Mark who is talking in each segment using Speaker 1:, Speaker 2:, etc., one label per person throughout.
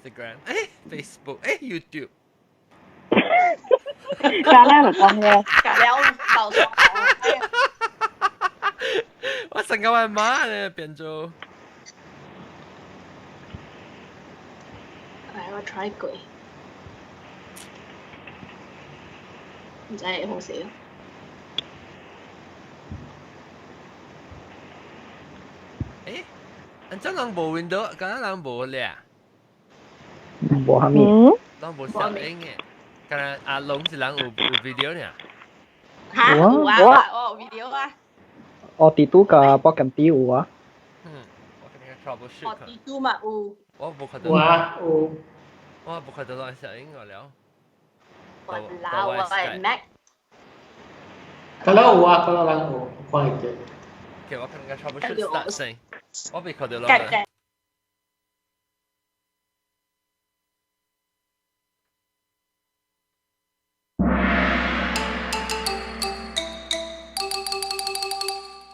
Speaker 1: Instagram，Facebook，YouTube。
Speaker 2: 加啦就講嘅。
Speaker 3: 隔了豆爽
Speaker 1: 我成個係媽咧變做。
Speaker 3: 嚟我 try 句，唔知好笑。
Speaker 1: anh chắc lang bộ window, cái lang bộ lẹ.
Speaker 2: 冇下面。
Speaker 1: lang bộ sao anh nghe. Cái à long是lang有 video nè.
Speaker 3: 嚇有啊，我 video 啊。
Speaker 2: 我地都個波咁啲有啊。
Speaker 1: 我肯定 troubleshoot
Speaker 3: 我地都嘛有。
Speaker 1: 我冇看到。
Speaker 4: 哇哦！
Speaker 1: 我冇看到浪小影我了。
Speaker 3: 我老我係 Mac。Kalau
Speaker 4: 有啊，kalau lang 有，看會見。
Speaker 1: 其實我肯定 troubleshoot start 先。我未看到浪。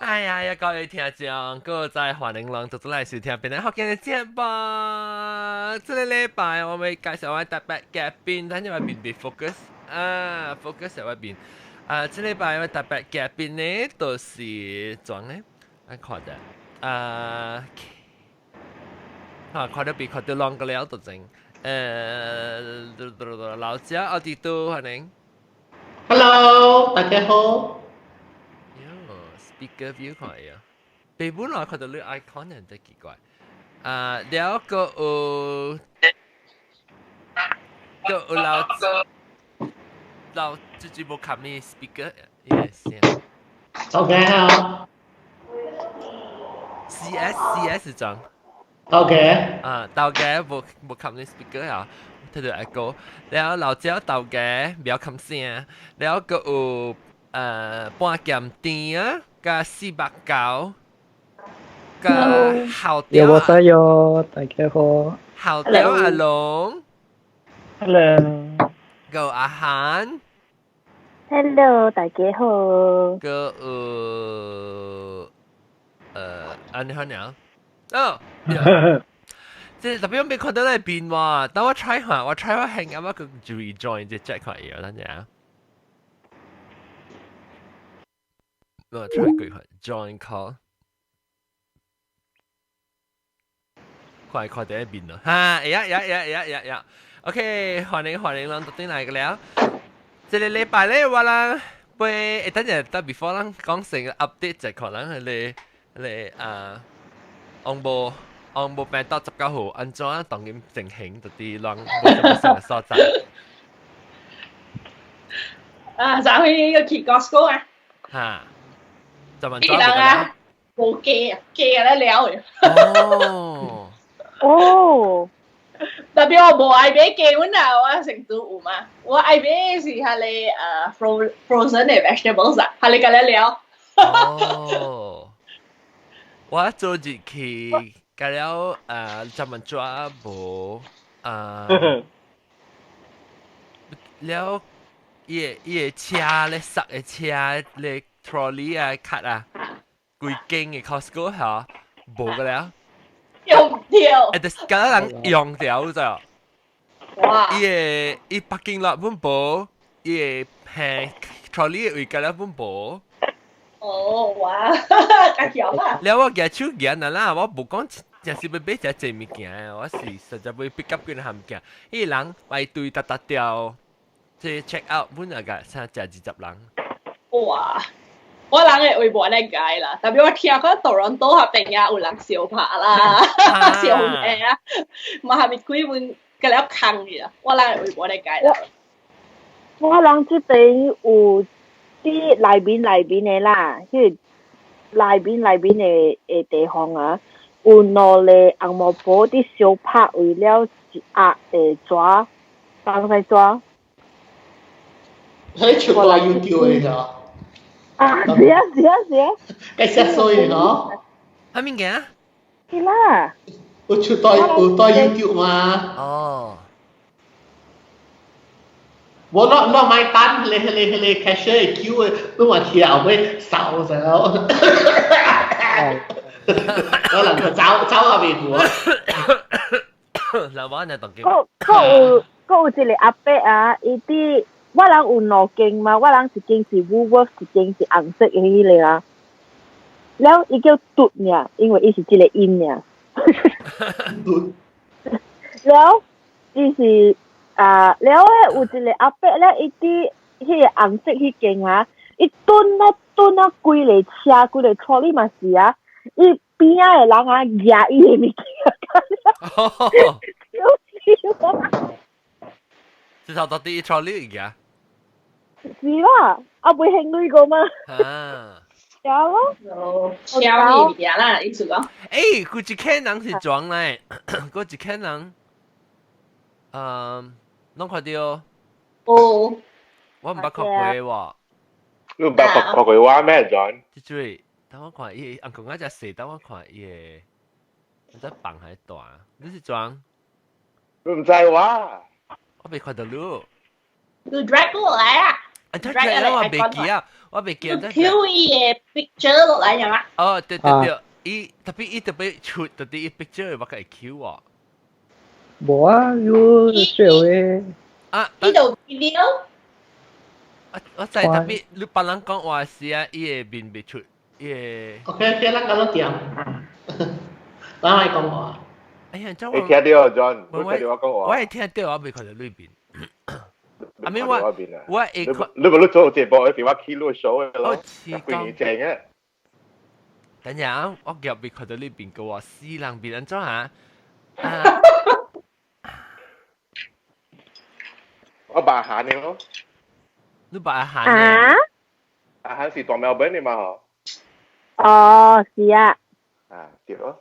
Speaker 1: 哎呀，各位聽眾，各位在歡迎浪做嚟收聽邊個福建嘅節目。這個禮拜我們介紹我特別嘉賓，等陣話邊邊 focus 啊 ，focus 喺邊。這禮拜我特別嘉賓呢，就是怎呢？我看下，看到比看到浪個了就正。老姐，我哋都歡迎。
Speaker 4: Hello，大家好。
Speaker 1: Speaker view 看呀，背本來看到你 icon 人真奇怪。แล้วก็เรา自己冇看咩 speaker yes
Speaker 4: OK 好。
Speaker 1: CS จัง
Speaker 4: OK。
Speaker 1: 到嘅冇看咩 speaker 啊，睇到 echo，แล้วเราเจ้า到嘅冇คำเสียง，แล้วก็半鹹甜啊。個四百九，個後調
Speaker 2: 有冇有大家好。
Speaker 1: 後調阿龍
Speaker 2: Hello。
Speaker 1: 個阿涵
Speaker 2: Hello，大家好。
Speaker 1: 個你好鳥哦，即係特別我未看到你變喎，等我 try 下，我 try 下係啱啱佢 rejoin 即係 check 下嘢，等陣啊。我 try 佢 join call， 快快啲一邊咯，呀 ，OK， 歡迎啦，到底嚟嘅了。這個禮拜咧，我啦，會等陣得 before 啦，講成個 update 就可能係你安部病到19號，安怎當然進行到啲讓冇咁嘅所在。
Speaker 3: 就去個 Kick Costco 啊。
Speaker 1: 嚇。就問
Speaker 3: 咗啊，冇機啊咧了嘅。
Speaker 2: 哦。
Speaker 3: 特別我冇愛買機，我嗱我成都有嘛，我愛買是係你frozen 嘅 vegetables 啊，係你嘅咧了。
Speaker 1: 哦。我做日期，隔了就問咗無了，伊車咧塞嘅車咧。trolley 啊，卡啊，幾間嘅 Costco 嚇，冇嘅了，
Speaker 3: 用唔掉，
Speaker 1: 但係嗰人用掉咋？
Speaker 3: 哇！
Speaker 1: 伊 parking lot 本冇，伊係 trolley 位嘅了本冇。
Speaker 3: 哦，哇！咁巧啊！
Speaker 1: 了我嘅手件啦，我冇講，就是要買隻物件，我是實在會 pick up 嗰啲物件，伊人排隊搭掉，即 check out 本來個先只20人。
Speaker 3: 哇！我人嘅微博咧解啦，特別我聽嗰多倫多合定呀有人笑拍啦，笑咩啊？嘛係咪幾本嘅了坑嘅？我人嘅微博咧解啦。
Speaker 2: 我人這邊有啲內邊嘅啦，因為內邊嘅地方啊，有攞嚟紅毛婆啲小拍為了抓，放在抓。
Speaker 4: 佢全部係 YouTube 嚟㗎。
Speaker 2: 是啊。
Speaker 4: 解釋所以嗬。
Speaker 1: 係咩嘅？
Speaker 2: 係啦。
Speaker 4: 有出到 YouTube 嘛？
Speaker 1: 哦。
Speaker 4: 我攞買單，你 cashier 叫佢都話條咩掃咗。可能佢走下邊喎。
Speaker 1: 嗱，我呢當機。
Speaker 2: 有一個阿伯啊，伊啲我人有兩間嘛，我人一間是 Woolworths， 一間是紅色嘅迄個啊。然後伊叫嘟呢，因為伊是一個音呢。然後伊是然後咧有一個阿伯咧，伊啲迄個紅色迄間啊，伊蹲啊，規個車，規個 trolley 嘛是啊，伊邊仔嘅人啊，夾伊嘅物件，笑啊！
Speaker 1: 至少到第一條路嘅。
Speaker 2: 是啦，啊未興呢個嘛？
Speaker 1: 啊。
Speaker 2: 有咯。
Speaker 3: 超你嘢啦，意思講。
Speaker 1: 誒，佢一客人是裝嚟，佢一客人，攏看到。
Speaker 3: 哦。
Speaker 1: 我唔捌看過喎。
Speaker 4: 你唔捌看過我咩 John？
Speaker 1: 即係，等我看伊，阿公嗰隻蛇，等我看伊嘅，唔知放喺大，你是裝？
Speaker 4: 你唔知話？
Speaker 1: 我未看到路。
Speaker 3: 你 drag 過來啊
Speaker 1: ？drag 啦，我未記啊，我未記。
Speaker 3: 你 Q 伊嘅 picture 落來係嘛？
Speaker 1: 哦，對對對，伊特別出特別伊 picture 我係 Q 喎。
Speaker 5: 冇啊，要少嘅。
Speaker 3: 啊，呢度 video。
Speaker 1: 我知特別你別人講話是啊，伊嘅面未出，伊嘅。
Speaker 4: OK，啦，咁都掂。我係講我。
Speaker 1: 哎呀，
Speaker 4: 你聽到 John？你聽到我講我？
Speaker 1: 我係聽到，我未看到裏邊。阿咪我
Speaker 4: 你冇做節目，你話 kilo show 嘅咯，幾年正嘅。
Speaker 1: 等陣我入未看到裏邊嘅喎，四人別人做下。
Speaker 4: 我把下你咯。
Speaker 1: 你把阿涵啊？
Speaker 4: 阿涵是大 Melbourne 嘅嘛？
Speaker 2: 哦，是啊。
Speaker 4: 啊，對咯。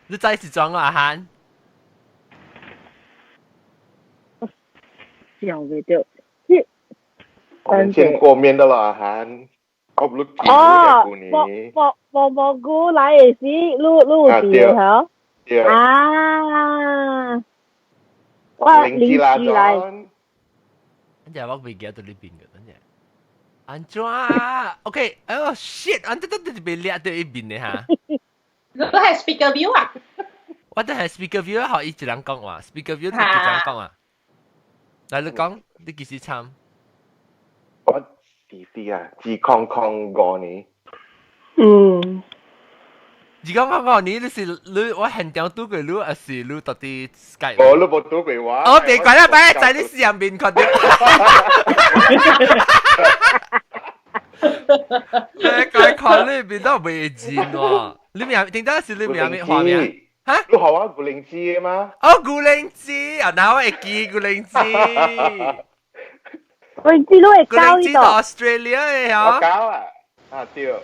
Speaker 1: 你再是裝阿涵？
Speaker 2: 想唔到。
Speaker 4: 我們見過面的了，阿涵。我不錄記
Speaker 2: 哦，蘑菇來嘅時，你有嗬？
Speaker 4: 對。
Speaker 2: 啊。我鄰居來。
Speaker 1: 等陣我未記到呢邊嘅，等陣。安怎啊 ？OK， 哦 shit， 安怎都未掠到呢邊嘅嚇。
Speaker 3: 你都係 speaker view 啊？
Speaker 1: 我都係 speaker view，學伊一人講話 ，speaker view 你一人講啊。嚟你講，你幾時參？
Speaker 4: 我弟弟啊，自康過你。
Speaker 2: 嗯。
Speaker 1: 自康過你，你是你我現場拄過你，還是你到底 Skype？
Speaker 4: 我你冇拄過我。
Speaker 1: 我別怪啦，擺喺你上面看到。你看呢邊都未見喎，你面點解是你面咩畫面？嚇？
Speaker 4: 你學我古靈芝嘅嘛？
Speaker 1: 哦，古靈芝，啊，嗱我會記古靈芝。
Speaker 2: 古靈芝都係
Speaker 1: 古靈芝到 Australia 嘅嗬。
Speaker 4: 我教啊，啊對。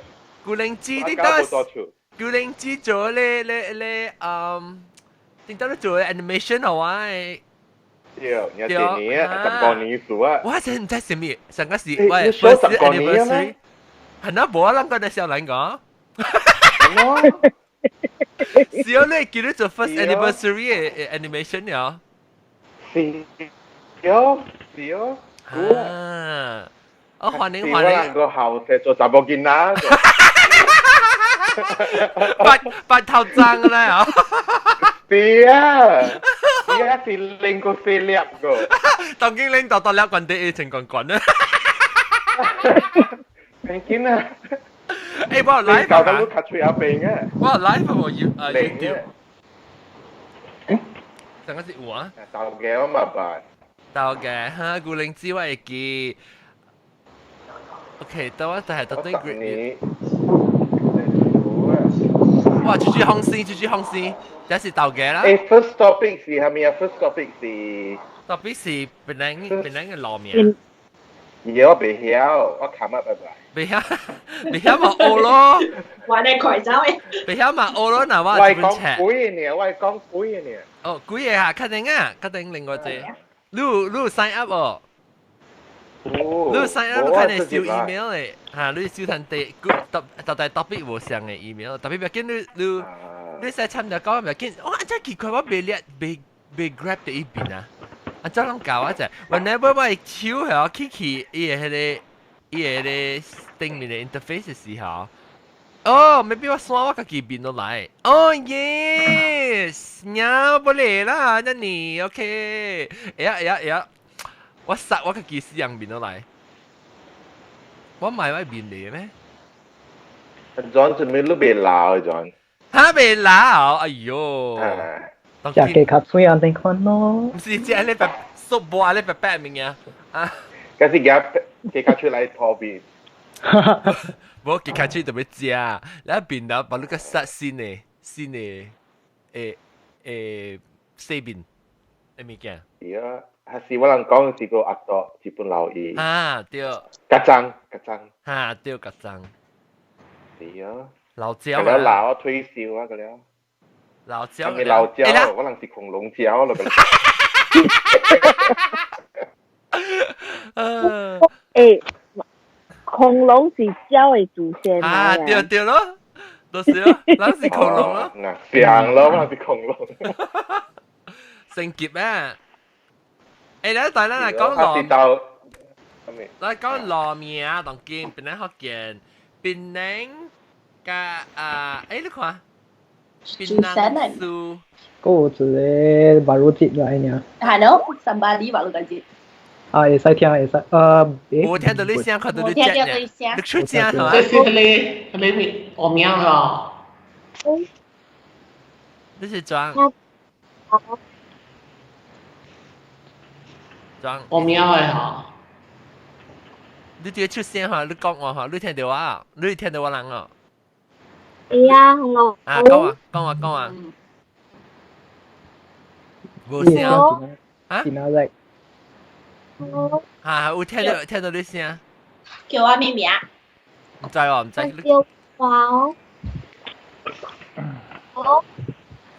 Speaker 1: 古靈芝啲都。古靈芝做咧點解都做 animation 好啊？
Speaker 4: 對，你睇你啊，十個年數啊。
Speaker 1: 我真唔知係咩，上個時喂 first anniversary，係那冇啊，諗過你小蘭講。是啊，你記得做 first anniversary 嘅 animation 呀？
Speaker 4: 是啊。
Speaker 1: 啊，我歡迎。
Speaker 4: 個後生做雜貨件啦。
Speaker 1: 白頭爭嘅咧啊！
Speaker 4: 是啊，是令個四粒個。
Speaker 1: 當經領導到了關啲情況關啊！
Speaker 4: 平堅啊！
Speaker 1: 誒，我 live
Speaker 4: 搞到都卡住阿病啊！
Speaker 1: 我 live 我YouTube。上個是有啊？
Speaker 4: 豆嘅我麻煩。
Speaker 1: 豆嘅哈，古靈芝我會記。OK，到我就係特登 great。哇！煮紅絲，這是豆嘅啦。
Speaker 4: 誒 ，first topic 是係咪啊 ？first topic 是
Speaker 1: topic 是檳榔嘅糯米。
Speaker 4: 而我未曉，我琴日拜拜。
Speaker 1: 未曉咪學咯。
Speaker 3: 話你攰走嘅。
Speaker 1: 未曉咪學咯，嗱我
Speaker 4: 係講鬼嘅呢，我係講鬼嘅呢。
Speaker 1: 哦，鬼嘢啊，確定另外隻。你 sign up 哦。你 sign up 你睇你收 email 嚟，嚇你收睇第特大 topic 無上嘅 email，特別別見你使參加講別見，我真奇怪我未grab 第一邊啊，啊真諗教我就 whenever 我係超係我 Kiki 伊個頂面嘅 interface 嘅時候，哦，maybe 我刷我家己变落来。哦 yes，呀，不嚟啦，那你 OK？哎呀哎呀哎呀，我杀我家己是样变落来，我唔係我變嚟咩？
Speaker 4: John จะไม่รู้เบลาว John
Speaker 1: 哈未啦，哎呦，當
Speaker 5: 食嘅較水人哋看咯
Speaker 1: 唔。是只你白縮波你白白明呀？啊，
Speaker 4: ก็สิแกช่วยไล่ทอบี
Speaker 1: 我幾開始就要食，然後變到把那個殺新嘅西邊，係咪嘅？
Speaker 4: เดี๋ยวฮัสซีว่าลังกองสิโกอัตโตญี่ปุ่นเราอีก
Speaker 1: 啊對，
Speaker 4: กระจัง
Speaker 1: 啊對個章，
Speaker 4: เดี๋ยว
Speaker 1: 老
Speaker 4: ก็
Speaker 1: 椒
Speaker 4: แล้วเหลา
Speaker 1: 啊，
Speaker 4: ทวีซิวว่าก็แล้ว
Speaker 1: 老椒，
Speaker 4: ถ้ามีเราเจ้า
Speaker 1: 哎啦，
Speaker 4: ว่าลังสิคงหลงเจ้าเราก็
Speaker 2: 诶，恐龙是鸟的祖先来
Speaker 1: 啊對
Speaker 2: 啊。
Speaker 1: 對咯，就是咯，咱是恐龍咯，
Speaker 4: เสียงแล้วว่าลังสิคงหลง
Speaker 1: 成劫啊！誒，但係咱嚟講
Speaker 4: ฮัสซี
Speaker 1: 羅。
Speaker 4: เตา
Speaker 1: 咱講羅面啊，當見檳榔福建，檳榔加你看檳榔酥，
Speaker 5: 嗰個一個馬路節來呢。
Speaker 3: 係咯，somebody 話老緊節，
Speaker 5: 啊，會使聽會使。
Speaker 1: 我聽到你聲，看到
Speaker 3: 我聽
Speaker 1: 你隻呢，
Speaker 3: 到你聲
Speaker 1: 你出聲係嘛？
Speaker 4: 这是ทะเลมีออมยังเหรอ
Speaker 1: 你是裝裝，
Speaker 4: ออมยังเหรอ
Speaker 1: 你直接出聲嚇，你講我嚇，你聽到我啊？你聽到我人哦？
Speaker 2: 係啊，我
Speaker 1: 啊，講啊，無聲啊？
Speaker 5: 見下叻。
Speaker 1: 啊，有聽到你聲，
Speaker 3: 叫我咩名？
Speaker 1: 唔知喎，唔知你
Speaker 2: 叫我我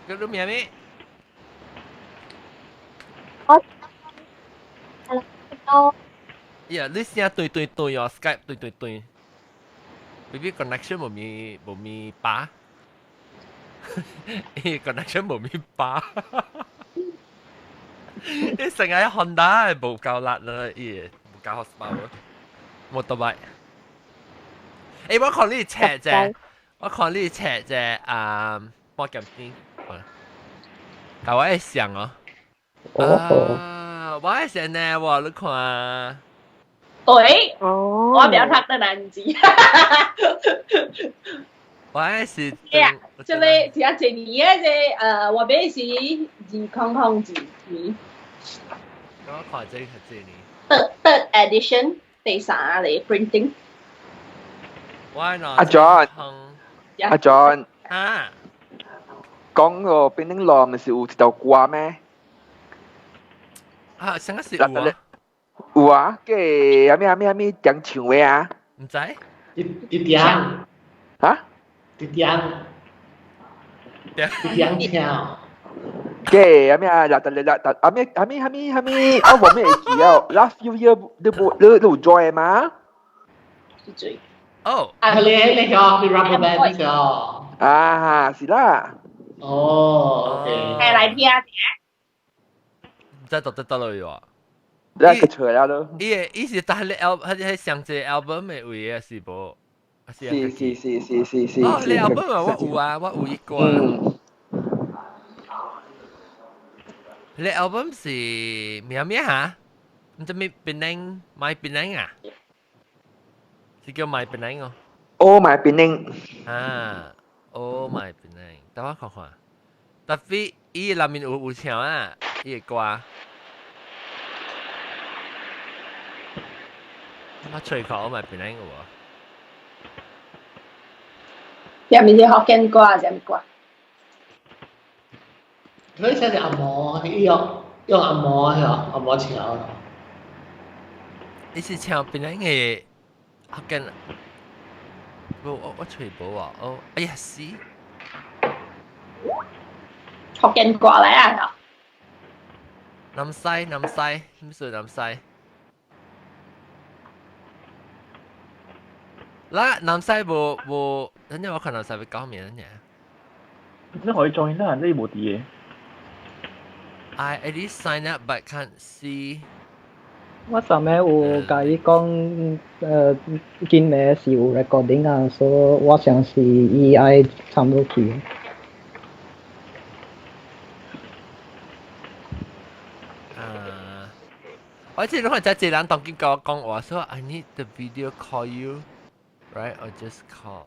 Speaker 1: 你名咩？
Speaker 2: 我
Speaker 1: 呀，你聲對哦，Skype 對，maybe connection 冇咪把，connection 冇咪把。你成日 Honda 冇夠辣啦，咦，冇夠 horsepower，冇得買。誒，我看你赤啫，我看你赤啫，波咁啲，但我係想哦，我係想呢喎，你看，
Speaker 3: 對，
Speaker 2: 哦，
Speaker 3: 我不要拍的男子。
Speaker 1: 我係是，
Speaker 3: 這位只要這年嘅我俾是2002年
Speaker 1: 我看這係這裡，
Speaker 3: third edition 第三嚟 printing。
Speaker 1: 我呢？
Speaker 6: 阿 John，
Speaker 3: 呀
Speaker 6: 阿 John，
Speaker 1: 啊，
Speaker 6: 講個冰冰浪咪是有一條歌咩？
Speaker 1: 啊，成個是有啊，
Speaker 6: 有啊，嘅咩點唱嘅啊？
Speaker 1: 唔知，
Speaker 4: ติดยัง
Speaker 6: 嚇？
Speaker 4: ติดยังเที่ยว
Speaker 6: 嘅咩啊？咩？啊，我咩記啊？Last few year 你有 join 嗎？
Speaker 3: 最
Speaker 1: 哦，
Speaker 4: ทะเลเลยเหรอมี rubber band ด้วยเหรอ
Speaker 6: 啊，是啦。
Speaker 4: โอ้โอเค
Speaker 3: 係嚟聽嘅，
Speaker 1: 唔知得咯喎。
Speaker 6: 你個出來咯。
Speaker 1: 伊是但係你 album 上隻 album 嘅位啊，是無？是。
Speaker 6: 是。
Speaker 1: 哦，你 album 啊，我有啊，我有一個。你 album 是咩嚇？唔知咩檳榔買檳榔啊？是叫買檳榔哦。
Speaker 6: Oh my 冰冰。
Speaker 1: 啊，Oh my 檳榔，等我看看。特別伊內面有唱啊，伊個歌。我隨口買檳榔嘅喎。
Speaker 3: 入面啲學緊歌就唔歌。
Speaker 4: เฮ้ยใช่แต่อมออมอเหรออมอเฉียวเหรอ
Speaker 1: 你是唱檳榔嘅學緊？我隨冇啊！哦，哎呀死！
Speaker 3: 學緊歌嚟啊！
Speaker 1: 南西，咩事南西？嗱，南西冇，人家我看南西會講咩嘢？
Speaker 7: 你可以 join 啦，呢冇啲嘢。
Speaker 1: I at least sign up but can't see
Speaker 5: 我上面有甲伊讲，今暝是有 recording 啊，所以我相信伊爱参落去。
Speaker 1: 我记得我在这人当今讲我说 I need the video call you, right? Or just call.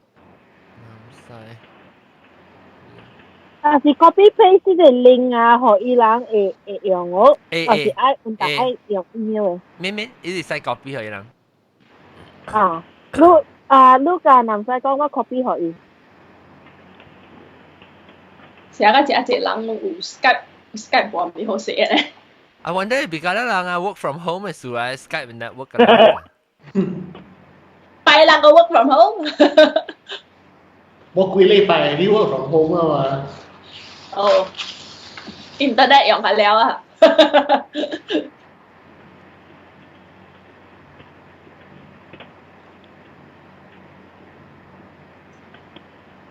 Speaker 2: 但是 copy paste 嘅 link 啊，互伊人會用我，還是愛用大愛用 email
Speaker 1: 咩咩？伊是使 copy 互伊人。
Speaker 2: 啊，你甲男仔講我 copy 互伊。
Speaker 3: 成個一人有 Skype 話唔好寫咧。
Speaker 1: I wonder if because 人啊 work from home 嘅時候 Skype network 㗎啦。
Speaker 3: 拜人個 work from home。
Speaker 4: 我幾禮拜你 work from home 啊嘛。
Speaker 3: 哦，internet 用係了啊。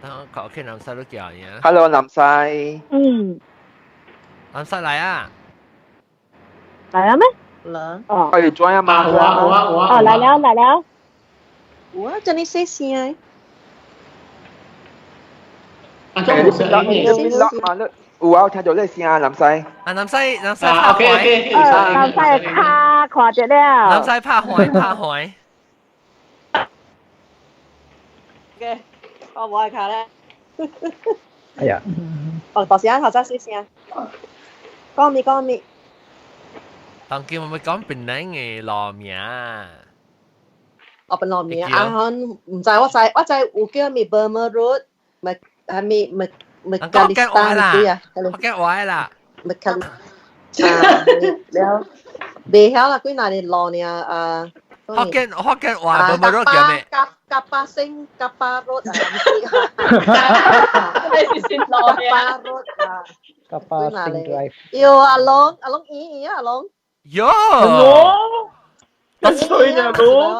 Speaker 1: 等我講，OK，南西都叫嘢。
Speaker 6: Hello， 南西。
Speaker 1: 南西嚟啊！
Speaker 2: 嚟啦咩？
Speaker 8: 來。
Speaker 2: 哦。
Speaker 6: 可以 join 啊嘛？
Speaker 4: 我。
Speaker 2: 哦，嚟了。
Speaker 8: 我叫你細聲。
Speaker 6: 你嘛？有啊，聽到你聲啊，南西。
Speaker 1: 南西拍海。
Speaker 2: 南西卡看着了。
Speaker 1: 南西拍海。
Speaker 8: 嘅，我冇係卡咧。
Speaker 5: 哎呀。
Speaker 8: 到時間頭先細聲。講咪。
Speaker 1: 當今我咪講本人嘅路名。
Speaker 8: 我本路名啊，唔知我有叫咪 Burma Road， 咪係咪加利斯坦啲啊？
Speaker 1: 我驚壞啦。
Speaker 8: 咪加利了，未曉啦，幾耐你路呢啊？
Speaker 1: 我驚壞 Burma Road 叫咩？
Speaker 8: 甲巴 Road 啊，
Speaker 3: 你是先路嘅。
Speaker 8: 甲巴 Road 啊。
Speaker 5: 甲巴 Drive。
Speaker 8: 要阿龍阿龍。
Speaker 1: 喲。
Speaker 7: 得吹啊，佬，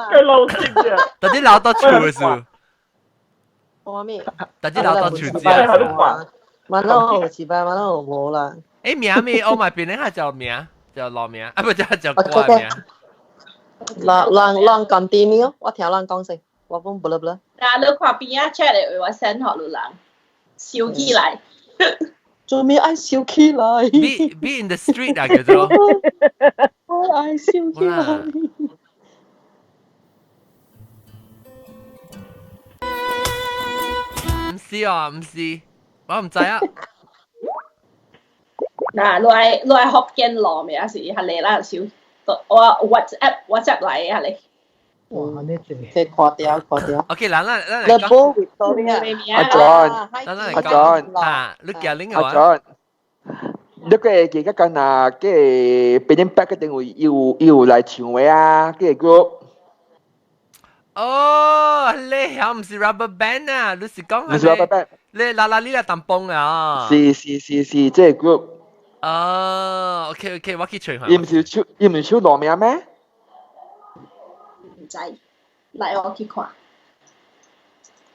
Speaker 7: 佢老識嘅。
Speaker 1: 特啲鬧多處嘅事。
Speaker 8: 我咩？
Speaker 1: 特啲鬧多處之
Speaker 7: 啊。
Speaker 8: 問到詞吧，問到冇啦。
Speaker 1: 誒名咪我咪變咗就名，就路名，啊唔係就歌名。
Speaker 8: 讓 continue， 我聽人講先，我講不啦。
Speaker 3: 嗱，你看邊啊 chat 嚟話 send 學路人，燒起來。
Speaker 8: 做咩愛燒起來
Speaker 1: ？Be in the street 啊叫做。
Speaker 8: 我愛燒起來。
Speaker 1: 唔是啊，唔是，我唔知啊。
Speaker 3: 嗱，你係學緊路未啊？是係你啦，少我 WhatsApp 嚟啊你。
Speaker 5: 哇，呢隻。
Speaker 8: 佢擴掉。
Speaker 1: OK，嗱，The
Speaker 8: Bull Victoria。
Speaker 6: 阿 John，
Speaker 1: 啊，你叫另外。
Speaker 6: 阿 John， 你個幾個間啊？個邊back 一定會要嚟唱嘅啊？個 group。
Speaker 1: 哦，你係唔是 Rubber Band 啊？你是講係
Speaker 6: 唔是 Rubber Band。
Speaker 1: 你呢個淡崩啊？
Speaker 6: 是，即係 group。
Speaker 1: 哦 ，OK， 我去唱下。
Speaker 6: 伊唔是唱路名咩？
Speaker 3: 唔知，嚟我去看。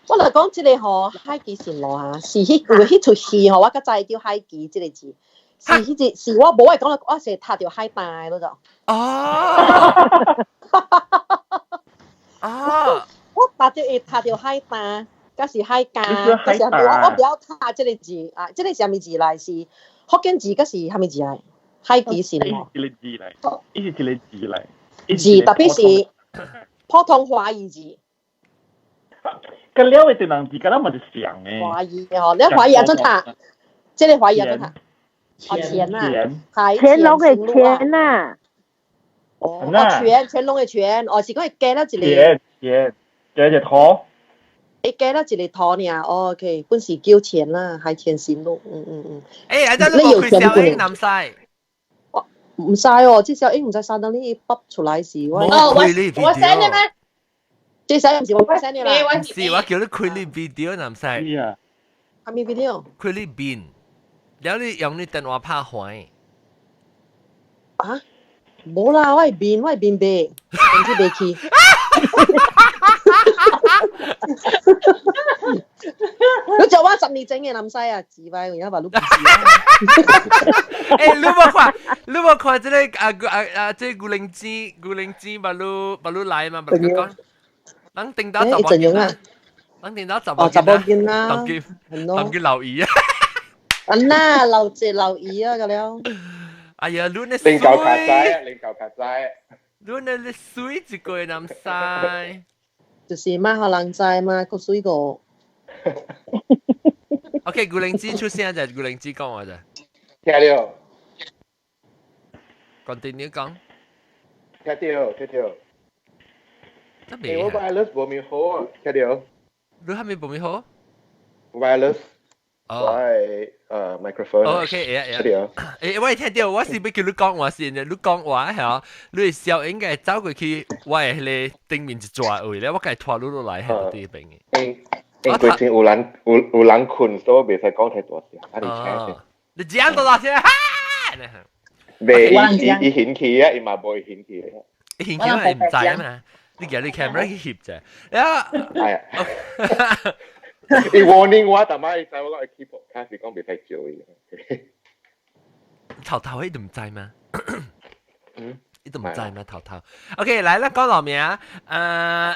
Speaker 8: 我嚟講即個嗬，海基線路啊，是迄出戲嗬，我較早叫海基即個字，是我冇係講啦，我成日踏條海帶嗰度。我踏條海帶，嗰時海架，嗰時我不要踏即個字啊，即個是咩字嚟？是福建字，嗰時係咩字嚟？海基線路。
Speaker 7: 呢是一個字嚟。
Speaker 8: 字特別是普通華語字。
Speaker 7: 咁了嘅人字，咁樣咪就想嘅。
Speaker 8: 華語嗬，你華語有乜睇？即係華語有乜睇？錢啊，係
Speaker 2: 乾隆嘅錢啊。
Speaker 8: 乾隆嘅錢，是講係加咗一個。
Speaker 7: 加一隻拖。
Speaker 8: 你加咗一個拖呢？OK，本是叫錢啦，係錢線路。
Speaker 1: 誒，你冇佢小英南西。
Speaker 8: 唔使喎，至少唔使曬到呢筆出嚟時。
Speaker 3: 我 send 你咩？
Speaker 8: 最少唔是我 send 你啦。
Speaker 1: 是我叫你開你 video 南西。
Speaker 7: 係啊。
Speaker 8: 係咩 video？
Speaker 1: 開你邊，然後你用你電話拍海。
Speaker 8: 啊？冇啦，我係邊白，唔知白去。你做我12整嘅南西啊，自敗而家話都唔知。
Speaker 1: 你冇看这个这古靈芝把路來嘛，把路講，等定到
Speaker 8: 誒陣容啊，
Speaker 1: 等定到
Speaker 8: 哦，十個見啦，
Speaker 1: 當佢留意啊，
Speaker 8: 嗱，留意啊，咁樣。
Speaker 1: 哎呀，你呢
Speaker 6: 零嚿卡仔啊，零嚿卡仔。
Speaker 1: 你呢水一個人晒。
Speaker 8: 就是嘛，可能在嘛，個水個。
Speaker 1: OK， 古靈芝出聲就係古靈芝講我就。
Speaker 6: 聽到。
Speaker 1: continue 講。
Speaker 6: 聽到。
Speaker 1: 得未？
Speaker 6: 我 wireless 冇咪好，聽到。
Speaker 1: 你係咪冇咪好
Speaker 6: ？wireless。
Speaker 1: 哦。
Speaker 6: microphone。
Speaker 1: 哦 ，OK， 聽到。我聽到，我是要叫你講話先嘅，你講話係啊，你小應該走過去，我係你對面一抓位咧，我梗係拖你落嚟喺啲邊嘅。
Speaker 6: 因為前有人困，所以未使講太多聲，啊你聽先。
Speaker 1: 你講多少聲？哈！
Speaker 6: 未，伊顯起啊，伊嘛冇顯起咧。
Speaker 1: 顯起係唔知啊嘛，你叫你 camera 去翕啫。
Speaker 6: 係啊。伊 warning 我，但係伊使我講 keep podcast 是講未使做嘅。
Speaker 1: 頭你都唔知嗎？你都唔知咩頭 ？OK， 嚟啦，講羅名，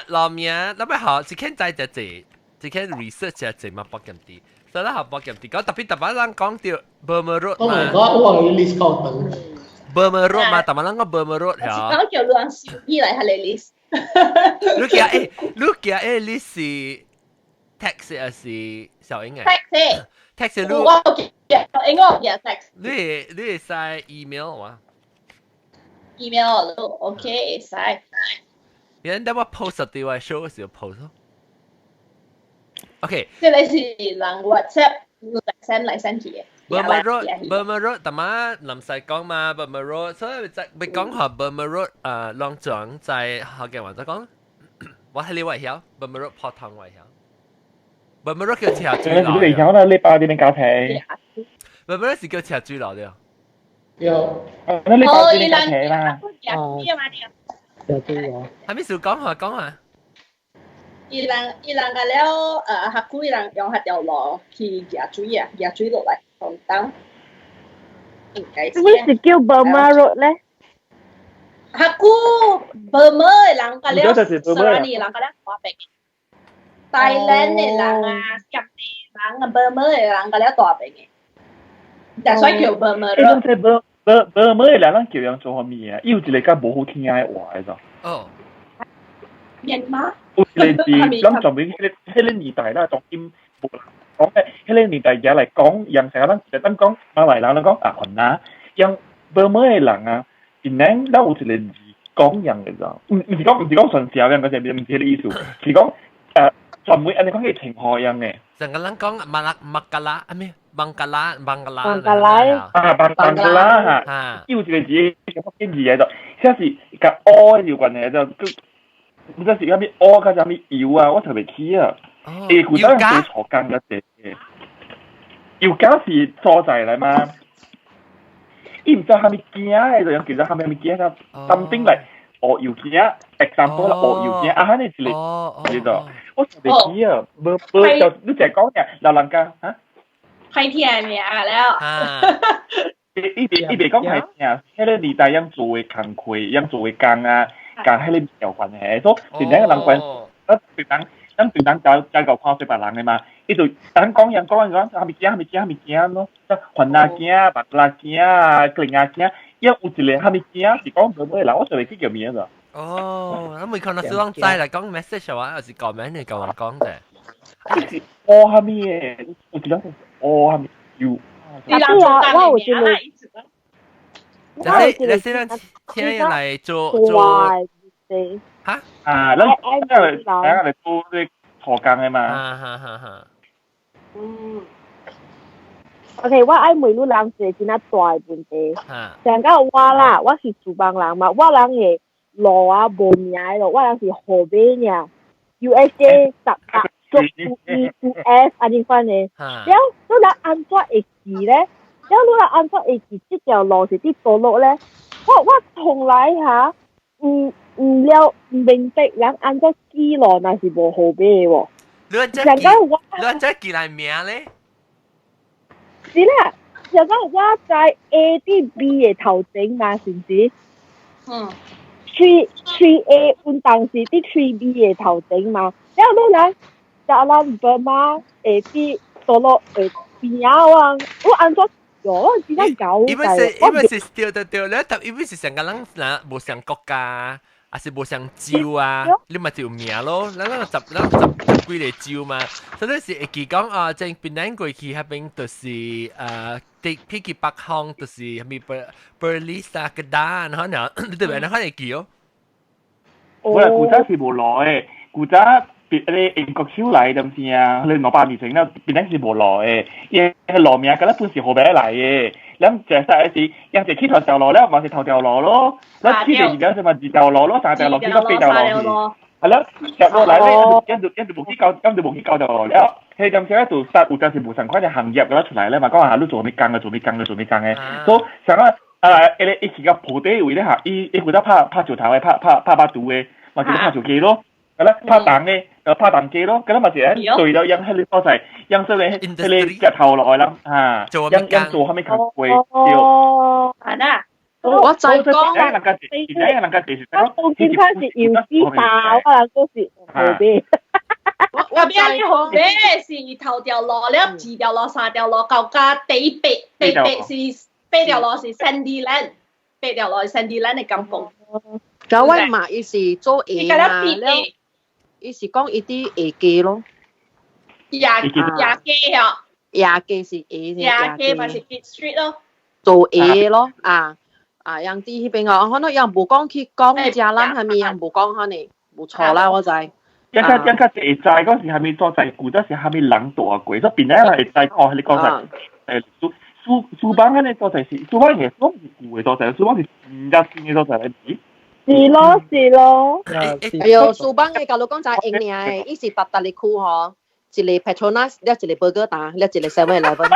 Speaker 1: 羅名，諗咩好？只傾仔就字，只傾 research 就字嘛，博咁啲，所以咧學博咁啲，講特別人講到 Burma Road 嘛。
Speaker 4: 我 list 講等。
Speaker 1: Burma Road 嘛，特別人講 Burma Road 係啊。
Speaker 3: 講叫兩小依嚟係你 list。
Speaker 1: 你叫list 是 text 還是小英嘅 ？text
Speaker 3: 我應該有 text。
Speaker 1: 你係使 email 嘛
Speaker 3: ？email 都 OK， 使。
Speaker 1: 人哋我 post 啲話 show 時候 post 咯。OK。
Speaker 3: 即係你是能 WhatsApp 嚟 send 嘅。
Speaker 1: Burma Road， 但係臨時講嘛 ，Burma Road， 所以就咪講下 Burma Road 浪長在後嘅話就講，我係你圍曉 Burma Road 破湯圍曉 ，Burma Road 叫斜水流。
Speaker 7: 你圍曉啦，你8點搞睇。
Speaker 1: Burma Road 是叫斜水流的。
Speaker 7: 有。那你8點搞睇啦。
Speaker 5: 有啲喎。
Speaker 1: 係咪少講下？
Speaker 3: 伊人個了客古伊人用一條路去夾水落嚟，紅燈。應該是。
Speaker 2: 咩是叫 Burma Road 咧？
Speaker 3: 客古 Burma 人個了，Serani 人個了華北。Thailand 嘅人啊，夾地人啊 ，Burma 嘅人個了大北嘅。但所以叫 Burma Road。Burma
Speaker 7: 嘅人叫人做乜嘢啊？有一個較無好聽嘅話嘅咋。
Speaker 1: 哦。
Speaker 3: 人嗎？
Speaker 7: 有一個是諗做咩？迄個年代啦，當今冇人講嘅，迄個年代而嚟講，人成日諗就等講馬來人嚟講啊，雲啊，讓 Burma 嘅人啊，原來都有一個字講人嘅咋，唔是講純笑嘅，嗰隻唔係呢個意思，是講專門人哋講嘅情何樣嘅。
Speaker 1: 成個人講麥格拉啊咩？孟加拉啊，孟加
Speaker 7: 拉嚇，有一個字咁嘅字喺度，即係個 O 有關嘅就。唔知是有咩屙加有咩油啊，我特別起啊。古代人做坐間嘅啫。油家是所在嚟嘛？伊唔知係咪驚嘅，就有其實係咪驚啊？當丁嚟學油驚 ，example 啦，學油驚啊，係你是你知道？我特別起啊，冇就你淨係講嘅老人家嚇。
Speaker 3: 係聽咩啊了？
Speaker 7: 伊別講係聽，迄個年代樣做嘅工課，樣做嘅工啊。การให้เล่นเกี่ยวกันแห่所以สิ่งนี้กำลังเป็นแล้วเป็นตั้งใจกับความเป็นแบบหลังเลยมาอีตัวตั้งกองอย่างทำมีเกี้ยเนาะจะขวัญนาเกี้ยบัตรลาเกี้ยกลิ่งนาเกี้ยยังอุจจาระทำมีเกี้ยสิก้องเบอร์แล้วว่าจะไปที่เกี่ยวมีอะไร
Speaker 1: 哦，咁每個人小講齋嚟講 message 嘅話，有時講名你夠人講嘅。
Speaker 7: 哦，係咪？我記得哦，係咪要？
Speaker 2: 我有一個。
Speaker 1: 你先聽人嚟做嚇
Speaker 7: 啊！你做啲坐更嘅嘛
Speaker 2: ？OK， 我愛每路人做真係大問題。上個我啦，我是主幫人嘛，我人嘅路啊無名咯，我人是河邊呀 ，USA 18 安尼款嘅。然後你人安怎會記咧？然後你人安怎會記這條路是啲道路咧？我從來嚇唔明白人安怎記路，那是無河邊喎。你安怎記嚟名咧？是啦，我想講而家在 A 啲 B 嘅頭整嘛，是唔是？
Speaker 3: 嗯，
Speaker 2: three A 運動是啲 three B 嘅頭整嘛，然後咧jalan berma 啲多落邊啊，我按咗咗點解搞
Speaker 1: 因為是對咧，但因為是成個人嗱冇上國家。還是無上招啊！你咪條命咯，咱十幾個招嘛。所以是會記講啊，正邊兩過去那邊就是啲偏去北方就是咪 Perlis 啊、Kedah 可能你對唔對？可能記哦。
Speaker 7: 我係古仔是無來嘅，古仔別你英國超嚟咁先啊，你600年前啦，邊兩是無來嘅，因為羅命嗰啲本是河邊嚟嘅。咁就係一時，有時起頭掉落咧，還是頭掉落咯。咁起嚟而家就咪二掉落咯，三掉落，幾多四掉落？係咯，掉落嚟咧，一部機構就落了。佢咁時咧就實有陣時無神快就行業嗰出嚟咧，嘛講下都做咩工嘅，所以成個一時個鋪底位咧嚇，伊負責拍石頭嘅，拍把တူ嘅，或者拍條機咯。係啦，拍檔嘅，拍檔機咯，咁咪就係對到讓喺你多齊，讓出你石頭落去啦，嚇，讓做後尾球會掉。
Speaker 3: 係啦，
Speaker 8: 我就講，
Speaker 7: 而家能夠技術，
Speaker 2: 我見他是要知爆啊，嗰時後邊。
Speaker 3: 我邊啲好嘅是頭掉落，你2掉落、3掉落，舊家地是8掉落是 Sandyland， 8掉落是 Sandyland 嘅金鳳。
Speaker 8: 嗰位嘛，伊是做嘢啊，伊是講伊啲嘢機咯，
Speaker 3: 廿機啊，
Speaker 8: 嘢機是嘢，
Speaker 3: 廿機咪是 Pitt Street 咯，
Speaker 8: 做嘢咯，樣啲邊個，可能有人冇講去講只啦，係咪有人冇講可能冇錯啦，我就係。
Speaker 7: 一家地債嗰時係咪做債股？嗰時係咪冷度啊貴？所以變咗係債哦，你講係蘇邦嗰啲做債是蘇邦其實都唔係貴嘅做債，蘇邦是1線嘅做債嚟。
Speaker 2: 是咯。
Speaker 8: 哎呦，蘇邦嘅教老講就係應嘅，伊是特特嚟酷嗬，一個 Petronas，一個 burger 打，一個 7-Eleven，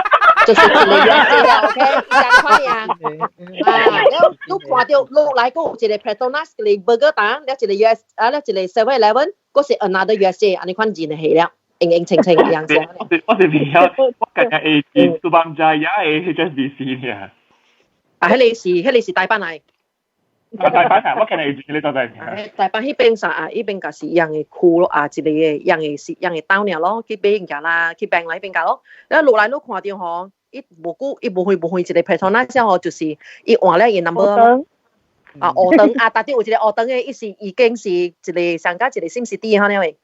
Speaker 8: 就是一個樣子嘅 ，OK， 咁款樣。你看到落來嗰一個 Petronas，一個 burger 打，一個 US， 一個 7-Eleven， 嗰是 another USA， 安尼款字係啦，清清樣子。
Speaker 7: 我哋邊有我近日係蘇邦仔也係 HSBC 嘅。
Speaker 8: 迄個是大班嚟。
Speaker 7: 大阪啊，我近日你做咩？
Speaker 8: 大阪迄邊啥迄邊就是樣嘅酷咯啊，一個樣嘅刀爾咯，去買人家啦，去病嚟邊家咯。然後落來都看到嗬，伊無遠一個 Petronas 之後就是伊換咧伊 number 烏燈啊，特啲有一個烏燈嘅，伊是已經是一個上加一個 SimCity 可能喂，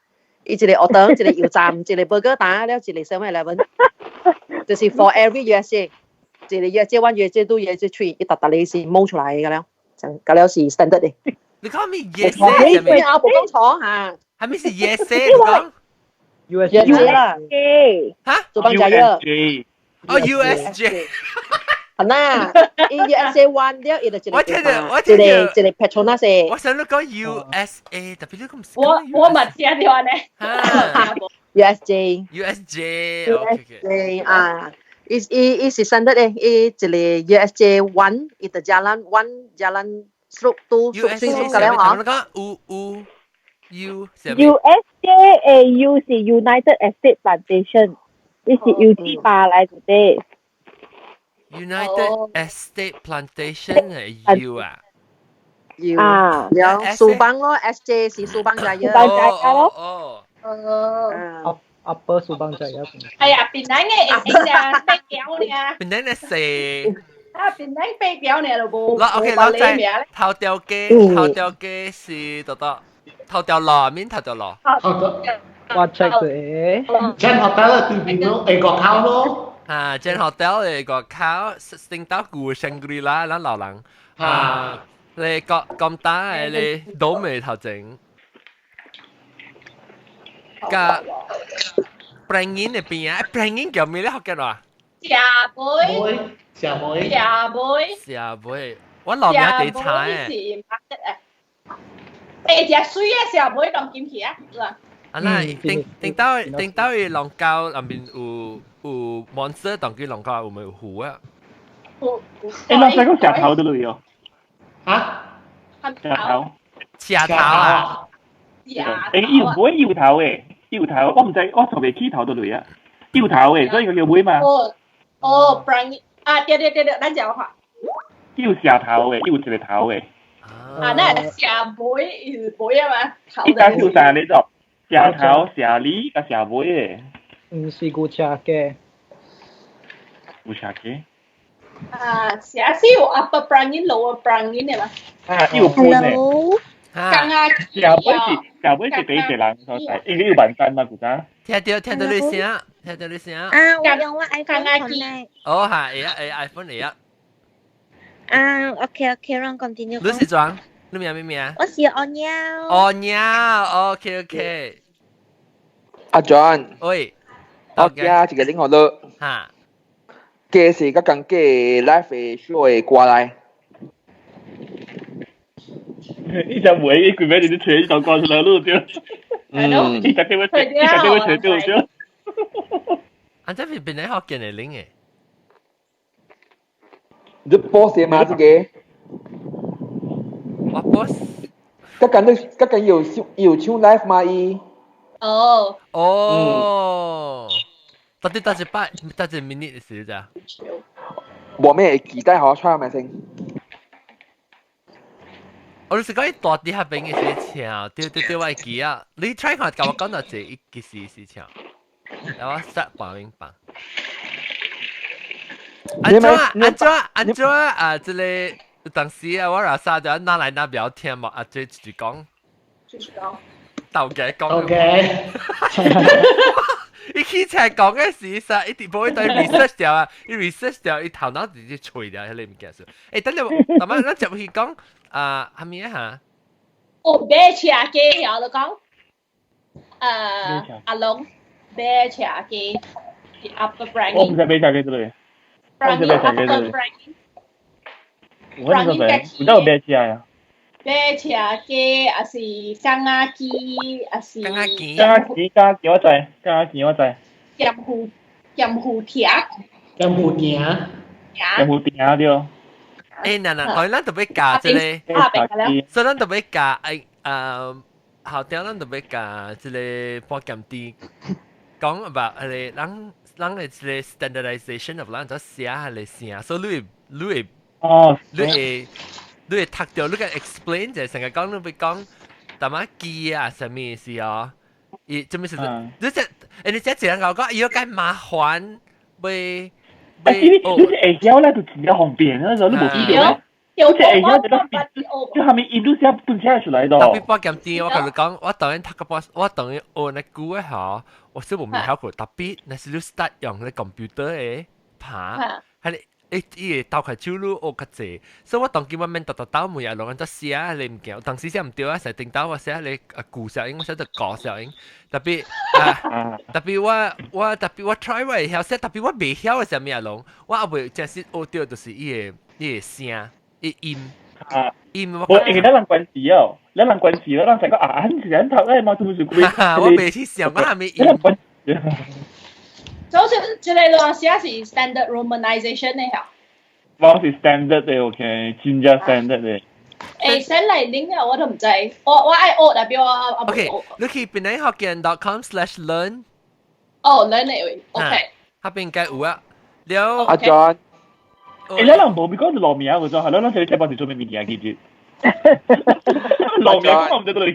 Speaker 8: 伊一個烏燈，一個油站，一個 burger 打，了一個 7-Eleven， 就是 for every USA， 一個USA 1、USA 2、USA 3，伊特你是冒出來嘅了。咁了是 standard 嘅。
Speaker 1: 你講咩 yes
Speaker 8: 係咪啊？冇講錯嚇。
Speaker 1: 係咪是 yes 你講
Speaker 5: USJ
Speaker 8: 啦。
Speaker 1: 嚇？
Speaker 8: 做班仔啊。
Speaker 1: 哦 USJ。
Speaker 8: 係啦，伊 USA 1了，伊就一個。
Speaker 1: 我聽到。
Speaker 8: 一個 Petronas。
Speaker 1: 我想你講 USA，特別你咁。
Speaker 3: 我咪聽到呢。
Speaker 8: USJ 啊。伊是 standard 嘅，伊一個 USJ 1，伊就jalan 3 咁樣嗬。
Speaker 1: U
Speaker 2: USJ U 是 United Estate Plantation， 呢是 UT8嚟嘅。
Speaker 1: United Estate Plantation 係 U 啊。
Speaker 8: U 啊，有蘇邦咯 ，SJ 是蘇邦仔
Speaker 1: 咯。
Speaker 5: Upper Subang Jaya.
Speaker 3: 係啊，邊兩嘅啊，飛條呢？
Speaker 1: 邊兩嘅四。
Speaker 3: 邊兩飛條呢？就冇。
Speaker 1: 嗱，OK，攞仔頭條機是多，頭條羅面頭條羅。
Speaker 5: 我 check 咗。
Speaker 4: Jen Hotel 對面咯，個靠咯。
Speaker 1: Jen Hotel 個靠，升到古Shangri-La啦，老人。你咁大，你倒尾頭整。個 Prangin 入邊啊 ，Prangin 叫咩咧？學緊話？
Speaker 3: 社妹，
Speaker 1: 我老名地產
Speaker 3: 誒。誒，隻水嘅社妹咁劍氣啊！
Speaker 1: 啊啦，定到去龍溝入邊有 monster， 當佢龍溝有冇有湖啊？
Speaker 7: 誒，那係個石頭都嚟哦。
Speaker 4: 嚇？
Speaker 1: 石頭啊！
Speaker 7: 誒，要唔會搖頭嘅？搖頭，我唔知，我頭未起頭到嚟啊！搖頭嘅，所以佢叫妹嘛。
Speaker 3: 哦 ，Prangin 對，咱講下。
Speaker 7: 有蛇頭嘅，有一個頭嘅。
Speaker 3: 那蛇妹啊嘛，頭
Speaker 7: 依家叫啥呢？就蛇頭、蛇梨甲蛇尾嘅。
Speaker 5: 唔是古車嘅。
Speaker 7: 有蛇嘅。
Speaker 3: 蛇是有 upper brangin lower brangin 嘅嘛？
Speaker 7: 有盤嘅。
Speaker 3: 剛剛
Speaker 7: 蛇尾是俾一個人所在，應該要晚餐嘛，古仔。
Speaker 1: 聽到你聲，
Speaker 9: 我用我 iPhone 嚟。
Speaker 1: 哦係iPhone 嚟啊。
Speaker 9: OK，讓 continue。
Speaker 1: 你是裝？你名咩啊？
Speaker 9: 我是安喵。
Speaker 1: 安喵 ，OK。
Speaker 6: 阿 John，
Speaker 1: 喂，
Speaker 6: 我家一個領學咯。
Speaker 1: 嚇。
Speaker 6: 嘅是個間嘅 live 嘅 show 嘅過來。
Speaker 7: 呢隻梅呢句名你都扯就過出嚟咯，屌！呢隻叫咩？扯掉咗。
Speaker 1: 安這邊邊嚟學見嚟領嘅。
Speaker 6: 你 boss 嘅嘛？這個？
Speaker 1: 我 boss。
Speaker 6: 嗰間有唱 live 嘛？伊。
Speaker 1: 哦。到底多少 minute 嘅時咋？
Speaker 6: 我咩期待好 try 咪先。
Speaker 1: 我是講大啲下邊嘅事情，對，我記啊，你 try 下教我講到這一件事情，然後實話明白。安怎啊？這裡當時啊，我老沙就拿來那聊天嘛，啊，這繼續講，鬥嘅講。
Speaker 4: OK。
Speaker 1: 伊起來講嘅事實，一定唔會對 research 掉啊！伊 research 掉，伊頭腦直接除掉，你唔記得數。等你，咁啊，咱就去講係咪啊嚇？
Speaker 3: 馬車機有得講。阿龍馬車機 upper brangin。
Speaker 7: 我唔識馬車機之類。
Speaker 3: brangin upper brangin。
Speaker 7: 我呢個名，唔得有馬車呀。
Speaker 3: 馬車機，還是鋼牙機，還是
Speaker 1: 鋼牙機，
Speaker 7: 我知，鋼牙機我知。
Speaker 3: 鹽湖鐵，
Speaker 4: 鹽湖店，
Speaker 7: 鹽湖店對。
Speaker 1: 嗱，咱特別教即個，所以咱特別教校長咱特別教即個保健啲，講 about 係咱嘅即個 standardization of 咱做寫係嚟寫，所以你會讀到，你個 explain 就成日講，你會講大媽機啊，什麼意思啊？做咩事？你這樣講，要該麻煩，會
Speaker 7: 你會曉咧，就真係方便啊！就你冇記到。
Speaker 3: 有
Speaker 7: 會曉就係咪印度寫本寫出來的？
Speaker 1: 特別保健啲，我同你講，我當然讀個 boss，我當然學那句嚇，我先冇學過，特別那是你 start 用你 computer 嘅爬，係你。伊鬥開手路學較濟，所以我當今我免倒每日落緊只寫，你唔驚，當時寫唔對啊，成定到我寫你古小音，我寫到高小音，特別我 try 我會曉寫，特別我未曉嘅時候咩龍，我後尾真係學到就是伊個聲，伊音
Speaker 7: 我應該人關係哦，人關係咯，人成個你是人頭咧，冇做咩事
Speaker 1: 我未去想，我係咪音？
Speaker 3: 所以這類東西係 standard romanization 嚟嚇。
Speaker 7: 我是 standard 嘅 ，OK， 真正 standard 嘅。
Speaker 3: 新嚟拎啊，我都唔知，我愛學，但係我
Speaker 1: OK，你去邊啲學見 .com/learn。learn
Speaker 3: 嚟 ，OK。
Speaker 1: 下邊嘅有啊，了。
Speaker 6: 阿 John，
Speaker 7: 你人冇咪講就落名嗰種，係咯，你睇幫住做咩嘢記住？落名我唔知道你。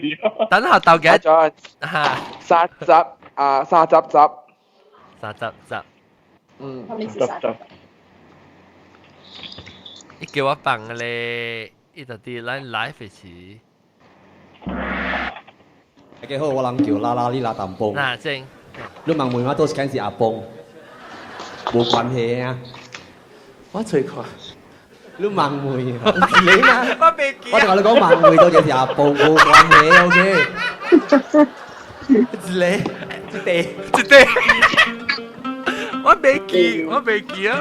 Speaker 1: 等下鬥嘅。
Speaker 6: John，三集。
Speaker 7: 執。
Speaker 1: 你叫我幫咧，呢度啲 live 時。
Speaker 10: 幾好，我諗叫啦啦呢啦淡崩。
Speaker 1: 嗱，正。
Speaker 10: 你問妹媽都是緊是阿崩，冇關係啊。
Speaker 6: 我最快。
Speaker 10: 你問妹，你嘛？
Speaker 1: 我未記。
Speaker 10: 我同你講問妹多謝是阿崩，冇關係 ，OK。
Speaker 1: 一地。我未記啊！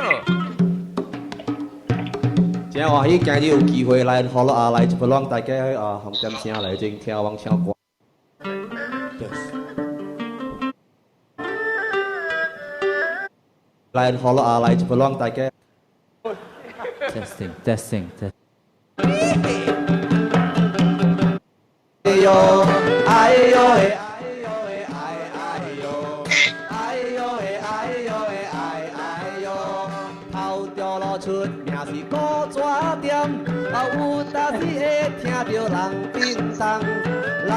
Speaker 10: 即係話呢今日有機會嚟學咯啊，嚟就讓大家學點聲嚟正聽往唱歌。嚟學咯啊，嚟就讓大家。Testing。哎呦，哎呦。掉了店，有当时会听到人叮当，人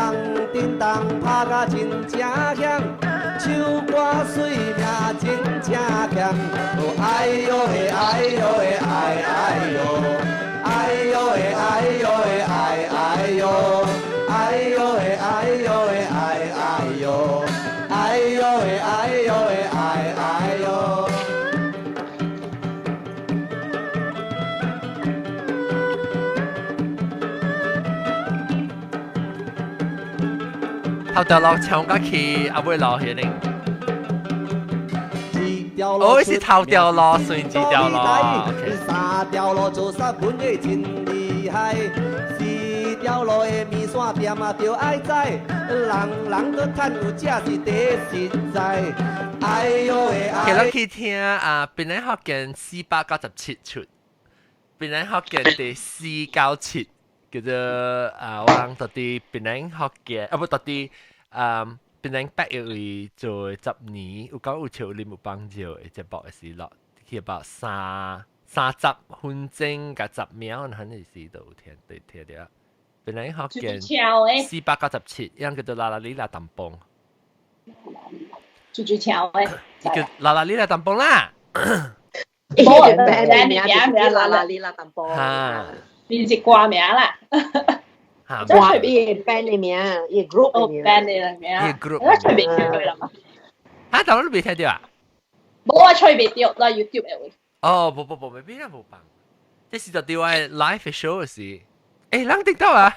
Speaker 10: 叮当拍甲真正响，唱歌水命真正强。哦哎呦嘿哎呦嘿哎哎呦，哎呦嘿哎呦嘿哎哎呦，哎呦嘿哎呦嘿哎哎呦，哎呦嘿哎呦嘿哎哎呦。
Speaker 1: 頭條落唱歌去，阿妹落去呢。哦，是頭條落，算字條落。
Speaker 10: 三條路做三本嘅真厲害，四條路嘅麵線店啊，就愛知，人都趁有這是第實在。哎呦喂！
Speaker 1: 其實去聽啊，邊個學緊497出，邊個學緊第497。叫做我人到底邊人學嘅，不到底邊人八月會做10年，有講有潮你冇幫助嘅節目嘅事落，去about30分鐘加10秒，肯定是度聽對聽到。邊人學嘅497，樣叫做啦啦哩啦淡崩。
Speaker 3: 最潮誒，
Speaker 1: 叫啦啦哩啦淡崩啦。
Speaker 8: 冇人名啦啦哩啦淡崩。
Speaker 3: 變成掛名啦，
Speaker 8: 即係隨便 band 嘅名，一 group 嘅名
Speaker 3: ，band 嘅名，
Speaker 1: 一 group，
Speaker 3: 隨便聽佢啦嘛。
Speaker 1: 嚇，但我都未聽到啊。
Speaker 3: 冇啊，隨便掉啦 YouTube 嘅會。
Speaker 1: 哦，冇，未必啦，冇辦。即是就掉喺 live show 嘅事。誒，諗得到啊？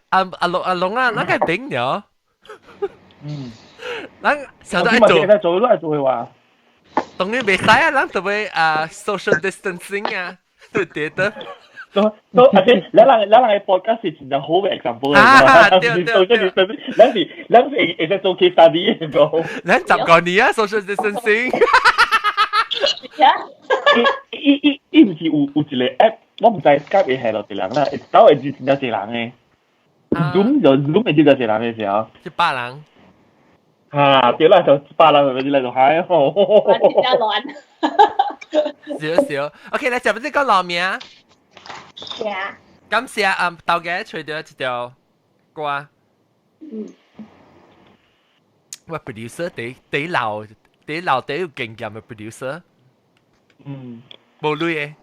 Speaker 1: 阿龍啊，諗係頂咗。
Speaker 7: 嗯。
Speaker 1: 諗成日都係
Speaker 7: 做都係做佢話。
Speaker 1: 當然未使啊，諗就會social distancing 啊，對得。
Speaker 7: 而且兩人嘅 podcast 是真係好嘅 example 嚟㗎。對，兩時會做 case study 嘅個。
Speaker 1: 兩10個年啊 social distancing。
Speaker 7: 伊唔是有一個 app， 我唔知 Skype 會係落啲人啦，都係真係人嘅。Zoom 就 Zoom 係真係人嘅時候。
Speaker 1: 100人。
Speaker 7: 嚇，對啦，就100人咪嚟到嗨哦。
Speaker 1: 少。OK， 你就唔知講落名啊？
Speaker 3: 係啊。
Speaker 1: 咁試下豆嘅除咗一條歌。喂 ，producer 地流地要勁勁嘅 producer。冇累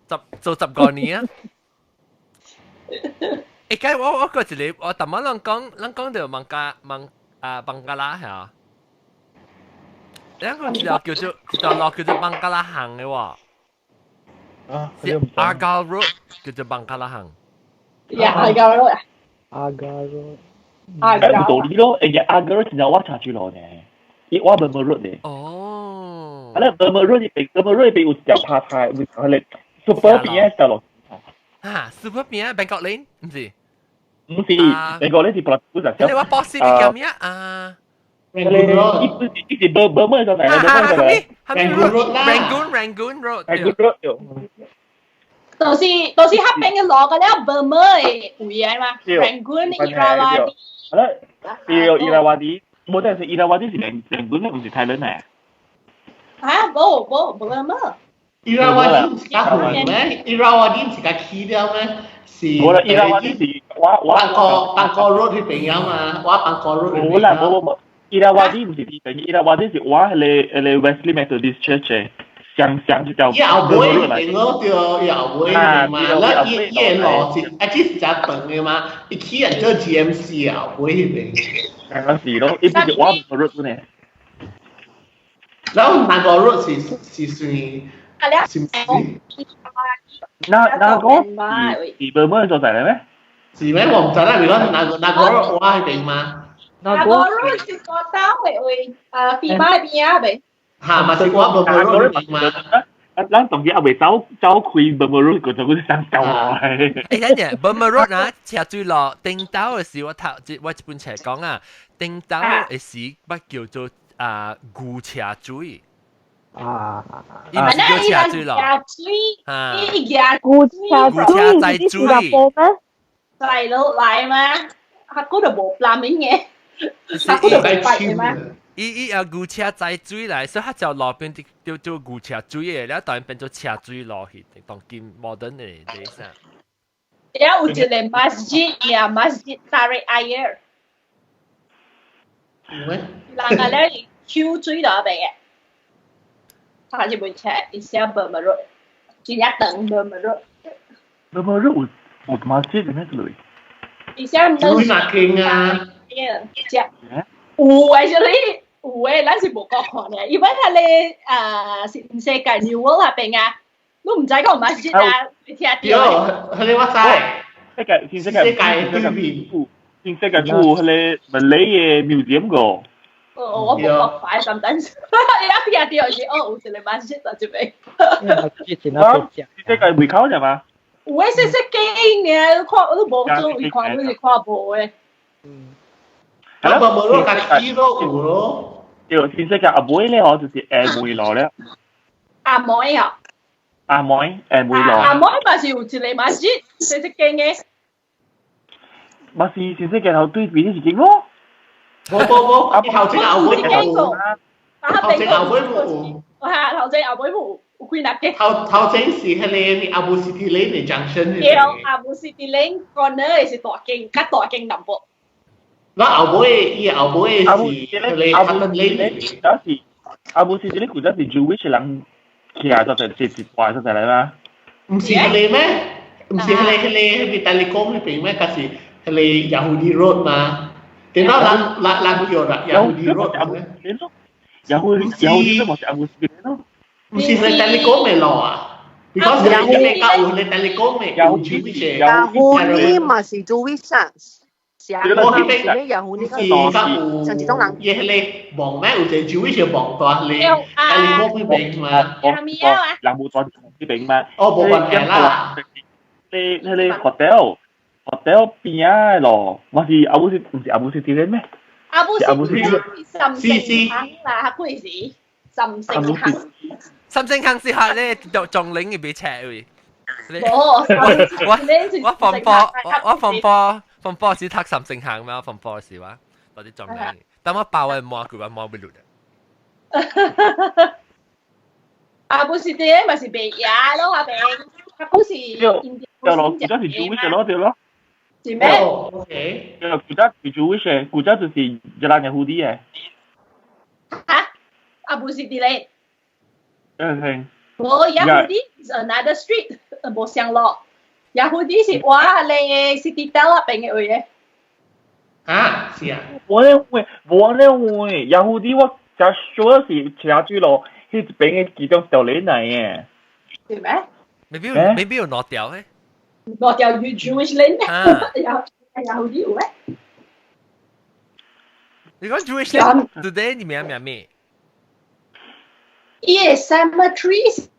Speaker 1: 嘅，做10個年啊！誒，我個一個，我頭先講到孟加拉係啊，有一個叫做孟加拉行嘅喎。是 Argyle Road 叫做孟加拉行。
Speaker 3: Argyle Road 啊
Speaker 5: ？Argyle Road。
Speaker 7: 誒，道理咯，誒，Argyle Road 就我查住落嘅，我Burma Road 嘅。
Speaker 1: 哦。
Speaker 7: 係啦，Burma Road 邊有條爬台，會係咧 Super PS 就落。
Speaker 1: 嚇 ，Super PS Bangkok Lane 唔是
Speaker 7: ？Bangkok Lane 是布拉布實。
Speaker 1: 你話博士你叫咩啊
Speaker 7: ？Rangoon Road，一直Burma 就係
Speaker 1: Rangoon Road。
Speaker 3: 就是黑邊嘅攞嘅咧，Burma 嘅會嘅嘛 ，Rangoon Irrawaddy。
Speaker 7: 係啦，Irrawaddy，冇得係Irrawaddy是Rangoon咧，唔是泰倫嚟。
Speaker 3: 嚇，冇Burma。
Speaker 4: Irrawaddy 唔是加紅咩 ？Irrawaddy 唔是加 key 掉咩？是。
Speaker 7: 冇啦，Irrawaddy 是
Speaker 4: Bangkok Road 去邊啊嘛？我Bangkok Road。
Speaker 7: 冇啦，冇。Irrawaddy 唔是地方 ，Irrawaddy 是我係Wesley Methodist Church 嘅。想就叫。
Speaker 4: 後尾定咯，對，後尾嘛，嗱依路是，即係就等嘅嘛，一起人做 GMC 後尾邊。
Speaker 7: 嗰時咯，一邊就我唔個 road 呢。
Speaker 4: 然後那個 road 是算，
Speaker 7: 那個是Burma所在嘅咩？
Speaker 4: 是咩？我唔知啦，如果那個 road 我係邊嘛？
Speaker 3: 那個 road 是個島會飛馬邊啊咪？
Speaker 4: 嚇，咪是我Burma Road邊嘛？
Speaker 7: 咱當然也未走開Burma Road，嗰種想走啊！
Speaker 1: 誒，等陣Burma Road啊，斜對落頂島嘅時，我一本冊講啊，頂島嘅時不叫做古斜水。伊唔是叫斜水咯。
Speaker 2: 古斜在水咩？
Speaker 3: 細佬嚟嘛，佢嗰度冇南面嘅，
Speaker 1: 佢
Speaker 3: 嗰度冇白嘅嘛。
Speaker 1: 伊有牛車載水來，所以佢就路邊就牛車水嘅，然後當然變做車水落去，當今 modern 嘅啲啥。
Speaker 3: 而家有一個 masjid 名 Masjid Tarik Air， 人個咧抽水落嚟嘅，他就會車一下Burma Road，一下等Burma Road。Burma
Speaker 7: Road 有 masjid 咩之類？
Speaker 3: 一下
Speaker 4: 水那經啊，
Speaker 3: 有actually有誒，咱是無講看嘅，因為佢哋世界 New World 下邊啊，都唔知講 masjid 啊，你聽到？
Speaker 4: 佢哋話晒，
Speaker 7: 世界對面，全世界有佢哋Malay嘅museum個。
Speaker 3: 我冇講快咁等，一聽到是有一個 masjid 在這邊。
Speaker 7: 全世界未考係嘛？
Speaker 3: 有誒，細細間嘅，看我都冇做，看都是看無誒。
Speaker 4: 咁啊冇咯，隔幾都有咯。
Speaker 7: 對，全世界阿妹咧，我就是誒梅羅咧。
Speaker 3: 阿妹啊！
Speaker 7: 阿妹誒梅羅。
Speaker 3: 阿妹咪是有一個 masjid 細細間嘅。
Speaker 7: 咪是全世界頭對面啲事件咯。
Speaker 4: 冇，頭先阿妹冇。頭先阿妹冇。
Speaker 3: 係頭先阿妹冇。
Speaker 4: 頭先是迄個阿布斯蒂林嘅 junction。
Speaker 3: 對，阿布斯蒂林 corner 是大間，較大間淡薄。
Speaker 4: 那後尾是迄個阿布斯蒂林，
Speaker 7: 就是阿布斯蒂林佢就是 Jewish 人騎咗就壞咗嚟啦。
Speaker 4: 唔是迄個咩？唔是迄個 telecom 嗰邊咩？佢是迄個 Yahudi Road 嘛？點解人叫啦 Yahudi Road 咩？Yahudi 都冇阿布斯蒂林咯。唔是佢 telecom 嘅路啊 ，because 佢哋教佢 telecom 嘅，Jewish 嘅。
Speaker 8: Yahudi 嘛是 Jewish 啊，是啊，
Speaker 4: 我
Speaker 8: 係 Yahudi 個
Speaker 4: 路是，像這種人，嘢係個望咩？有隻 Jewish 嘅望到你 telecom 嗰邊嘛。
Speaker 7: 人冇在呢邊嘛？
Speaker 4: 哦，冇問題啦。
Speaker 7: 你 hotel 邊啊咯？我是阿布斯，唔是阿布斯蒂林咩？
Speaker 3: 阿布斯蒂林甚盛行啦，嗰陣時甚盛行。
Speaker 1: 甚正行時下咧，仲領嘅俾赤喎。我放課時讀甚正行咩？我放課時話多啲仲領。但我爆係摸佢話摸唔落
Speaker 3: 嘅。阿布斯蒂林咪是白牙咯，阿邊，阿布是
Speaker 7: 就落古仔是 Jewish 咯，對咯。
Speaker 3: 是咩
Speaker 4: ？OK。
Speaker 7: 就古仔是 Jewish，古仔就是伊拉人 Yahudi 嘅。
Speaker 3: 嚇？阿布斯蒂林。
Speaker 7: 我
Speaker 3: Yahudi is another street， 冇相落。Yahudi 是話你 city tell 入邊嘅嘢。
Speaker 4: 啊，是啊。
Speaker 7: 我咧會，Yahudi 我就 sure 是車水路，佢一邊嘅其中條嚟嘅。
Speaker 3: 係咩？
Speaker 1: 未必要攞掉嘅。
Speaker 3: 攞掉要 Jewish lane ？Yahudi 有咩？
Speaker 1: 你講 Jewish lane，today 你明唔明咩
Speaker 3: ？Yes, cemeteries.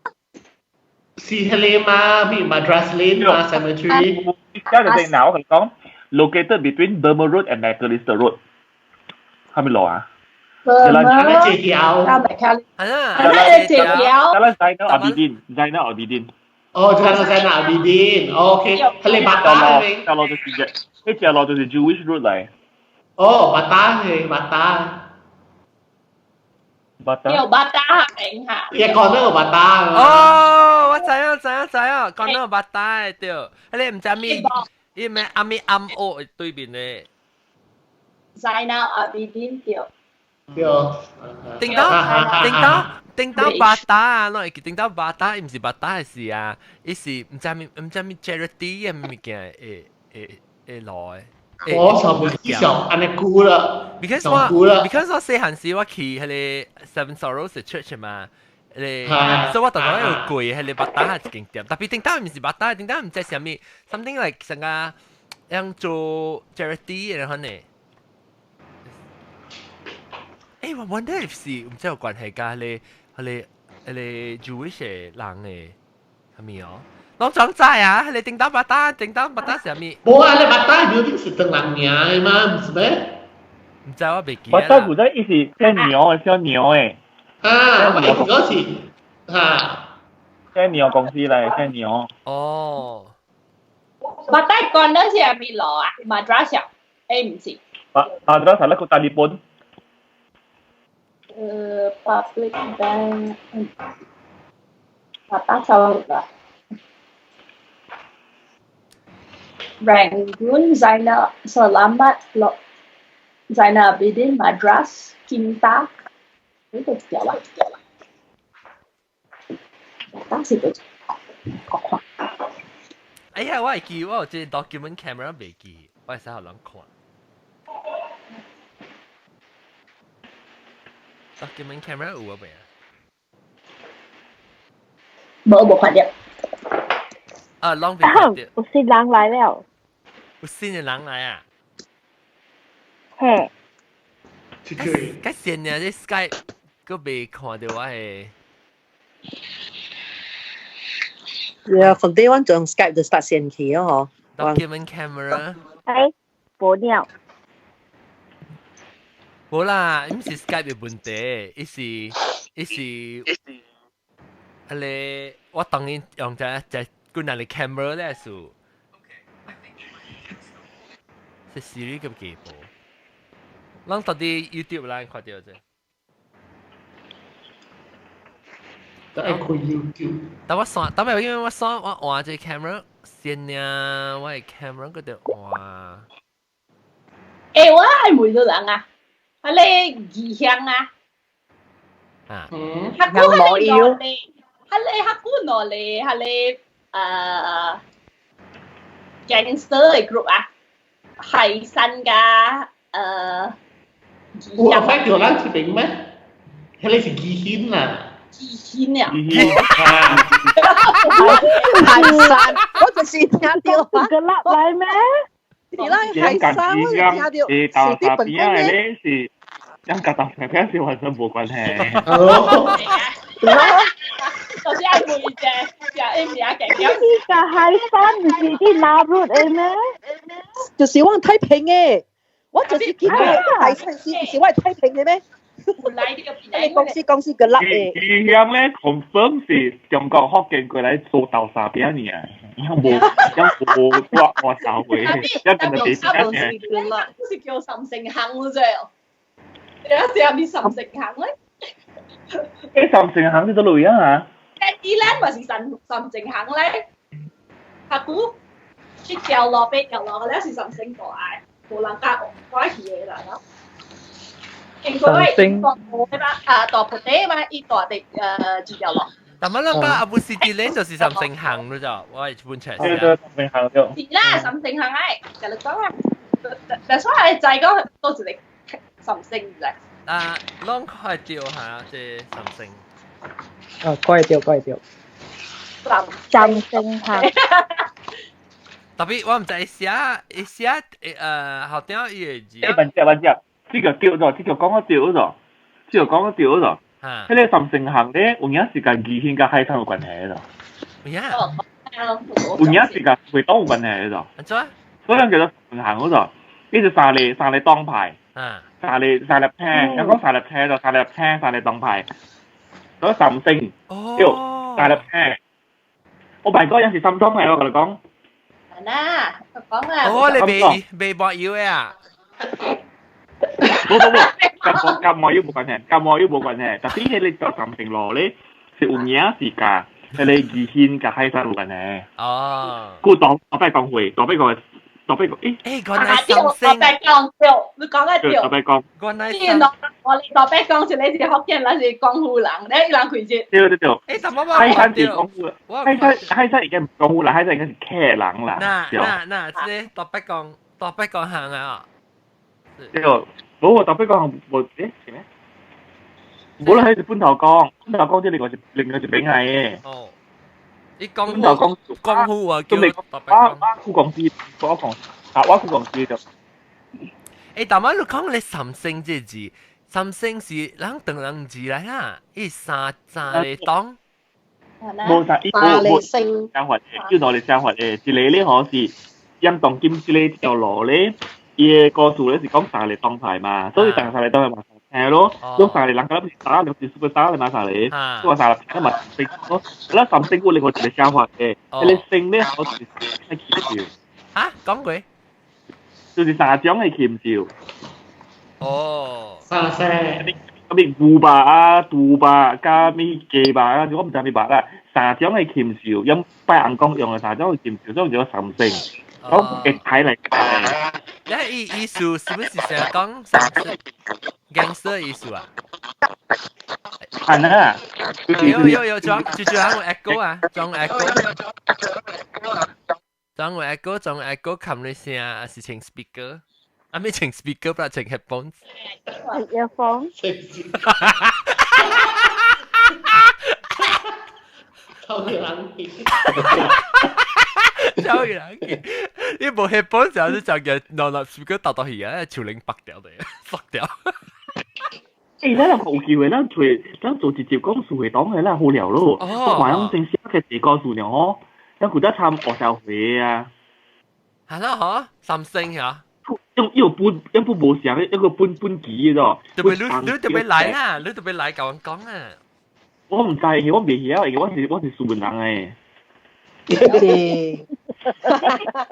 Speaker 4: 是迄個嘛，比 Madras Lane 嘛 cemetery。
Speaker 7: 而家就係嗱，我同你講 ，located between Burma Road and Macalister Road，係咪路啊？Burma
Speaker 4: 這條。
Speaker 3: 係這條。
Speaker 7: 得啦，Zainal Abidin。
Speaker 4: 哦，Zainal Abidin，OK，係你巴打嘅。
Speaker 7: 條路就是嘅，呢條路就是 Jewish Road 嚟。
Speaker 4: 哦，巴打係巴打。
Speaker 3: 有巴打係嚇，
Speaker 4: 也講到個巴打。
Speaker 1: 哦，我知啊，講到個巴打對，你唔知咩？伊咩阿咪暗屋對面咧。
Speaker 3: Zainal Abidin 對。
Speaker 1: 叮當巴打啊，攞嚟叮當巴打，唔是巴打嘅事啊，伊是唔知咩 charity 嘅物件誒攞嘅。
Speaker 4: 我就唔知上安尼久啦
Speaker 1: ，because 我細漢時我去迄個 Seven Sorrows Church 嘛，所以我當然有跪迄個巴打係一間店，特別叮當唔是巴打，叮當唔知係咩 ，something like 成個樣做 charity 然後呢，我 wonder if 是唔知有關係㗎，迄個 Jewish 嘅人嘅係咪哦？我想知啊，你叮當巴打係咩？
Speaker 4: 冇啊，你巴打有啲是當人名嘅嘛，唔是咩？
Speaker 1: 唔知我未記
Speaker 7: 啦。巴打古仔意思小牛誒。
Speaker 4: 啊，嗰時嚇。
Speaker 7: 小牛公司嚟，小牛。
Speaker 1: 哦。
Speaker 3: 巴打講嗰時係邊路啊？Madrasah，唔是。
Speaker 7: Madrasah 咧個大利本。
Speaker 3: public bank apa salah Rangoon Zainal Selamat Zainal Abidin Madras Kinta itu dia lah当時佢個框。
Speaker 1: 哎呀，我係記我有這 document camera 未記，我係使學人看。document camera 有啊未啊？
Speaker 3: 冇看到。
Speaker 1: 啊，浪費看到。
Speaker 2: 有新人來了。
Speaker 1: 有新嘅人來啊？
Speaker 2: 嘿。
Speaker 1: 咁先啊，啲 Skype 佢未看到我係。
Speaker 8: from day one 仲 Skype 就 start 先期哦，
Speaker 1: 嗬。document camera。
Speaker 2: 誒，冇鳥。
Speaker 1: 冇啦，唔是 Skype 嘅問題，一是，你我當然用就個人嘅 camera 咧數。係 Siri 咁幾部。咱到底 YouTube 啦，看到啫。
Speaker 4: 都係開 YouTube。
Speaker 1: 但我刷，因為我刷我換隻 camera 先呀，我係 camera 嗰度換。
Speaker 3: 誒，我係每個人啊，係你異鄉啊。
Speaker 1: 啊。
Speaker 3: 係估係你攞嚟，係你係估攞嚟，係你gangster 嘅 group 啊，係新㗎
Speaker 4: 我發覺咱這邊咩？迄個是基因啊。
Speaker 3: 基因啊！
Speaker 8: 係山，我就是聽到啊。
Speaker 2: 個粒嚟咩？
Speaker 8: 而家係山，我就聽到是啲本地
Speaker 7: 咧是，因格特平平是還是冇關係。
Speaker 3: 頭先係妹啫，就係咩嘅？
Speaker 2: 呢個係山，唔是啲納入嘅咩？
Speaker 8: 就是我睇平嘅，我就是見到係山，是我係睇平嘅咩？你公司個粒嘅。
Speaker 7: 異鄉咧 confirm 是中國福建過來做豆沙餅嘅，因為冇我手會，一定就俾錢嘅。
Speaker 3: 是叫岑成行啫，你一時係咪岑成行咧？
Speaker 7: 誒，岑成行呢度類啊
Speaker 3: 嚇？誒，依咧咪是岑成行咧？下估一條路俾條路嘅咧是岑成過來，冇人家我係嘢啦咯。應該係大埔地嘛，依大地一條路。
Speaker 1: 但係諗下阿布士迪咧就是岑成行咯就，我係搬出嚟。
Speaker 7: 對對，岑成行咗。
Speaker 3: 是啦，岑成行係，就你講啦。但所以就係講多時你岑成啫。
Speaker 1: 啊，啷快掉下即岑成。
Speaker 5: 啊，快掉。
Speaker 2: 岑成行。
Speaker 1: 特別我唔知寫後點嘢字。
Speaker 7: 問隻。呢個掉咗，呢個講咗掉咗，呢個講咗掉咗。喺你岑成行咧，有影時間異鄉嘅海灘有關係咯。有影時間會當有關係咯。所以叫做岑成行嗰度，呢就沙利當牌，沙利聽，有講沙利聽就沙利當牌，嗰岑成叫沙利聽。我咪嗰陣時心中係我同你講。
Speaker 3: 係啦，講啊。
Speaker 1: 哦，你未博妖啊？
Speaker 7: 冇，夾我要冇關係，但係你就岑成路咧，是有影時間，係你異鄉嘅海灘有關係。
Speaker 1: 哦。
Speaker 7: กูต่อไปกองหวยต่อไปก่อน
Speaker 1: 誒，原來岑成。
Speaker 3: ต่อไปกอง掉，你講嘅掉。
Speaker 7: ต่อไปกอง。
Speaker 1: 原來
Speaker 3: 我哋ต่อไปกอง就你是福建，你是江湖人，你人佢啫。
Speaker 7: 對。
Speaker 1: 誒，但係
Speaker 7: 海灘是江湖，海灘已經唔江湖啦，海灘已經是客人啦。
Speaker 1: 嗱，即ต่อไป講行啊。
Speaker 7: 對，冇ต่อไปกอง冇誒係咩？冇啦，喺度搬頭江即係另外一邊係。哦。你江湖啊，叫ต่อไป講。我公司就。
Speaker 1: 誒，但係你講你岑成這字，岑成是人等人字嚟啦，依沙嚟當。
Speaker 7: 冇沙，依個消化嘅，叫我哋消化嘅，一個咧可是陰當金之呢條路咧，伊個數咧是講沙嚟當牌嘛，所以當沙嚟當係嘛。係咯，用沙嚟人家唔打，你是 superstar 嚟嘛沙嚟，都話沙嚟睇嘛成咯，嗱岑成我哋個係消化嘅，你成咧我係鉗照。
Speaker 1: 嚇，講句。
Speaker 7: 就是沙獎係鉗照。
Speaker 1: 哦。
Speaker 4: 沙聲。
Speaker 7: 咪牛肉啊、猪肉加咪雞肉啊，我唔知咪肉啦，三種係禽獸，用拜人講用嘅三種係禽獸，所以叫三星。我一睇嚟嘅。
Speaker 1: 那意思是不是成日講gangster 意思啊？
Speaker 7: 係啊，
Speaker 1: 有裝，就我 echo 啊，裝 echo，裝我 echo，裝 echo，冚你聲啊，是請 speaker，啊咩請 speaker，不請 headphones。
Speaker 2: earphone。
Speaker 4: 抽佢冷氣。
Speaker 1: 抽佢冷氣，呢部 headphone 就係就嘅攞 speaker 搭到去啊，條領拔掉嚟，拔掉。
Speaker 7: 誒，咱好機會，咱做直接講數回檔嘅啦，好聊咯。我話咁正式嘅地個數量哦，咱負責參50回啊。
Speaker 1: 係啦，嗬，三星嚇。
Speaker 7: 一本冇成一個本機嘅啫。
Speaker 1: 特別嚟啊！你特別嚟教人講啊！
Speaker 7: 我唔制，我未曉，我是蘇門人
Speaker 3: 誒。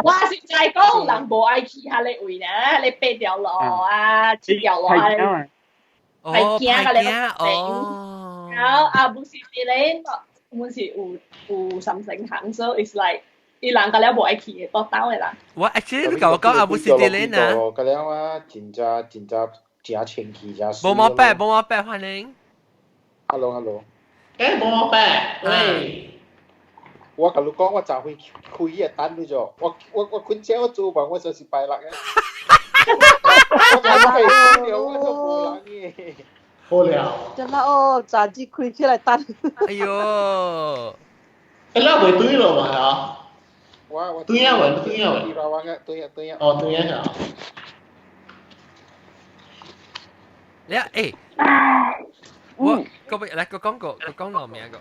Speaker 3: 我是就係講人無愛去下你位呢，你背條路啊，切條路啊。係驚㗎你個頂，然後啊不是啲咧，我是有三成行，所以 it's like 伊人個了無愛去嘅多兜嘅啦。
Speaker 1: 我 actually 你教我講啊，不是啲咧啊。
Speaker 11: 個了啊，真清氣真。
Speaker 1: 冇毛病，歡迎。
Speaker 11: Hello。
Speaker 4: 誒，冇毛病，喂。
Speaker 11: 我甲你講，我就會開嘢單你咗，我困車我做吧，我就是拜六嘅。
Speaker 4: 好了。
Speaker 8: 真啦哦，暫時開起來等。
Speaker 1: 哎呦！
Speaker 4: 你那會對了嘛？啊？
Speaker 11: 我
Speaker 4: 對呀，我。
Speaker 11: 對呀。
Speaker 4: 哦，對呀。
Speaker 1: 你啊，誒，我個嚟個廣告，個廣告名個。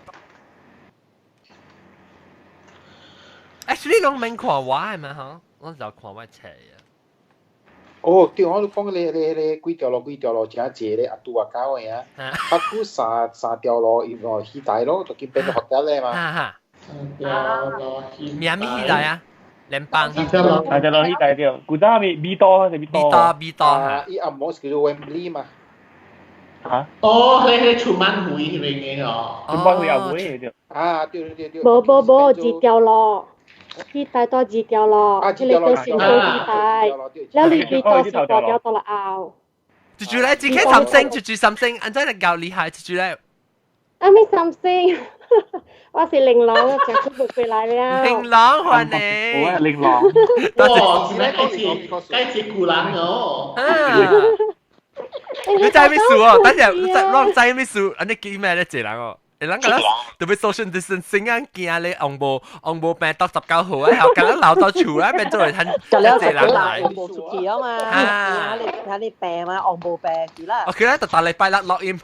Speaker 1: actually 講明看畫係咪嚇？我就看畫車啊。
Speaker 11: 哦，對，我講你幾條路真濟咧，阿杜阿搞嘅啊，阿姑三條路，原來起大咯，就見變到學得咧嘛。
Speaker 1: 名咩起大啊？聯邦。
Speaker 7: 三條路起大條，古早咪米多定米多？
Speaker 1: 米多嚇。
Speaker 11: 依阿摩叫做 Wembley 嘛。
Speaker 7: 嚇？
Speaker 4: 哦，你出曼會係咪嘅哦？
Speaker 7: 出曼會有會嘅。
Speaker 11: 啊，對。
Speaker 2: 冇，幾條路。起大多幾條路，你到先到起大，แล้ว你幾多10條到了後。
Speaker 1: 住咧，自己三星，住三星，安真係夠厲害，住咧。
Speaker 2: 啊咩三星？我是玲瓏，講出不回來了。
Speaker 1: 玲瓏，歡迎。
Speaker 7: 我係玲瓏。
Speaker 4: 哇，該是古人哦。
Speaker 1: 你知咩事哦？等陣我知咩事，安尼叫咩咧？一人哦。你諗下啦，特別 social distancing 啊，見你昂部病到19號啊，後間都留到厝啊，變做嚟睇
Speaker 8: 就你食啦，昂部出去啊嘛，睇你病嘛，昂部病住啦。
Speaker 1: 我叫咧，就大禮拜六落音。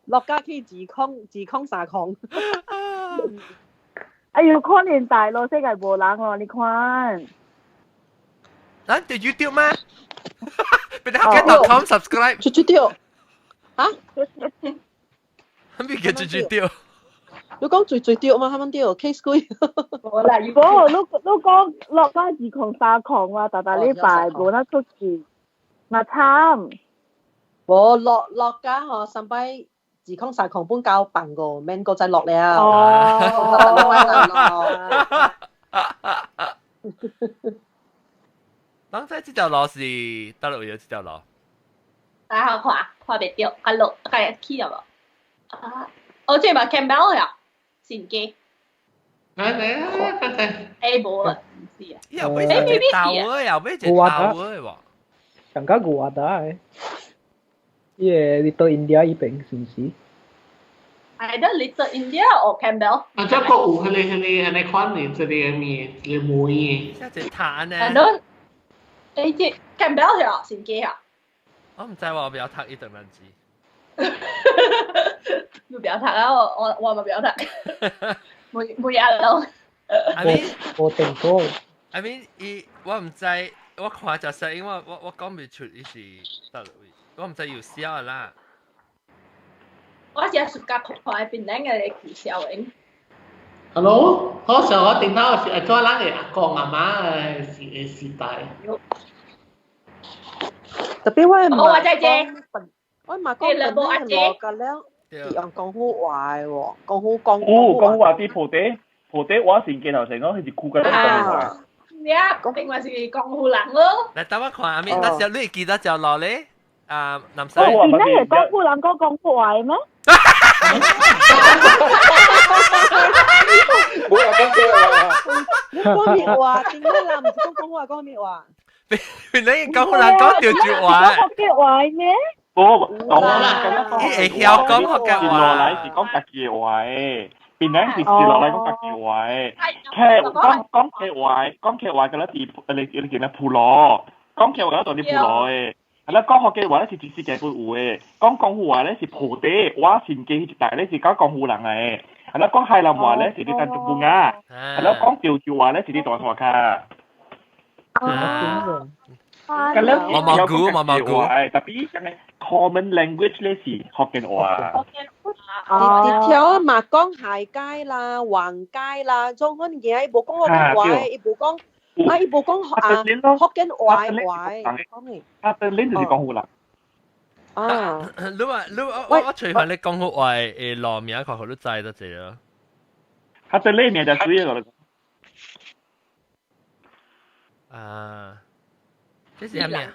Speaker 8: 落家可以自控殺控。
Speaker 2: 哎呦，看年大咯，世界無人哦，你看。
Speaker 1: 啊，對 YouTube 嗎？俾你HK.com subscribe。
Speaker 8: 豬雕。啊？
Speaker 1: 咩叫豬雕？
Speaker 8: 你講最雕嘛？係咪雕 ？Case 龜。
Speaker 2: 我啦，如果你講落家自窮殺窮啊，大禮拜冇得出事，咪慘。
Speaker 8: 我落家嗬，上擺自控殺窮本教辦個，免個再落了。
Speaker 2: 哦。
Speaker 1: 當初這條路是得落有這條路。
Speaker 3: 大家看袂到，啊落係起咗無？啊，我即係話 Campbell 呀，先機。誒無啊，唔知啊。
Speaker 1: 又俾隻豆啊，又俾隻豆啊，喎。
Speaker 5: 上加古華達嘅，Little India 呢邊是唔是？
Speaker 3: 係得 Little India or Campbell？
Speaker 4: 啊，即係個湖係款嚟，即係咩？你冇嘢。
Speaker 1: 即係隻炭啊。
Speaker 3: 係咯。你知 Campbell 呀，先機啊？
Speaker 1: 我唔知喎，我比較睇呢段文字。
Speaker 3: 要表達啊！我咪表達，每日咯。
Speaker 5: 我定咗。
Speaker 1: I mean，我唔知，我看就係因為我講唔出呢是得，我唔知要笑啦。
Speaker 3: 我只係暑假看邊靚嘅你笑嘅。
Speaker 4: Hello，好想我顶到是做人嘅阿公阿媽嘅時代。
Speaker 8: 特別我唔
Speaker 3: 我姐姐，
Speaker 8: 我唔係講本地係攞㗎了，用講好壞喎，
Speaker 7: 講好話啲菩提話成鏡頭成講佢是酷嘅講話。
Speaker 3: 呀，定話是講好人咯。
Speaker 1: 嚟等我看阿咪，那時你記得就落咧，南西。
Speaker 2: 而家係講好人講講壞咩？
Speaker 11: 冇人講嘅話，
Speaker 8: 講咩話？點解啦？唔知講話講咩話？
Speaker 1: 你講好人講調轉話。
Speaker 2: 學嘅壞咩？
Speaker 7: 講啦，
Speaker 1: 會曉講學嘅話。
Speaker 7: 落嚟是講家己嘅話誒，變嚟是落嚟講家己嘅話誒。講劇話嘅咧，你叫咩普羅？講劇話嗰度啲普羅誒。係啦，講學嘅話咧是自私嘅本戶嘅，講廣府話咧是菩提，話前記但係咧是講廣府人嘅，係啦，講海南話咧是啲單獨半亞，係啦，講潮州話咧是啲大話卡。咁咧有講嘅話，特別咁嘅 common language 咧是學嘅話。
Speaker 8: 啲條嘛講鞋街啦、橫街啦，種嗰啲嘢，冇講學嘅話，冇講。伊無講福建話，講咩？
Speaker 7: 你就是講好啦。
Speaker 1: 你話我隨份你講好話誒羅名確實都制得滯咯。
Speaker 7: 佢對呢名就水咗啦。
Speaker 1: 這是咩啊？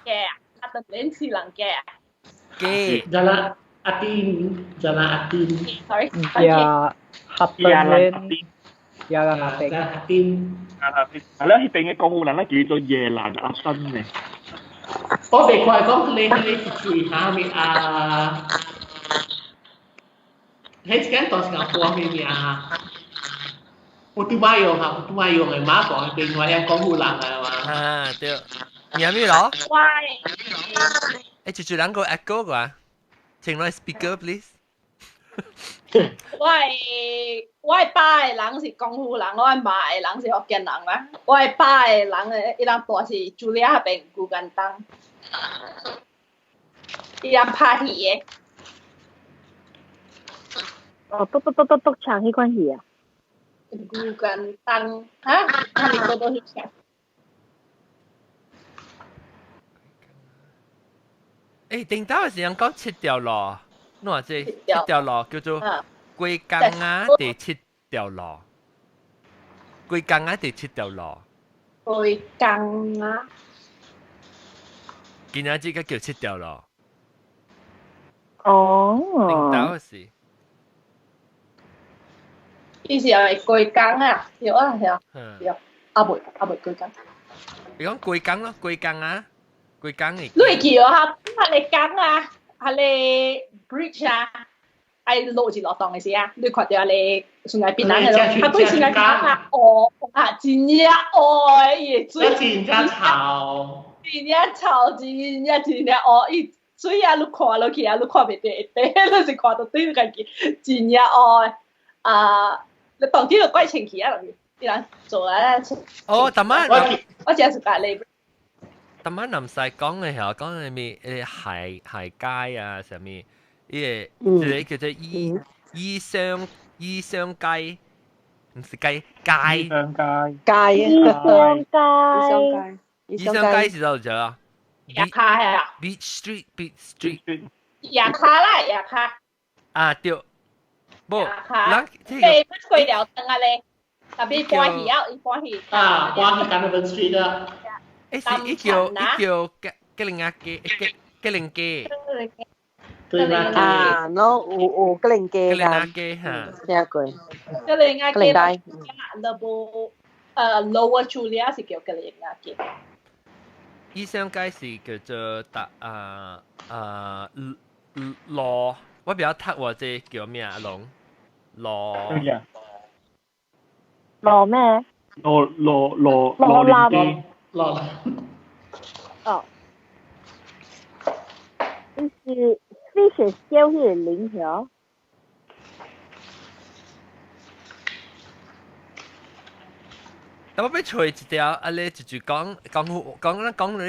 Speaker 3: 阿特連是人嘅。
Speaker 1: 嘅。
Speaker 4: Jalan Atin.
Speaker 3: Sorry.
Speaker 5: Ya, Happening. Jalan
Speaker 4: Atin.
Speaker 7: 係啦，佢定嘅講好人咧叫做夜蘭阿新嘅。
Speaker 4: 我哋怪講佢是下面啊，喺間當時候講嘅咩啊？Putu Mayong 嘅馬講係另外一講好人係嘛？
Speaker 1: 對，你係咩咯？
Speaker 3: 喂，
Speaker 1: 住兩個 echo 㗎，請來 speaker please。
Speaker 3: 我係拜人是廣府人，我係賣人是福建人啦。我係拜人嘅，伊人大是Julia 嗰邊古根東，伊人拍戲嘅。
Speaker 2: 篤唱迄款戲啊？
Speaker 3: 古根東嚇，你嗰度去唱？
Speaker 1: 頂到係人講7條路，你話這7條路叫做。龜江啊，第7條路。龜江啊，第7條路。
Speaker 3: 龜江啊。
Speaker 1: 今仔日個叫7條路。
Speaker 2: 哦。
Speaker 1: 頂到是。
Speaker 3: 伊是係龜江啊，對啊，係啊，對啊，阿妹龜江。
Speaker 1: 你講龜江咯，龜江啊，龜江嚟。
Speaker 3: 你叫啊，係你江啊，係你 bridge 啊。係落住落檔嘅事啊！你看到你算係邊人嘅咯？佢對算係講啊，真呀愛，
Speaker 4: 真呀吵，
Speaker 3: 真呀愛，所以啊，你看落去啊，你看唔到，你是看到對個嘅真呀愛你當啲就怪情氣啊，啲人做啊。
Speaker 1: 特晚
Speaker 3: 我只係講你。
Speaker 1: 特晚南西講嘅時候講係咩？鞋街啊，上面。呢個叫做醫商街，唔是街。
Speaker 8: 醫商街
Speaker 1: 是到咗啊？
Speaker 3: 亞卡係啊。
Speaker 1: Beach Street。
Speaker 3: 亞卡啦，亞卡。
Speaker 1: 啊對，不，
Speaker 3: 嗱，即係乜鬼條燈啊你？特別關係啊，關係。
Speaker 4: 關係Carnival Street 啊。
Speaker 1: 依叫吉靈街。
Speaker 8: no， 有吉靈街㗎，呢一句。
Speaker 3: 吉靈街，那部Lower Julia 是叫吉靈街。
Speaker 1: 醫商街是叫做羅，我比較讀或者叫咩啊？羅
Speaker 2: 咩？羅林。哦。就是fish 燒迄個零條。
Speaker 1: 咁我俾除一條，你就講你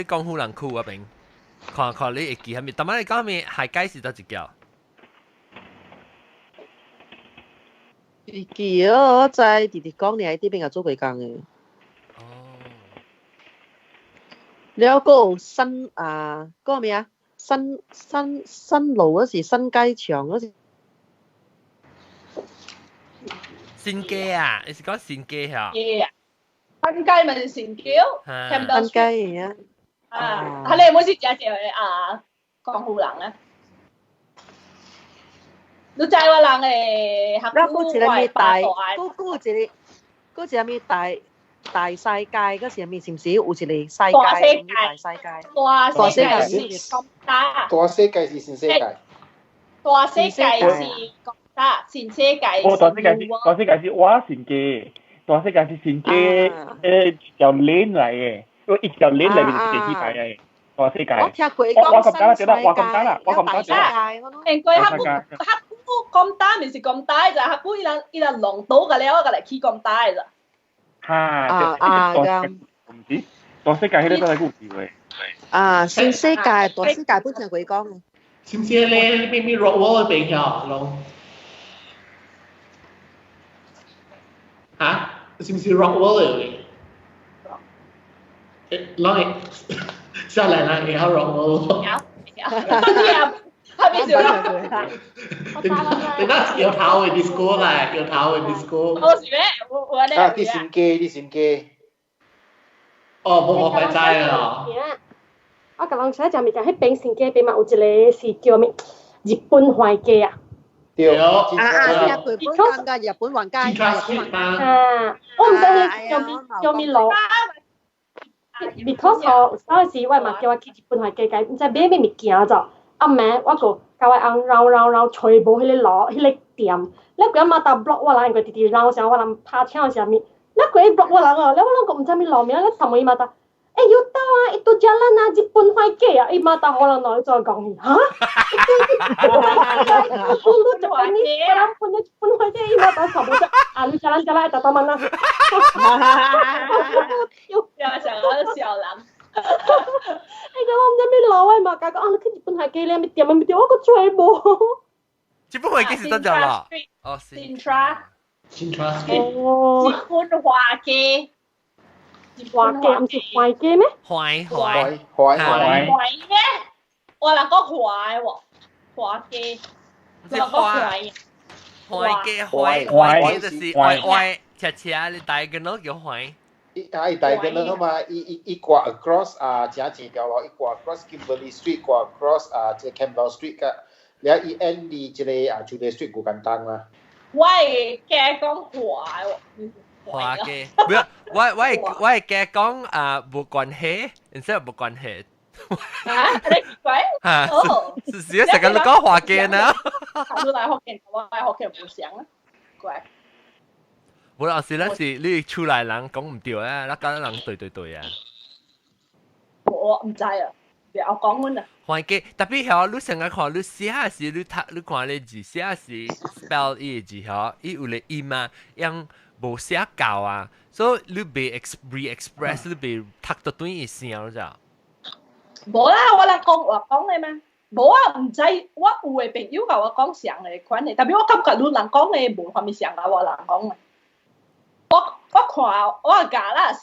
Speaker 1: 講好人酷啊邊，看你會記下面。但係你講面係街市得一條。
Speaker 8: 記我在弟弟講你喺呢邊有做幾工嘅。
Speaker 1: 哦。
Speaker 8: แล้วก็新嗰個咩啊？新路嗰時新街場嗰時。
Speaker 1: 新街啊，你是講新街嚇？
Speaker 3: 新街咪新橋 ，Campbell
Speaker 8: 新街嘅。
Speaker 3: 係你有冇識介紹江湖人啊？你知我人誒客戶係大，
Speaker 8: 嗰時有咩大世界嗰時有咩是唔是有一個世界？大世界。
Speaker 3: 大世界是咁大。
Speaker 11: 大世界是新世界。
Speaker 3: 大世界是咁大，新世界。
Speaker 7: 大世界是我新街，大世界是新街條鏈嚟嘅，一條鏈裏面是地鐵嘅。大世界。
Speaker 8: 我聽過講新世界，
Speaker 7: 我咁大
Speaker 3: 世界。客戶咁大，咪是咁大咋？客戶伊人弄到嘅了，個嚟起咁大咋？
Speaker 7: 咁唔知，大世界迄個都係故事嘅。
Speaker 8: 新世界，大世界本身佢講嘅。
Speaker 4: 是唔是咧？咪 Rockwall 嗰邊㗎，龍？嚇？是唔是 Rockwall 嗰邊？龍下來啦，也要 Rockwall。你那有頭嘅 disco 啦，有頭嘅 disco。
Speaker 3: 我是咩？我咧。
Speaker 11: 啲線機。哦，冇快齋啊！
Speaker 12: 我甲人寫就咪就喺邊線機邊嘛，有一個是叫咩日本懷機啊。
Speaker 11: 對。
Speaker 8: 日本間㗎，日本環街。
Speaker 12: 我唔知佢叫咩路。because 我嗰時我嘛叫我去日本懷機嘅，唔知買咩物件咋。阿妹，我個教我按繞全部迄個路，迄個店，你個馬達 block 我人個直直繞上，我人拍槍上面，你個 block 我人哦，你我人個唔知咩路名，你尋問伊馬達，要到啊，itu jalan啊，日本懷機啊，伊馬達可能攞再講嚇，itu cepat ni，orang punya日本懷機，伊馬達尋問啊，你 jalan 就到乜啦？
Speaker 3: 又成個小人。
Speaker 12: 哎，咁我唔知咩路啊嘛，講你去日本係幾靚，咪點我個吹冇。
Speaker 1: 日本係幾時得咗啦？
Speaker 3: 哦，Sintra。
Speaker 12: 哦。
Speaker 3: 日本華機。
Speaker 12: 華機唔是懷機咩？
Speaker 1: 懷
Speaker 3: 咩？我人講懷喎，華機。
Speaker 1: 我人講懷就是歪斜你大個腦叫懷。
Speaker 11: 大個啦嘛，一掛 across 正前條路，一掛 across Kimberley Street，掛 across 即 Campbell Street 嘅，你一 end 啲即係Julia Street 好簡單啦。
Speaker 3: 喂，嘅講華喎。
Speaker 1: 華嘅，唔係，我係嘅講冇關係，唔使冇關係。
Speaker 3: 你鬼？
Speaker 1: 是成日都講華嘅呢？
Speaker 3: 你嚟學嘅，我係學嘅唔想啊，鬼。
Speaker 1: 冇啦，是那是你出來人講唔對啊，那個人對啊。
Speaker 3: 我唔知啊，你我講緊啊。
Speaker 1: 環境特別係你成日看你寫時，你看你字寫時 spell 伊字嗬，伊有咧音啊，樣無寫夠啊，所以你被 re-express 你被讀到對伊聲咋。
Speaker 3: 冇啦，我講你咩？冇啊，唔知我有嘅朋友甲我講上嘅款嘅，特別我感覺你人講嘅無方面上甲我人講嘅。我看我家啦是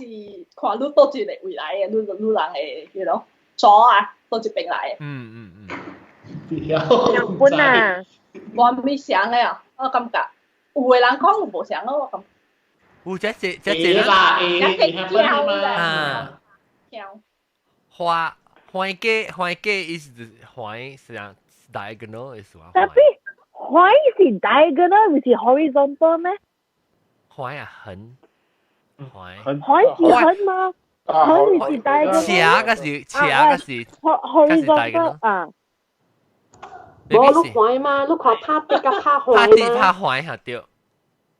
Speaker 3: 看你倒一個位來嘅，你人嘅，you know，左啊，倒一邊來嘅。
Speaker 2: 日本啊，
Speaker 3: 我未想嘅啊，我感覺有嘅人講有無想咯，我感覺。
Speaker 1: 有這
Speaker 4: 啦，
Speaker 3: 跳啦，跳。
Speaker 1: 環機 is the 環是樣 diagonal is 話。
Speaker 2: 但係環是 diagonal，唔是 horizontal 咩？
Speaker 1: 環啊橫，
Speaker 2: 環是橫嗎？橫是 diagonal。
Speaker 1: 斜個是
Speaker 2: horizontal 啊。
Speaker 12: 我碌環嘛，碌看拍啲個拍環嘛。
Speaker 1: 拍環係對。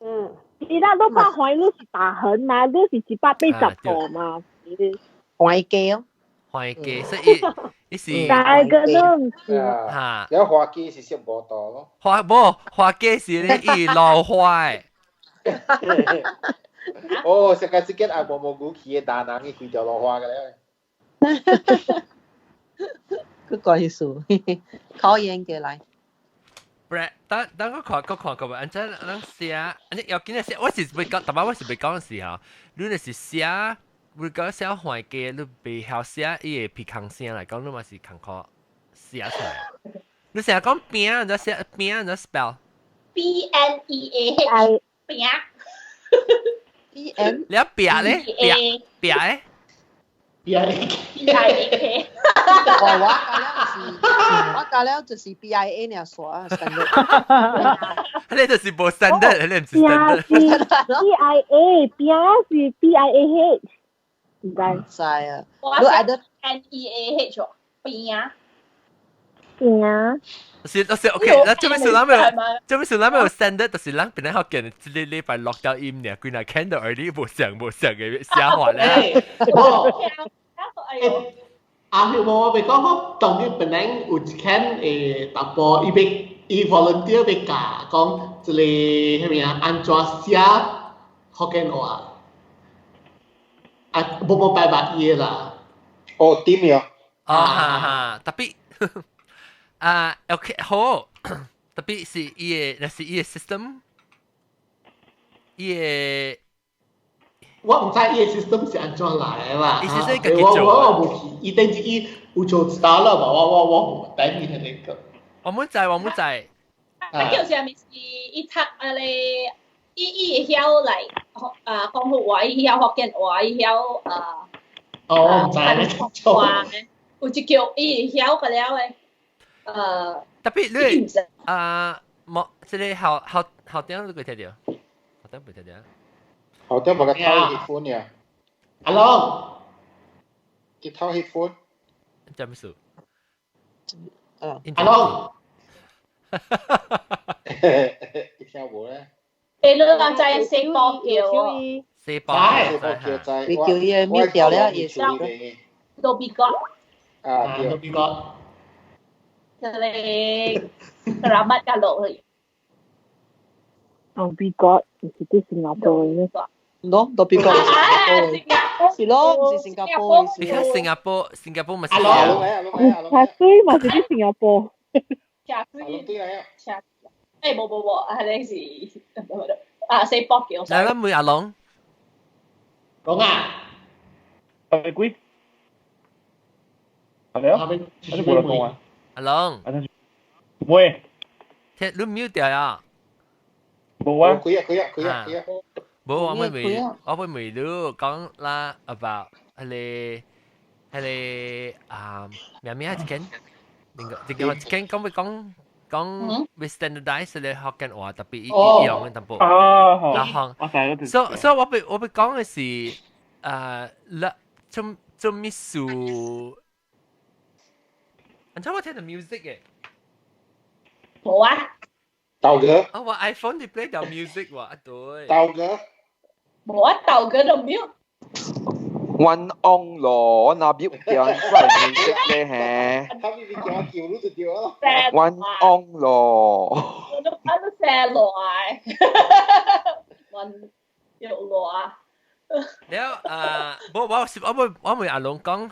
Speaker 2: 嗯，你那碌拍環，你是打橫嘛？你是180度嘛？
Speaker 8: 環機哦。
Speaker 1: 環機，所以伊是。
Speaker 2: diagonal 唔是。
Speaker 11: 嚇。有滑機是15度咯。
Speaker 1: 滑機是咧伊老壞。
Speaker 11: 哦，世界之間啊，冇古奇嘅大人嘅幾條路花嘅咧。
Speaker 8: 佢講數，考驗嘅嚟。
Speaker 1: bread，等我看個安怎咱寫，安尼要緊寫，我是未講，但係我是未講是吼，你若是寫，如果寫環嘅，你未曉寫伊個鼻腔聲來講，你嘛是艱苦寫出來。你成日講餅，你寫餅，你 spell
Speaker 3: BNEAH 餅。
Speaker 8: BN，
Speaker 1: 你一餅咧，餅咧。
Speaker 3: BIAK，
Speaker 8: 我教了就是 BIA 呢耍，
Speaker 1: 你就是無 standard，你唔是 standard。BIA
Speaker 2: 是 BIAH， 唔知
Speaker 8: 啊。
Speaker 3: 我係 NEAH 喎，邊
Speaker 1: 是 OK， 那做咩事？咱冇 standard，就是咱本來學嘅，呢禮拜落到音呢，佢那 can 到而啲無上嘅寫法咧。
Speaker 4: 我咪講好，當啲本來有一間突破，伊被volunteer 被教講，即係咩啊？安怎寫福建話？冇拜拜嘢啦。
Speaker 11: 哦，點樣？
Speaker 1: 特別OK 好，特別是伊個，那是伊個 system， 伊個。
Speaker 4: 我唔知伊個 system 是安怎來啦。
Speaker 1: 伊是這個叫做。
Speaker 4: 我冇去，伊等於伊有做知道啦嘛。我等你係個。
Speaker 1: 我冇知。
Speaker 3: 就是係咪是伊讀伊會曉嚟講福話，伊曉福建話，伊曉
Speaker 4: 我唔知你
Speaker 3: 錯。有一叫伊會曉個了誒。
Speaker 1: 特別你冇即係後點都佢聽到，後點唔聽到。
Speaker 11: 後點冇個套 headphone 呀？
Speaker 4: 阿龍，
Speaker 11: 個套 headphone。
Speaker 1: 做咩事？
Speaker 4: 阿龍，
Speaker 11: 你聽冇咧？
Speaker 3: 你兩隻四波橋，
Speaker 1: 四波
Speaker 11: 橋，
Speaker 8: 你叫嘢搣掉咧，嘢少。
Speaker 3: 羅比哥。
Speaker 4: 羅比哥。
Speaker 3: Jadi kerabat kalau
Speaker 2: Dhobi Ghaut itu Singapura.
Speaker 8: No, Dhobi Ghaut. Silong si Singapura.
Speaker 1: Because Singapore masih.
Speaker 2: Cathay masih di Singapura.
Speaker 3: Cathay. Bo. Ada si. Sepok kiểu.
Speaker 1: Là mười Long.
Speaker 4: Long à.
Speaker 7: Cái quý. Ada. Ada boleh kau ah.
Speaker 1: Long.
Speaker 7: Mui.
Speaker 1: Thế lúc mute掉呀？
Speaker 7: 冇啊。
Speaker 11: 佢啊。
Speaker 1: 冇，我咪都講啦 about 係咩一間，一間講會 standardize 嘅學緊話特別一樣嘅淡薄。然後，所以我被講嘅是啦，做咩事？你知我聽到 music 嘅？
Speaker 3: 冇啊。
Speaker 11: 豆嘅。
Speaker 1: 我 iPhone 你 play 到 music 喎，對。
Speaker 11: 豆嘅。
Speaker 3: 冇啊，豆嘅都冇。
Speaker 6: One on 咯，那邊叫人出嚟 music 咧嚇。
Speaker 11: 他咪叫你就叫咯。
Speaker 6: One on 咯。
Speaker 3: 我都寫落嚟。One 要落啊。
Speaker 1: แล้ว我咪阿龍講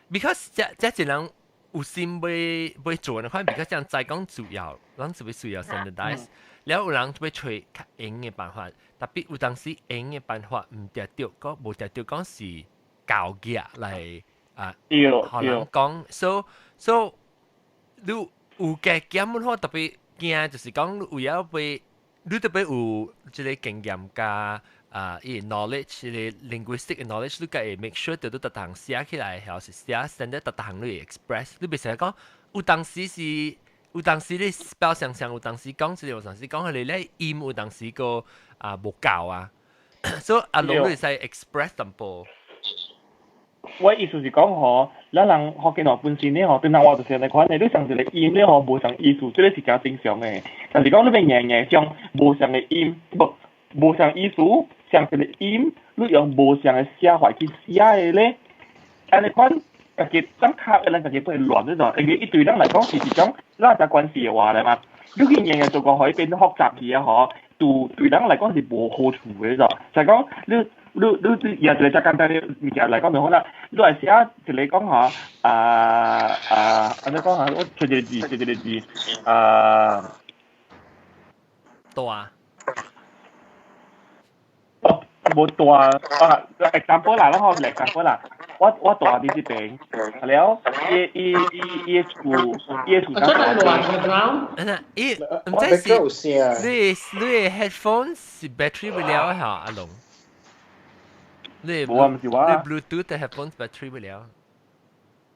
Speaker 1: ，because 這人有心要做嘅款 ，because 這樣再講主要，人就會需要 standardize。แล้ว有人就要找較硬嘅辦法，特別有當時硬嘅辦法唔得到，個無得到講是教嘅嚟可能講 ，so 你有嘅經驗好特別驚，就是講你為了被你特別有即個經驗加。knowledge 嘅 linguistic knowledge 你該 make sure 到特行寫起來，然後是寫 standard 特行你 express， 你別成日講有當時你 spell 上有當時講即係有當時講佢哋咧音有當時個無夠啊，所以阿龍你使 express 淡薄。
Speaker 7: 我意思是講吼，咱人學嘅話本身咧吼，對人話就是嚟講，你上一個音咧吼無上意思，這個是正常嘅。但是講你邊硬將無上嘅音無上意思。像一個音，你用無上嘅寫法去寫嘅咧，安尼款，家己當卡嘅人家己都會亂咗咗。因為一對人嚟講是一種拉雜關係嘅話嚟嘛，你去樣樣做個可以變得複雜啲啊！嗬，對人嚟講是無好處嘅咗。就係講你有一個最簡單嘅物件嚟講就好啦，你係寫一個講下安尼講下，我做一個字
Speaker 1: 大。
Speaker 7: 哦，冇大啊！example 啦，我學 example 啦。我大啲啲病，แล้ว伊厝
Speaker 4: 真係亂嘅 ground。
Speaker 1: 唔知是你 headphones 是 battery 不了嚇，阿龍。你 Bluetooth 嘅 headphones battery 不了。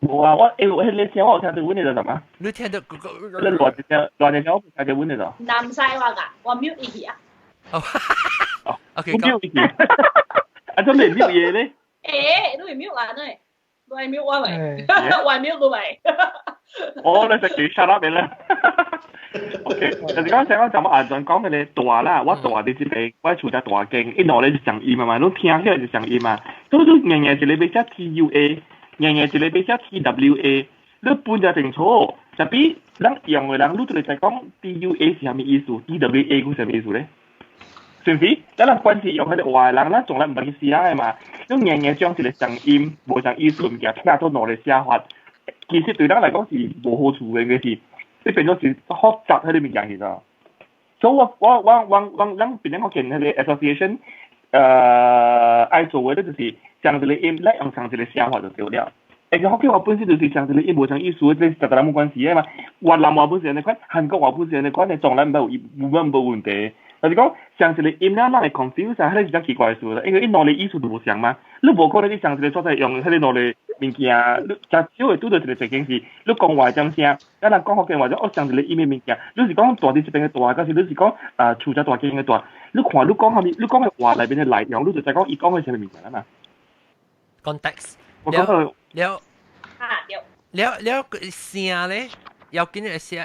Speaker 7: 冇啊！我你聽我聽到阮嚟就嘛？
Speaker 1: 你聽到
Speaker 7: 你亂隻聽我聽到阮嚟就。
Speaker 3: 南西話㗎，我 mute 一下。
Speaker 1: OK，
Speaker 7: mute 一下。啊，咁你 mute 嘢咧？
Speaker 3: 誒，都係 mute 啦，呢？我係 mute 我咪，我係 mute 到咪。
Speaker 7: 哦，你食幾 shut up 你啦？OK， 就是講成我就我啱講嘅咧大啦，我大啲之類，我厝只大間，一攞咧就上音啊嘛，你聽起來就上音啊，都硬硬一個俾只 TUA， 硬硬一個俾只 TWA， 你搬就定錯，特別咱用嘅人，你對你就講 TUA 是係咩意思 ，TWA 係咩意思咧？是唔是？咱人關係用喺啲話人，咱從來唔係試下嘅嘛，你硬硬將一個上音，無上意思唔夾，聽到攞嚟寫法，其實對咱嚟講是冇好處嘅事。你變咗是學習喺裏面講其實，所以我變咗我見佢哋 association 愛做嘅咧就是將這個音來用上這個寫法就對了。而且學嘅話本身就是將這個音無上意思，即係實在冇關係嘅嘛。越南話本身人哋講，韓國話本身人哋講，你從來冇問題。就是講將這個音咧，讓你 confuse 啊，係一件奇怪嘅事啦。因為一攞嚟意思就無相嘛，你無可能你將這個所在用喺你攞嚟物件，你真少會拄到一個情形是，你講話點聲，咱人講福建話就我將這個音嘅物件，你是講大啲一邊嘅大，但是你是講厝只大間嘅大，你看你講下面，你講嘅話裏邊嘅內容，你就再講伊講嘅係咩物件啦嘛。
Speaker 1: context
Speaker 7: 我講到
Speaker 1: 了聲咧，要緊嘅聲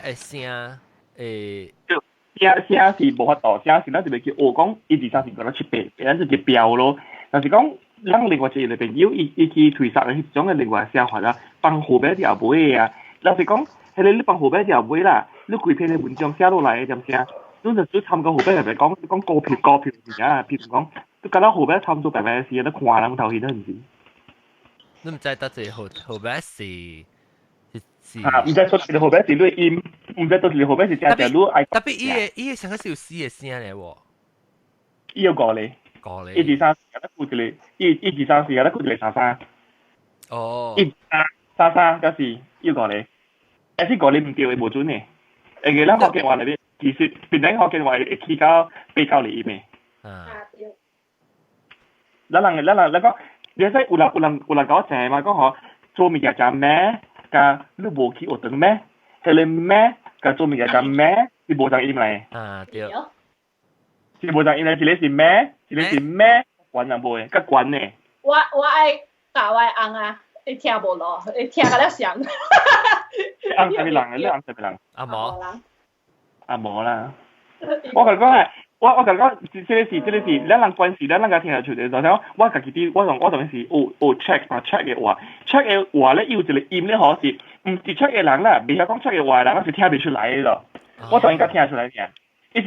Speaker 1: 誒。
Speaker 7: 聲是無法度，聲是咱就咪叫學講1、2、3、4、5、6、7、8，咱就叫標咯。但是講咱另外一個朋友，伊去推測迄種嘅另外寫法啦，放後邊條尾啊。老實講，係你放後邊條尾啦，你規篇嘅文章寫落來嘅點聲，你就只參考後邊入嚟講股票嘅嘢，譬如講，你覺得後邊差唔多白嘅事，你看人頭先都唔知。
Speaker 1: 你唔知得罪後邊是。
Speaker 7: 啊！唔知出嚟後邊是錄音，唔知到時後邊是正正錄愛。
Speaker 1: 特別伊個成個小詩嘅聲嚟喎。
Speaker 7: 伊有講你
Speaker 1: 1、
Speaker 7: 2、3、4，有得顧住你1、2、3、4，有得顧住你33。
Speaker 1: 哦。
Speaker 7: 1、2、3、就是要講你，但是講你唔對嘅無準嘅。誒，佢咱學嘅話裏邊，其實變成學嘅話會起到比較理嘅。
Speaker 1: 啊。
Speaker 7: 咱講，你睇有人講正嘛？講嗬，做物件就咩？個你無去學堂咩？係你咩？個做物件就咩？是無上音嚟。
Speaker 1: 啊，對。
Speaker 7: 是無上音嚟，一個是咩？一個是咩？關人無嘅，個關呢？
Speaker 3: 我愛教我翁啊，你聽無咯？你聽個咧想。
Speaker 7: 翁係咪人啊？你翁係咪人？
Speaker 1: 阿毛。
Speaker 7: 阿毛啦。我同你講係。我同你講，這個是，咱人關係，咱人家聽得出嚟。就係我家己啲，我同是check 嘅話 ，check 嘅話咧，要一個音咧，可是唔是 check 嘅人啦，未曉講 check 嘅話，人我是聽唔出來嘅咯。我同人家聽得出來嘅，一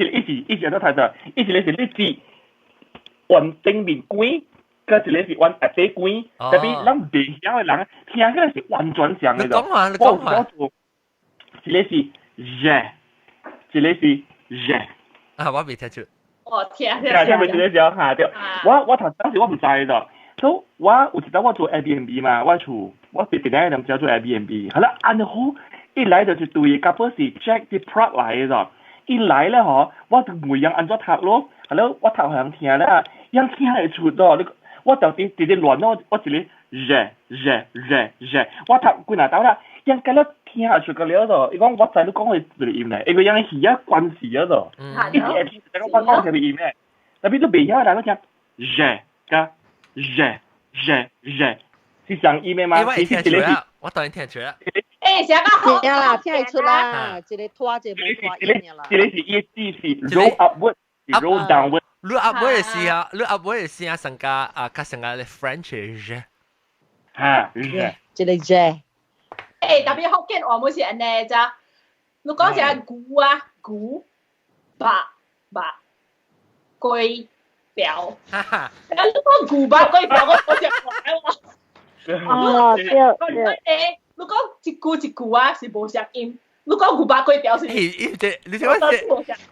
Speaker 7: 時都睇到，一時咧是你字往正面關，個一咧是往下底關，特別咱未曉嘅人聽起來是完全像嘅咯。
Speaker 1: 你講話。
Speaker 7: 一咧是 je， 一咧是 je。
Speaker 1: 啊，我未聽出。
Speaker 3: 哦，聽
Speaker 7: 未出咧就嚇對。我頭當時我唔知咯，所以我有一陣我做 Airbnb 嘛，我厝我別咧就叫做 Airbnb，好啦，按好一來就是對，根本是 Jack the Plot 嚟嘅啫。一來咧嗬，我就每樣按咗讀咯，係咯，我讀向聽啦，樣聽係出咯，我就直亂咯，我一個 je，我讀幾難到啦，樣咁樣。聽下出個了咯，伊講我知你講佢這個音咧，因為人係有關係啊咯，一直係聽我講佢個音咧，特別都未曉人都聽 je 加 je 是上音嘅嘛？
Speaker 1: 我聽出啦，我當然聽出啦。
Speaker 3: 誒，成個好
Speaker 8: 聽啦，聽出啦，一個拖一個冇拖音啦。
Speaker 7: 一個是一字是 roll upward， roll downward。roll
Speaker 1: upward 是啊 ，roll upward 是啊，上加加上加咧 French je。
Speaker 7: 嚇 je，
Speaker 8: 一個 je。
Speaker 3: 誒，特別福建話冇是安尼咋？你講成古啊古白龜表，你講古白龜表，我只講
Speaker 2: 哦，對。
Speaker 3: 你講一句一句啊是無聲音，你講古巴龜條先。
Speaker 1: 你聽我講，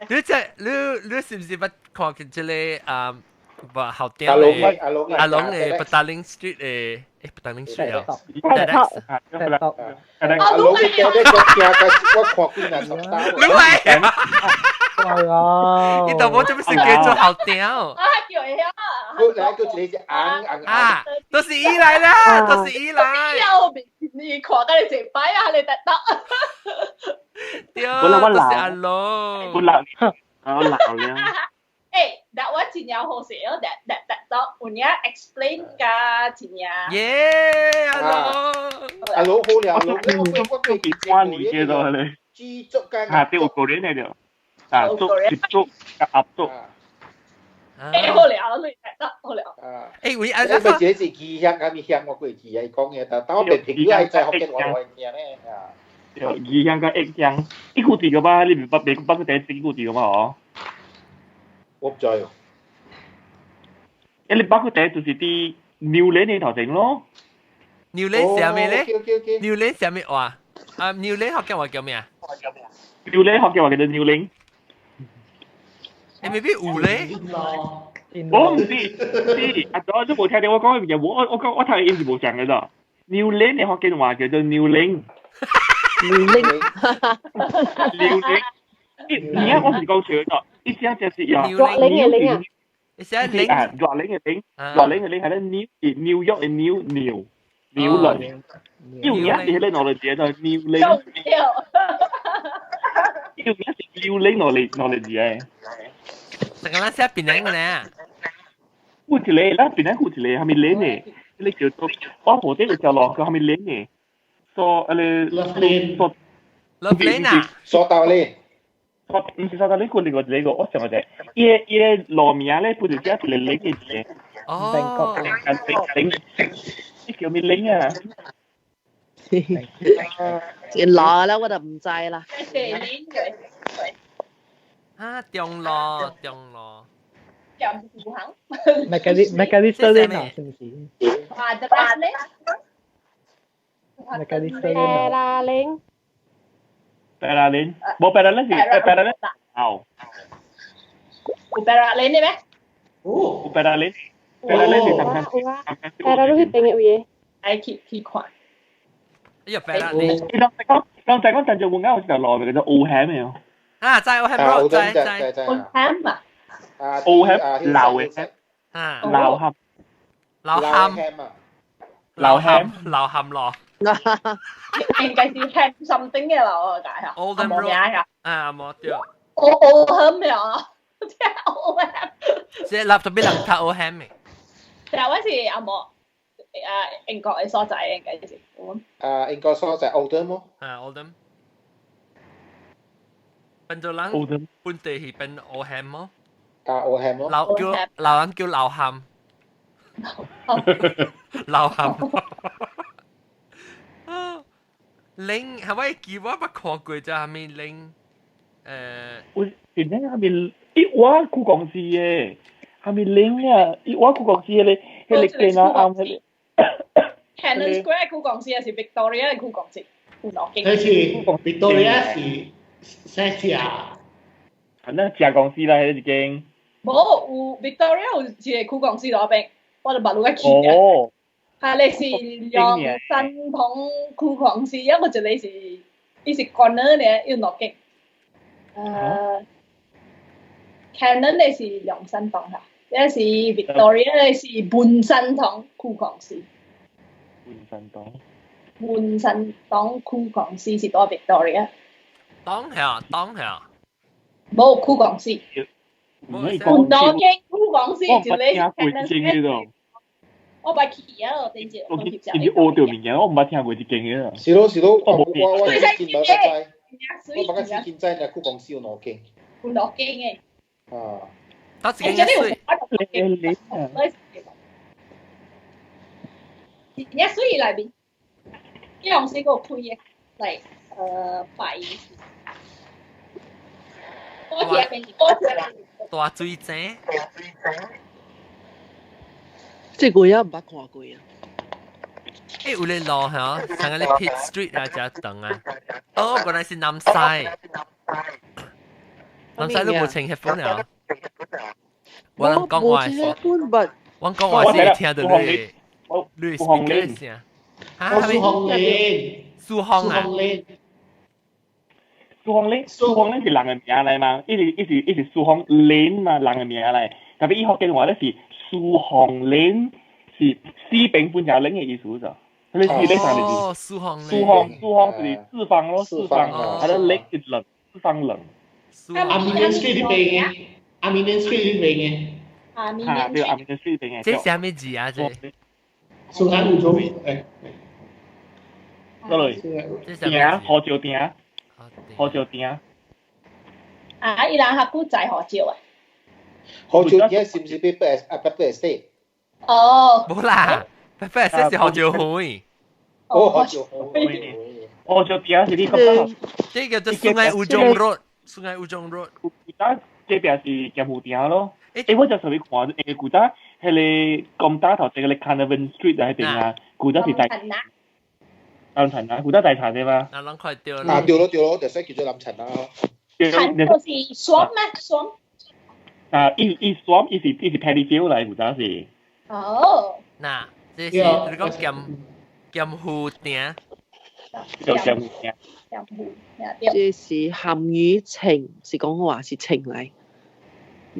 Speaker 1: 你是唔是捌看見這個不後店嘅阿龍嘅不達林 street 嘅不達林 street 啊？
Speaker 11: 阿龍嘅條咧個聽嘅，我看幾難十單。
Speaker 1: 你係啊？
Speaker 5: 係啊！
Speaker 1: 你度冇做咩事叫做後店？
Speaker 3: 啊，叫佢啊！
Speaker 11: 佢嚟叫你隻硬
Speaker 1: 啊，都是依賴啦，都是依賴。
Speaker 3: 你看緊你成擺啊，你得得。
Speaker 1: 屌，都是阿龍。
Speaker 7: 我鬧，我鬧你啊！
Speaker 3: 但我真有好笑，但有人 explain 㗎，真呀。
Speaker 1: 耶，阿龍，
Speaker 11: 阿龍好了，阿龍，
Speaker 7: 我幾關年嘅都係你。
Speaker 11: 知足間。
Speaker 7: 啊，啲個人嚟咗，啊，足鴨足。
Speaker 3: 好了，你得好了。
Speaker 1: 喂，
Speaker 11: 阿咪這是異鄉，咁異鄉我過去係講嘢，但我平時係在學嘅話，我係聽咧啊。
Speaker 7: 異鄉嘅異鄉，呢個字嘅嘛，你唔北美北個第一呢個字嘅嘛哦。
Speaker 11: 我唔知喎。
Speaker 7: 你北個第一就是啲牛奶呢頭整咯。
Speaker 1: 牛奶係咩咧？牛奶係咩話？啊，牛奶學嘅話叫咩啊？
Speaker 7: 牛奶學嘅話叫做牛奶。
Speaker 1: 你未必有咧。
Speaker 7: 我唔知，我都冇聽到我講嘅嘢，我睇影視冇上嘅咋。牛奶你學嘅話叫做牛奶。
Speaker 8: 牛奶。
Speaker 7: 牛奶。而家我唔講錯咗，呢隻就是有。
Speaker 12: 肉領嘅領啊。
Speaker 1: 你寫領
Speaker 7: 啊，肉領嘅領，肉領嘅領係咧牛肉嘅牛牛輪。要而家你咧攞嚟寫就牛領。要而家牛領攞嚟寫。
Speaker 1: 成個啦寫邊領嘅咧？
Speaker 7: 好似你啦，邊領好似你係咪領嘅？你叫做我婆爹嘅就落佢係咪領嘅？所你所
Speaker 1: Love Lane 啊？
Speaker 11: 所到咧。
Speaker 7: 唔是所到呢個呢個我上嘅啫。嘢羅米亞咧，本嚟只係領嘅嘢。
Speaker 1: 哦。
Speaker 7: 領，呢叫咩領啊？
Speaker 8: 攞啦，我就唔制啦。
Speaker 1: 啊，中咯。
Speaker 3: 又唔肯。
Speaker 5: Megalistolina 是唔是？
Speaker 3: 啊，得啦咧。
Speaker 5: Megalistolina。
Speaker 7: Paralin，冇 Paralin 是 Paralin 牛。
Speaker 3: 有 Paralin 嘅咩？
Speaker 7: 有 Paralin 是
Speaker 12: Paralin 係邊嘅嘢？
Speaker 3: 係去看。
Speaker 1: 呢個 Paralin。
Speaker 7: 當陣就換啱我就落嚟嘅就 Oldham 嘅。
Speaker 1: 啊，在 Oldham，在
Speaker 3: Oldham 啊。
Speaker 7: Oldham 流嘅。
Speaker 1: 啊。
Speaker 7: 流合。
Speaker 1: 流含咯。
Speaker 3: 應該是 ham something 嘅啦，我解下。
Speaker 1: Oldham Road
Speaker 3: 啊。
Speaker 1: 啊，冇對。
Speaker 3: Oldham 啊，即係 Oldham。
Speaker 1: 即係立到邊能睇 Oldham 嘅？
Speaker 3: 但係嗰時阿莫英國嘅所在應該是。
Speaker 11: 英國所在 Oldham 咯。
Speaker 1: 啊 Oldham。เป็นตัวหลังปุ่นเตหีเป็น Oldham มั้ง
Speaker 11: Oldham 咯。
Speaker 1: เราอัน叫流含。流含。零係咪叫我不看過咋？係咪零？
Speaker 7: 我點解係咪？咦，我古講字嘅，係咪零啊？咦，我古講字嘅咧，係歷典啊啱嘅。
Speaker 3: Cannon Square 古講字係 Victoria 嘅古講字，
Speaker 4: 係是 Victoria 是西字啊？
Speaker 7: 係啦，正講字啦，係已經。
Speaker 3: 冇，有 Victoria 有一個古講字嗰邊，我就馬路嘅去嘅。係你是用新桶酷狂士，一個就你是 corner 咧要落勁。Canon 你是用新桶嚇，一是 Victoria 你是半新桶酷狂士。半新桶酷狂士是多 Victoria。當下。冇酷狂士。半落勁酷狂士就你 Canon。我把去啊！我等住。
Speaker 7: 我見我條面嘅，我唔係聽過啲勁嘅。
Speaker 11: 是咯，我見到個仔，我把個見仔咧，酷講笑攞勁。
Speaker 3: 攞勁嘅。
Speaker 11: 啊。
Speaker 1: 得自己一歲。
Speaker 3: 一歲裏邊，一樣四個配嘅，嚟拜。
Speaker 1: 大水井。
Speaker 8: 即係佢啊，唔捌看過啊。
Speaker 1: 诶，有咧路哈，像个咧 Pitt Street 啊，只等啊。哦，原來是南西。南西都冇請 headphone 了。我人講話是，我講話是聽到你 speaker 聲。嚇？
Speaker 4: 蘇紅蓮。
Speaker 1: 蘇紅啊？
Speaker 7: 蘇紅蓮是人嘅名嚟嘛？一是蘇紅蓮嘛，人嘅名嚟。特別以學嘅話咧是蘇紅蓮是西邊半條領嘅意思咋？你是你上嚟
Speaker 1: 是蘇紅
Speaker 7: 是四方咯，四方，係咯，領係人，四方人。
Speaker 4: Armenian Street 呢邊嘅，Armenian Street 呢邊嘅。
Speaker 7: 啊，對，Armenian Street 呢邊嘅。
Speaker 1: 這係咩字啊？這？
Speaker 4: 蘇安湖中誒。
Speaker 7: 嗰類。店，河照店。河照店。
Speaker 3: 啊，伊人客古仔河照啊？
Speaker 11: 河照店是唔是 Pepper Estate？
Speaker 3: 哦。
Speaker 1: 冇啦 ，Pepper Estate 是河照會。
Speaker 11: 哦，河照會。
Speaker 7: 河照店是呢個。
Speaker 1: 這個就Sungai Ujung Road。Sungai Ujung Road，
Speaker 7: 古仔這邊是劍湖店咯。誒，我就特別看古仔係你咁打頭，即係你 Carnarvon Street 喺邊啊？古仔是大lâm陳啊，古仔大陳啫嘛。
Speaker 1: 嗱，諗佢掉
Speaker 11: 啦。掉咯，就所以叫做lâm陳啦。
Speaker 3: 陳就是 swamp 咩 ？swamp。
Speaker 7: 啊，依 swamp 依是 paddy field 嚟，古仔是。
Speaker 3: 哦。
Speaker 1: 嗱，這是你講劍湖店。
Speaker 7: 就劍湖店。
Speaker 8: 這是鹹魚情，是講話是情嚟，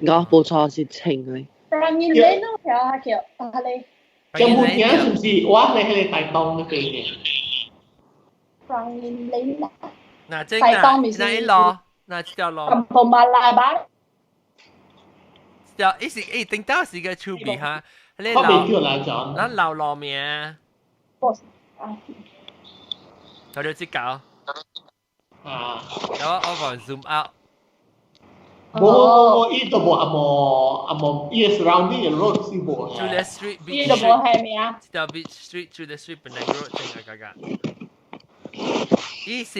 Speaker 8: 我冇錯是情嚟。
Speaker 3: Rangin Lane 咯，條下橋啊你。
Speaker 4: 劍湖店是唔是？哇，你係大東嗰邊嘅。
Speaker 3: Rangin Lane 啊。
Speaker 1: 嗱，即係嗱一路，嗱條路。
Speaker 3: 同埋喇叭。
Speaker 1: 就一時頂到是個出邊哈，你
Speaker 4: 流
Speaker 1: 咱流路面。我就知搞。
Speaker 4: 啊，
Speaker 1: 有我幫 zoom out。
Speaker 4: 冇，依度冇阿冇，依個 surrounding 嘅 road 先冇。
Speaker 1: Julia Street Beach。
Speaker 3: 依度冇係咩啊？
Speaker 1: 條 Beach Street Julia Street Penang Road 正係㗎。依是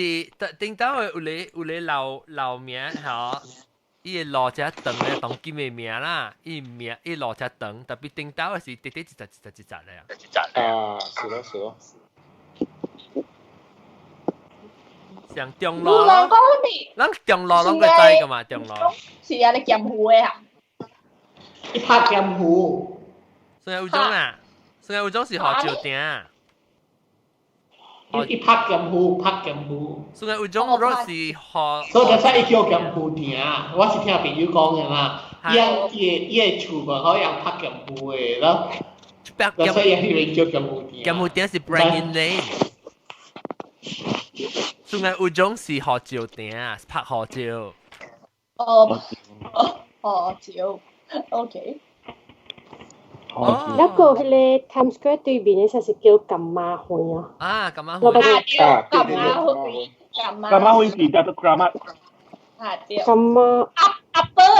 Speaker 1: 頂到有你流名嚇，依路只等咧當今嘅名啦，依路只等，特別頂到係滴一扎嚟啊。
Speaker 11: 啊，是咯。
Speaker 1: 上中路咯，咱中路攏個知噶嘛，中路。
Speaker 3: 是啊，你劍湖嘅啊？
Speaker 4: 一拍劍湖。
Speaker 1: Sungai Ujung啊，Sungai Ujung 是河照店。
Speaker 4: 一拍劍湖。
Speaker 1: Sungai Ujung Road 是河。
Speaker 4: 所以就使伊叫劍湖店，我是聽朋友講嘅啦。伊厝個可以拍劍湖嘅咯。所以伊叫劍湖店。
Speaker 1: 劍湖店是 Brangin Lane。Sungai Ujung 是河照店，是拍河照。
Speaker 3: 河照 ，OK。
Speaker 12: 一個佢哋 Times Square 對面嘅就係叫金馬會啊。
Speaker 1: 啊，金馬會。
Speaker 7: 金馬會是叫做 Kramat。
Speaker 3: 啊，對。
Speaker 12: 金馬。
Speaker 3: Upper。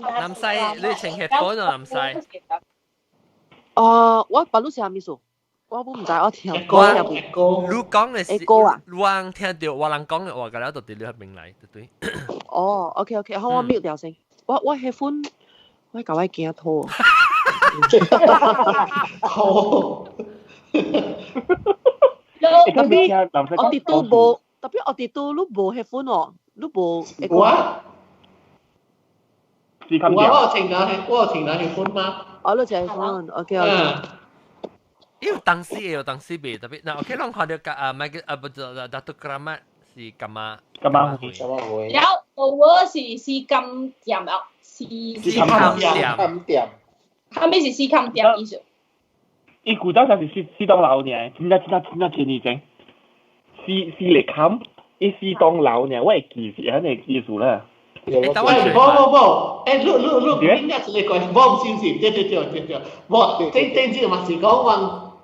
Speaker 1: 南西，你請 headphone 啊，南西。
Speaker 8: 我白鷺是啥意思？我唔知，我聽歌入邊。
Speaker 1: 你講嘅是
Speaker 8: 歌啊？
Speaker 1: 我人聽到我人講嘅話，咁樣就對你係明嚟，對。
Speaker 8: 哦 ，OK， 好，我 mute 掉先。我 headphone， 我搞我驚拖。
Speaker 4: 好。
Speaker 8: 特別我跌到冇，特別我跌到都冇 headphone 哦，都冇。
Speaker 4: 我有聽到 headphone 嗎？
Speaker 8: 我都係 headphone，OK。
Speaker 1: 有當時未特別，嗱，OK，咱看到Datuk Kramat 是幹嘛會？
Speaker 3: 有，我是絲金店啊，絲金
Speaker 11: 店。
Speaker 3: 後面是絲金店意思。
Speaker 7: 伊古早就是絲當樓呢，真前已經。絲嚟冚，伊絲當樓呢，我係記是肯定記住啦。
Speaker 4: 冇，look，應該係你講冇少少，對，冇，正正嘛是講話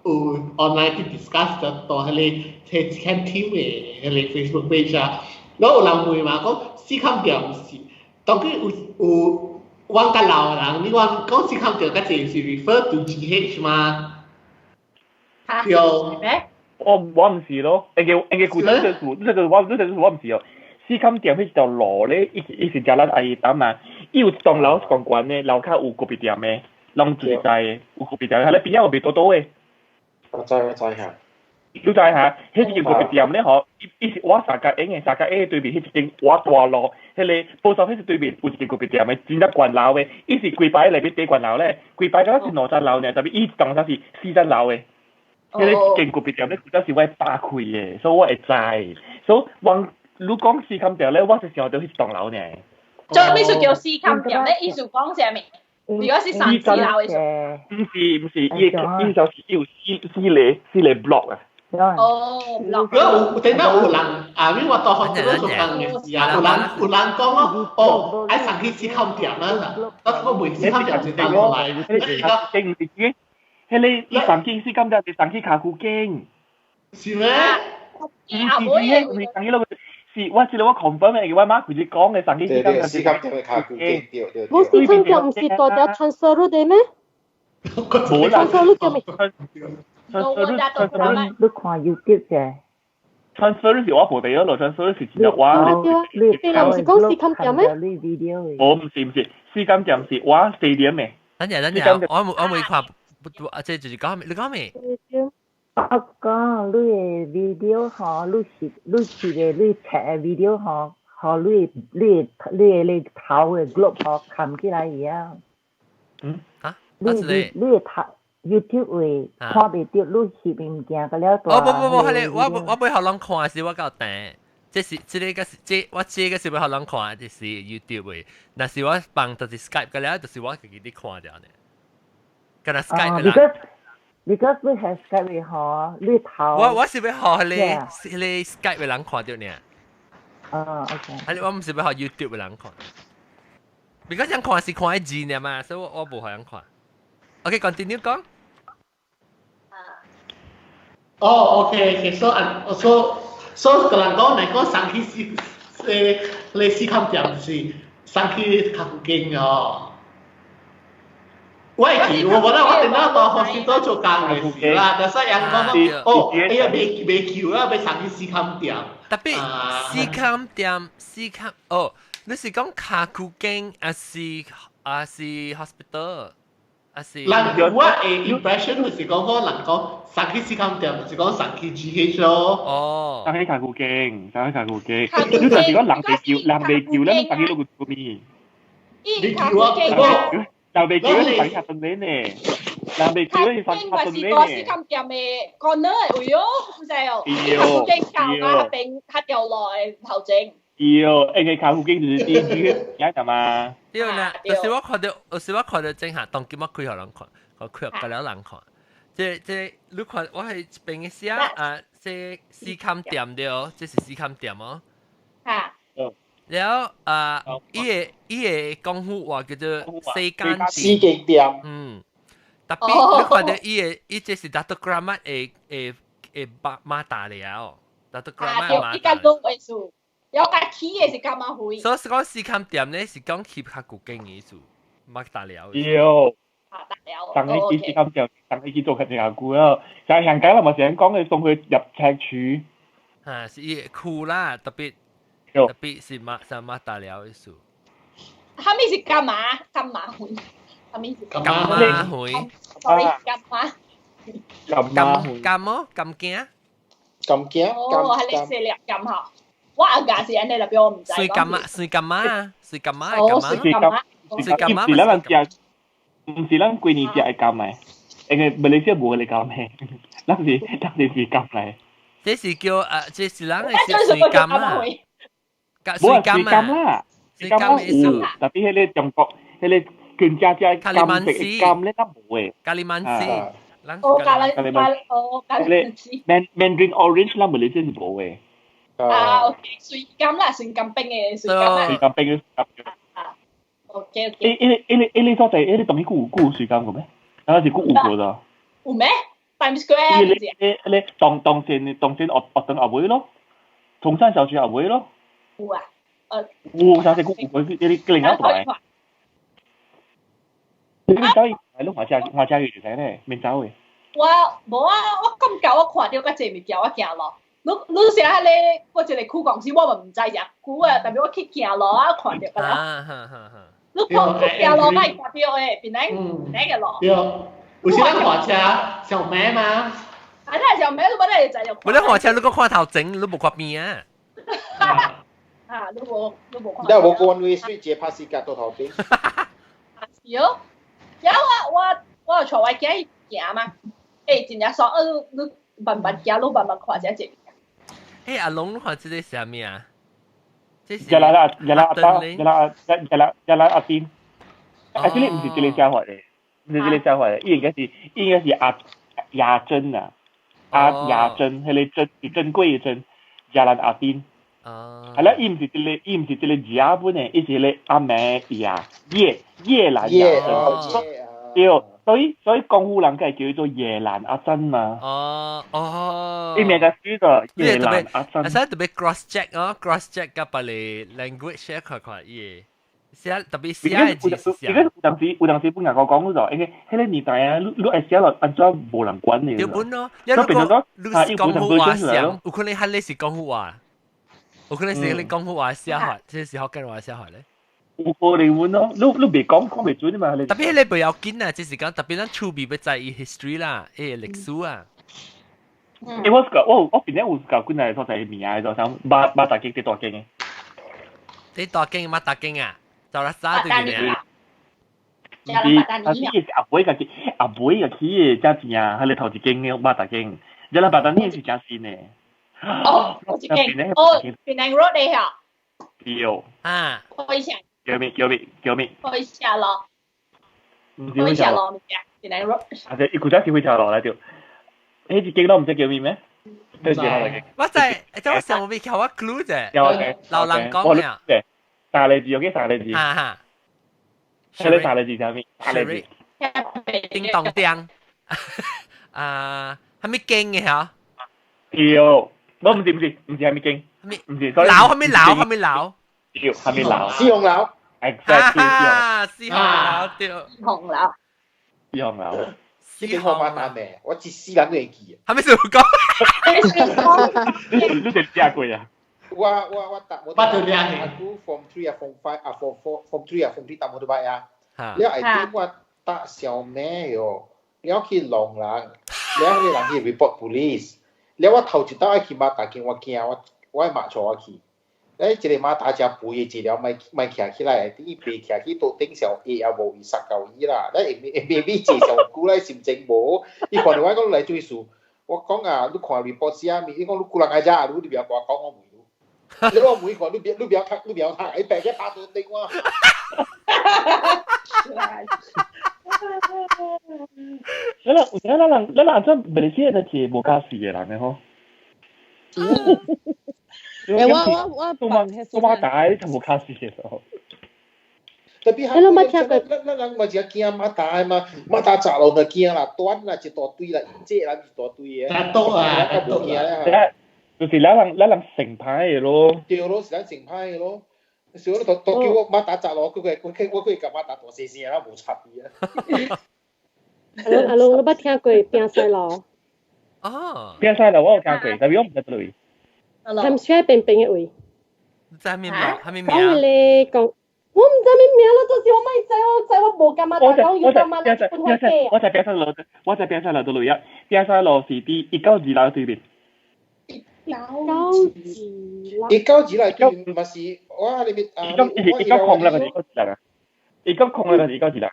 Speaker 4: 有 online 去 discuss 咗到係你係 team 嘅係你 Facebook page 啊，然後有人問嘛講絲冚店是，當佢有往個老人，你話講絲冚店嗰陣是 refer to GH 嘛？
Speaker 3: 係咩？
Speaker 7: 我唔是咯，嘅古仔就是我唔是哦。絲冚店迄條路咧，以前食咱阿姨打嘛，伊有棟樓公館咧，樓下有個別店咩？人自在有個別店，係咧邊有別多多嘅。
Speaker 11: 我知嚇。
Speaker 7: 你知嚇？迄間個別店咧，嗬，伊是我三甲 A 對面，迄一間我大路，迄個報數迄是對面有一間個別店嘅，真得慣樓嘅，伊是規排內邊第慣樓咧，規排嗰是50樓呢，特別伊當陣是40樓嘅。迄個間個別店咧，嗰陣是我打開嘅，所以我會知。所以往你講四坎店咧，我是想到迄棟樓呢。
Speaker 3: 做咩就叫四坎店咧？意思講啥物？如果是三四樓嘅時，
Speaker 7: 唔是，伊就是有四個 block 啊。
Speaker 3: 哦，
Speaker 4: 有聽到有人因為我到學校做工嘅時啊，有人講哦，愛上去四坎店啦，但我每四坎店就等我來。
Speaker 7: 經唔是嘅，迄個上去四坎店就上去卡古經。
Speaker 4: 是咩？
Speaker 7: 唔是上去咯。是，我知道我 confirm 嘅，我媽佢哋講嘅上去四
Speaker 11: 坎店嘅卡古經，對。
Speaker 12: 我四坎店唔是代表 transfer 嘅咩？
Speaker 7: 冇啦
Speaker 12: transfer 叫咩？
Speaker 13: 你看 YouTube 嘅
Speaker 7: transfer 是我部地嗰度 transfer 是真係我。
Speaker 12: 你唔是講四坎店咩？
Speaker 7: 我唔是，四坎店是我4點嘅。
Speaker 1: 等陣，我未看，即係就是講咩？你講咩？
Speaker 13: 我講你嘅 video 嗬，你去嘅你拍嘅 video 嗬，和你頭嘅 group 嗬，冚起來一樣。你頭。YouTube 會看袂到你翕物件個了大。
Speaker 1: 不，係咧，我俾學人看時，我夠定。即是我這個是俾學人看，就是 YouTube 嘅。但是我放就是 Skype 個了，就是我自己啲看掉呢。跟住 Skype 啦。
Speaker 13: Because 你係 Skype 嘅嗬，你頭。
Speaker 1: 我是俾學你 Skype 嘅人看掉呢。
Speaker 13: OK。
Speaker 1: 係我唔是俾學 YouTube 嘅人看。Because 人看是看喺字呢嘛，所以我冇學人看。OK, continue 講。
Speaker 4: OK. So 個人講嚟講上去你四坎店是上去卡古經哦。我覺得我電腦到學士多做工嘅事啦，但係人講哎呀未橋啦，要上去四坎店。
Speaker 1: 特別四坎店，你是講卡古經還是 hospital？
Speaker 4: 人我嘅 impression 就是講嗰人講上去四坎店，就是講上去 GH 咯。
Speaker 7: 上去卡古經。你就是講人哋叫咧，上去攞個咩？
Speaker 4: 你叫啊！
Speaker 7: 人哋叫你上下頓呢？人哋叫你上下頓呢？
Speaker 3: 我是四坎店嘅 corner 位哦，唔使哦。卡古經教下並黑又來頭整。
Speaker 7: 應卡古經就是啲嘢㗎嘛。
Speaker 1: 對啦，有時我看到正下，當今我開學人看，我開學了人看。即你看我係邊個寫即四坎店的哦，即是四坎店哦。
Speaker 3: 嚇。
Speaker 1: แล้ว伊個功夫話叫做四間
Speaker 11: 店。
Speaker 1: 特別你看到伊即是 Dr. Gramat 嘅馬達了 ，Dr. Gramat 馬達。
Speaker 3: 依間都為數。有架起嘅是咁樣會。
Speaker 1: 所以講四坎店咧是講起卡古經嘅意思，馬達了。
Speaker 7: 等你四坎店，等你去做佢哋下股咯。就係香港人咪成日講佢送佢入赤柱。
Speaker 1: 是酷啦，特別是馬達了嘅意思。
Speaker 3: 係咪是金馬會？係咪是
Speaker 1: 金馬會
Speaker 3: ？Sorry， 金馬。哦，係你寫兩金嗬。我阿家是安尼啦，俾我唔知。
Speaker 1: 水金啊，水金啊，
Speaker 7: 水金啊，唔是咱食，唔是咱幾年食嘅金嘅，因為馬來西亞冇嘅金嘅，咱是水金嚟。
Speaker 1: 這是叫這是咱嘅水金啊，水金啦，水金嘅意思。
Speaker 7: 特別係咧中國，係咧更加金食嘅金咧，咱冇嘅。
Speaker 1: 咖喱曼斯，
Speaker 3: 咖喱曼斯。
Speaker 7: Mandarin Orange 咱馬來西亞是冇嘅。
Speaker 3: OK， 水柑啦，水柑冰嘅水柑啦。
Speaker 7: 水柑冰嘅。
Speaker 3: OK。
Speaker 7: 你所在，你當時估水柑嘅咩？嗰時估過咋？
Speaker 3: 有咩 ？Times Square
Speaker 7: 你當先學等阿妹咯，松山小學阿妹咯。
Speaker 3: 有啊。
Speaker 7: 有上次估過，你另一台。你走去係咯，我家嘅就係咧，免走嘅。
Speaker 3: 我冇啊！我咁久我看到嗰隻物件，我行咯。你成日咧，嗰隻嚟酷講師，我咪唔知隻股啊，特別我去行路啊，看到噶啦。你你看掉落咪看到诶，边个落？
Speaker 4: 对，有时咱火车小妹嘛，
Speaker 3: 係啦，小妹都冇得就入。
Speaker 1: 我咧火車你個看頭整，你冇看邊啊？
Speaker 3: 啊，都冇看。
Speaker 11: 你有冇過 Way Street 接拍時間到頭邊？
Speaker 3: 有我坐位幾行嘛？誒，真係說你慢慢行，你慢慢看只隻。
Speaker 1: 誒，阿龍，你看這個係咩啊？
Speaker 7: 日啦阿邊，actually 唔是這個笑話嘅，唔是這個笑話嘅，應該是亞珍啊，亞珍係你珍貴嘅珍，亞蘭阿邊。係啦，伊唔是這個日本嘅，伊是你阿美亞夜蘭亞珍。對，所以江湖人嘅叫做夜蘭阿珍嘛。伊名就叫做夜蘭阿珍。
Speaker 1: 而且特別 cross check 哦 ，cross check 甲別嚟 language 咧，看伊寫特別寫嘅字是啥？
Speaker 7: 有當時本人我講嗰度，因為迄個年代啊，你會寫落按照無人管你。
Speaker 1: 日本咯，因為你是江湖話寫，有可能係你是江湖話，有可能是你江湖話寫法，即係福建話寫法咧。
Speaker 7: 有可能喎咯，你未講未準嘛？
Speaker 1: 特別你不要緊啊，即是講特別咱處備要在意 history 啦，歷史啊。
Speaker 7: 我邊咧有教官嚟所在名啊，就想馬大經啲大經嘅。
Speaker 1: 你大經馬大經啊？就啦沙對面啊。
Speaker 7: 唔係，係阿妹嘅起真正啊，係你頭一經嘅馬大經，一啦馬大經是真線嘅。
Speaker 3: 哦，頭一經，哦，邊個 road 嚟呀？
Speaker 7: 有
Speaker 1: 啊，
Speaker 3: 開一下。
Speaker 7: 叫咩？
Speaker 3: 開一下咯。
Speaker 7: 開
Speaker 3: 一下咯，唔知邊個 road？
Speaker 7: 啊，即係佢真係會下落嚟條。誒，自己都唔知叫咩咩？對住我嚟嘅。
Speaker 1: 我就係，即係我上未求我 clue 啫。
Speaker 7: 有嘅。
Speaker 1: 老人講咩啊？
Speaker 7: 三個字，有幾三個字？
Speaker 1: 哈哈。
Speaker 7: 係你三個字係咩？三個字。
Speaker 1: 叮當叮。啊，係咪經嘅嚇？
Speaker 7: 有，我唔是係咪經？唔是。
Speaker 1: 老係咪老？係咪老？
Speaker 7: 有，係咪老？
Speaker 11: 絲絨佬。
Speaker 7: Exactly。
Speaker 1: 絲絨佬對。
Speaker 3: 絲絨佬。
Speaker 7: 絲絨佬。
Speaker 11: 呢邊我馬大名，我接絲撚都係記
Speaker 1: 啊！係咪數講？
Speaker 7: 你哋知啊佢啊？
Speaker 11: 我答我aku form 3 form 5 form 3 form 4答我都拜啊。แล้วไอ้ที่ว่าตาเสี่ยวแม่อยู่แล้วคือลงหลังแล้วนี่หลังที่ report police แล้วว่า頭一刀ไอ้ขี่มาตากินว่าเกียว่ามาชัวขี่แล้ว這裡มาตาจะ背嘅治療咪騎起來啲背騎起到頂上也冇29啦แล้ว未必治上估咧驗證冇依個你話講嚟追數我講啊你看 report 先啊你講你估人嗌咋你不要講我唔你攞每個你不要睇你病嘅打到電話。
Speaker 7: 你真馬來西亞嘅節目加時嘅人嘅嗬。我大全部卡時嘅時候。
Speaker 11: 特別係咱咪只驚馬大嘛，馬大砸落就驚啦，短啦一大堆啦，即啦一大堆嘅。
Speaker 4: 多啊，
Speaker 11: 多嘅。
Speaker 7: 就是咱成派嘅咯。
Speaker 11: 對咯，是咱成派嘅咯。所以都叫我馬打砸落，我可以夾馬打大細聲啦，冇差別啊。
Speaker 12: 阿龍，你捌聽過邊西路？
Speaker 1: 哦，
Speaker 7: 邊西路我有聽過，但係我唔知對。
Speaker 12: 係唔是喺邊邊嘅位？
Speaker 1: 在咩名？係咩名？
Speaker 12: 講你講，我唔知咩名啦，就是我咪我冇咁啊，但係要咁啊，
Speaker 7: 我在邊西路度路一，邊西路是啲192樓對面。
Speaker 11: 192啦，對面咪是哇你咪啊
Speaker 7: 192空啦，嗰啲啦，192空啦，嗰啲啦。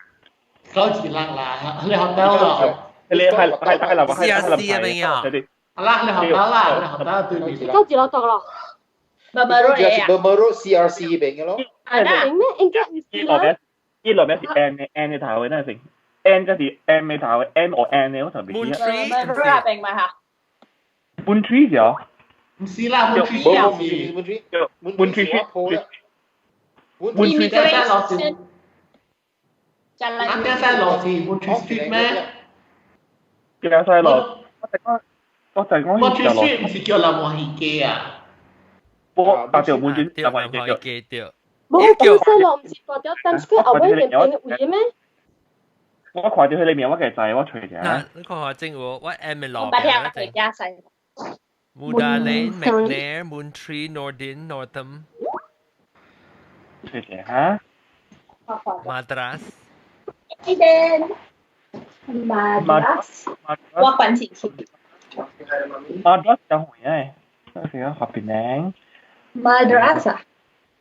Speaker 4: 92啦，你學到啦。
Speaker 7: 你係啦，
Speaker 1: 試啊未啊？
Speaker 4: 啦，你學到啦，你學到對面。
Speaker 12: 92樓到啦。
Speaker 11: Bermerut CRC 邊嘅咯。
Speaker 12: 係咩？應該唔係啦。
Speaker 7: 呢兩邊是 N 嘅頭嘅，那係 N 即係 M 嘅頭嘅 N 或 N 嘅，我特別記得。
Speaker 3: Bermerut 邊咪嚇
Speaker 7: ？Moon Tree 咗。
Speaker 4: 唔是啦，Moon Tree 在在落線。邊西落線 Moon Tree Street 咩？
Speaker 7: 邊西落？我Moon
Speaker 4: Tree Street 唔是叫林華喜記啊？
Speaker 7: 我打條 Moon Tree 林華喜記
Speaker 1: 掉。
Speaker 12: 冇邊西落唔是嗰條，但係佢後尾邊邊嘅位咩？
Speaker 7: 我看到佢裏面，我其實我隨嘅。
Speaker 1: 嗱，你看下正喎，我 M 咪落
Speaker 3: 邊啊？佢加細。
Speaker 1: Muda Lane, McNair, Moon Tree, Nordin, Northam.
Speaker 7: 謝謝嚇。
Speaker 1: Madras。
Speaker 3: 呢邊 Madras，我滾前前。
Speaker 7: Madras 就係嘅，嗰時喺下邊名。
Speaker 3: Madras 啊？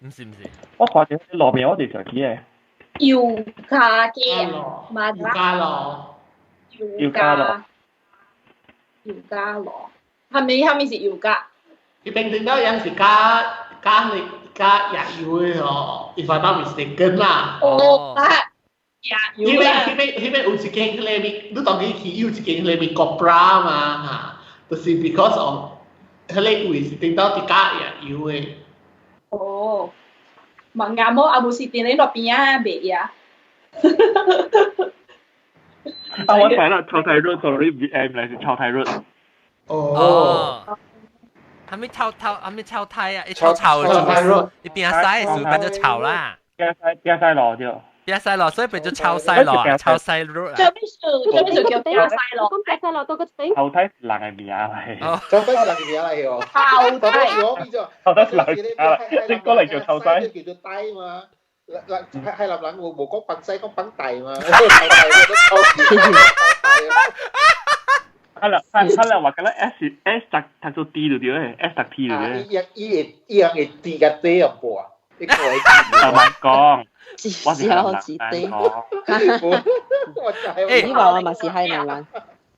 Speaker 1: 唔是。
Speaker 7: 我看到路邊我哋就去嘅。
Speaker 3: 油加嘅Madras。油加羅，係咪是油加？
Speaker 4: 你平時都有時加日油哦 ，if I'm not mistaken 啦。
Speaker 3: 哦，日油啦。
Speaker 4: 迄邊有一間迄個你當佢去有一間迄個 Copra 嘛嚇，就是 because of 迄個位是頂到啲加日油嘅。
Speaker 3: 哦，問啱冇阿冇是電你落邊啊，未啊？
Speaker 7: 我睇啦，潮泰 road sorry BM 嚟是潮泰 road。
Speaker 1: 哦。還沒炒泰啊！一炒就一邊西是變咗炒啦。
Speaker 7: 邊西路對。
Speaker 1: 邊西路，所以變咗炒西路啊，炒西路啊。
Speaker 3: 做咩事叫邊西路？
Speaker 12: 咁邊西路到個頂。
Speaker 7: 潮泰是人嘅名嚟。
Speaker 11: 潮泰是人嘅名嚟喎。
Speaker 3: 潮泰。
Speaker 7: 潮泰是人嘅名嚟，應該嚟叫潮泰。
Speaker 11: 叫做低嘛。係立人冇講品西，講品大嘛。
Speaker 7: 係啦，話緊咧 S 讀做 D 度啲咧 ，S 讀 T 度啲。
Speaker 11: 依樣嘅 D 嘅 D 入波啊！呢個
Speaker 7: 係慢講，
Speaker 8: 我是好自低。你話我咪是係咪玩？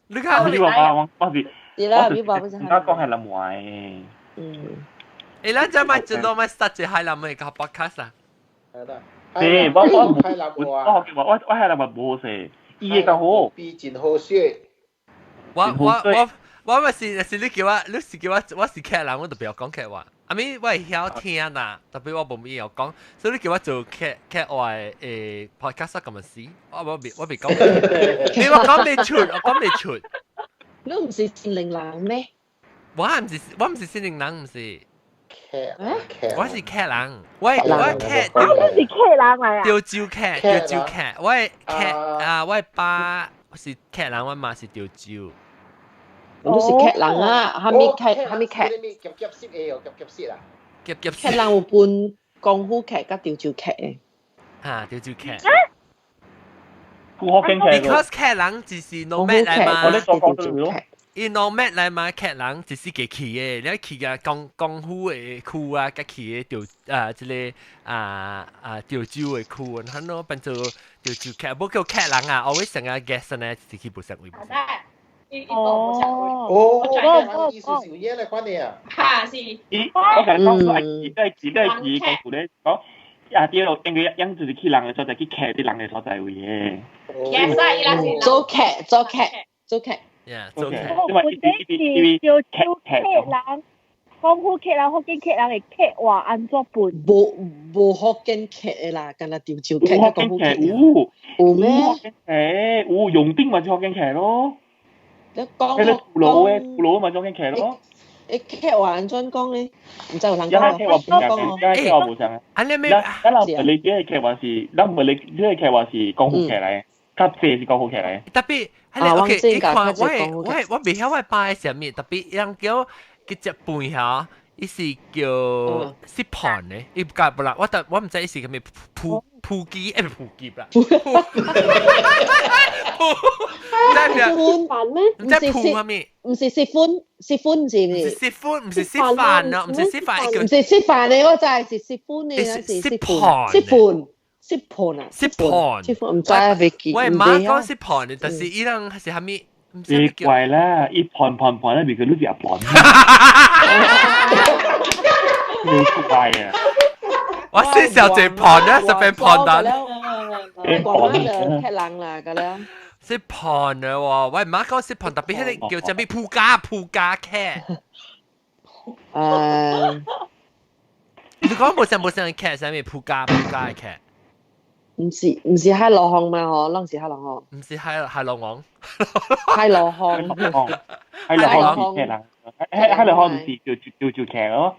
Speaker 1: 你看
Speaker 7: 你話我是。
Speaker 8: 你啦，你話不是。
Speaker 7: 而家講係林偉。
Speaker 1: 誒，咱只咪做到咪 start 隻海南嘅個 podcast 啊？
Speaker 11: 係啦。
Speaker 7: 我係林偉冇事，伊嘅就好。
Speaker 11: 比真好笑。
Speaker 1: 我咪是你叫我是客人，我就不要講客話。I mean 我係曉聽啦，特別我冇咩有講，所以你叫我做客話誒 podcast 咁咪死，我未講，你我講未出，
Speaker 8: 你唔是善靈人咩？
Speaker 1: 我唔是善靈人，唔是。我是客人，我是客
Speaker 2: 人嚟啊！
Speaker 1: 吊照客，我係客啊，我係爸是客人，我媽是吊照。
Speaker 8: 我都是客人啊，係咪劇？
Speaker 11: 夾攝嘅又夾攝啊！
Speaker 8: 客人有分功夫劇甲吊照劇嘅。
Speaker 1: 嚇，吊照劇。
Speaker 7: 福建劇。
Speaker 1: Because 客人只是 nomad 嚟嘛。
Speaker 7: 我哋所講對咯。
Speaker 1: 伊 nomad 嚟嘛，客人只是幾期嘅，你去嘅功夫嘅區啊，甲去嘅即個吊照嘅區，然後變做吊照劇，不叫客人啊，我會成日 guest 呢，是去不成為。
Speaker 11: 哦，意思是嘢嚟關你啊？
Speaker 3: 嚇是。
Speaker 7: 我係講都係字功夫咧，講啲路應該因就是去人嘅所在，去劇啲人嘅所在位嘅。
Speaker 8: 做劇。
Speaker 1: 做劇。
Speaker 2: 因為叫客人，功夫客人、福建客人嘅客話安怎辦？
Speaker 8: 無福建劇嘅啦，干那吊照劇、功夫劇。
Speaker 7: 有咩？有用丁咪福建劇咯。
Speaker 8: 你講
Speaker 7: 葫蘆咪福建劇咯。
Speaker 8: 你劇話安怎講咧？唔知有人講。
Speaker 7: 劇話本人，劇話無上。
Speaker 1: 你咩？
Speaker 7: 你只係劇話是，那唔係你只係劇話是功夫劇嚟，甲謝是功夫劇嚟。
Speaker 1: 特別。OK， 你看我未曉我拜係咩，特別人叫隻飯嚇，伊是叫食盤咧，伊夾不啦，我唔知伊是叫咩鋪機誒鋪機啦，唔知咩？唔知鋪咩？
Speaker 8: 唔是食飯字咩？
Speaker 1: 唔是食飯咯，唔是食飯，
Speaker 8: 唔是食飯咧，我就係食飯咧，是食盤。食盤啊！
Speaker 1: 食盤，
Speaker 8: 唔知啊 ，Vicky。
Speaker 1: 喂，媽講食盤，但是伊人係係咩？
Speaker 7: 你怪啦，一盤咧，咪佢都係盤。你怪啊！
Speaker 1: 我先時候就盤咧，就變盤蛋。
Speaker 8: 講就劇冷啦，咁樣。
Speaker 1: 食盤啊！喎，喂，媽講食盤，特別係叫做咩鋪家劇。你講冇上劇，係咩鋪家劇？
Speaker 8: 唔是喺羅漢嘛？嗬，當時喺羅漢。
Speaker 1: 唔是喺羅昂。
Speaker 8: 喺羅漢。
Speaker 7: 喺羅漢劇啦，喺羅漢唔是吊照劇咯。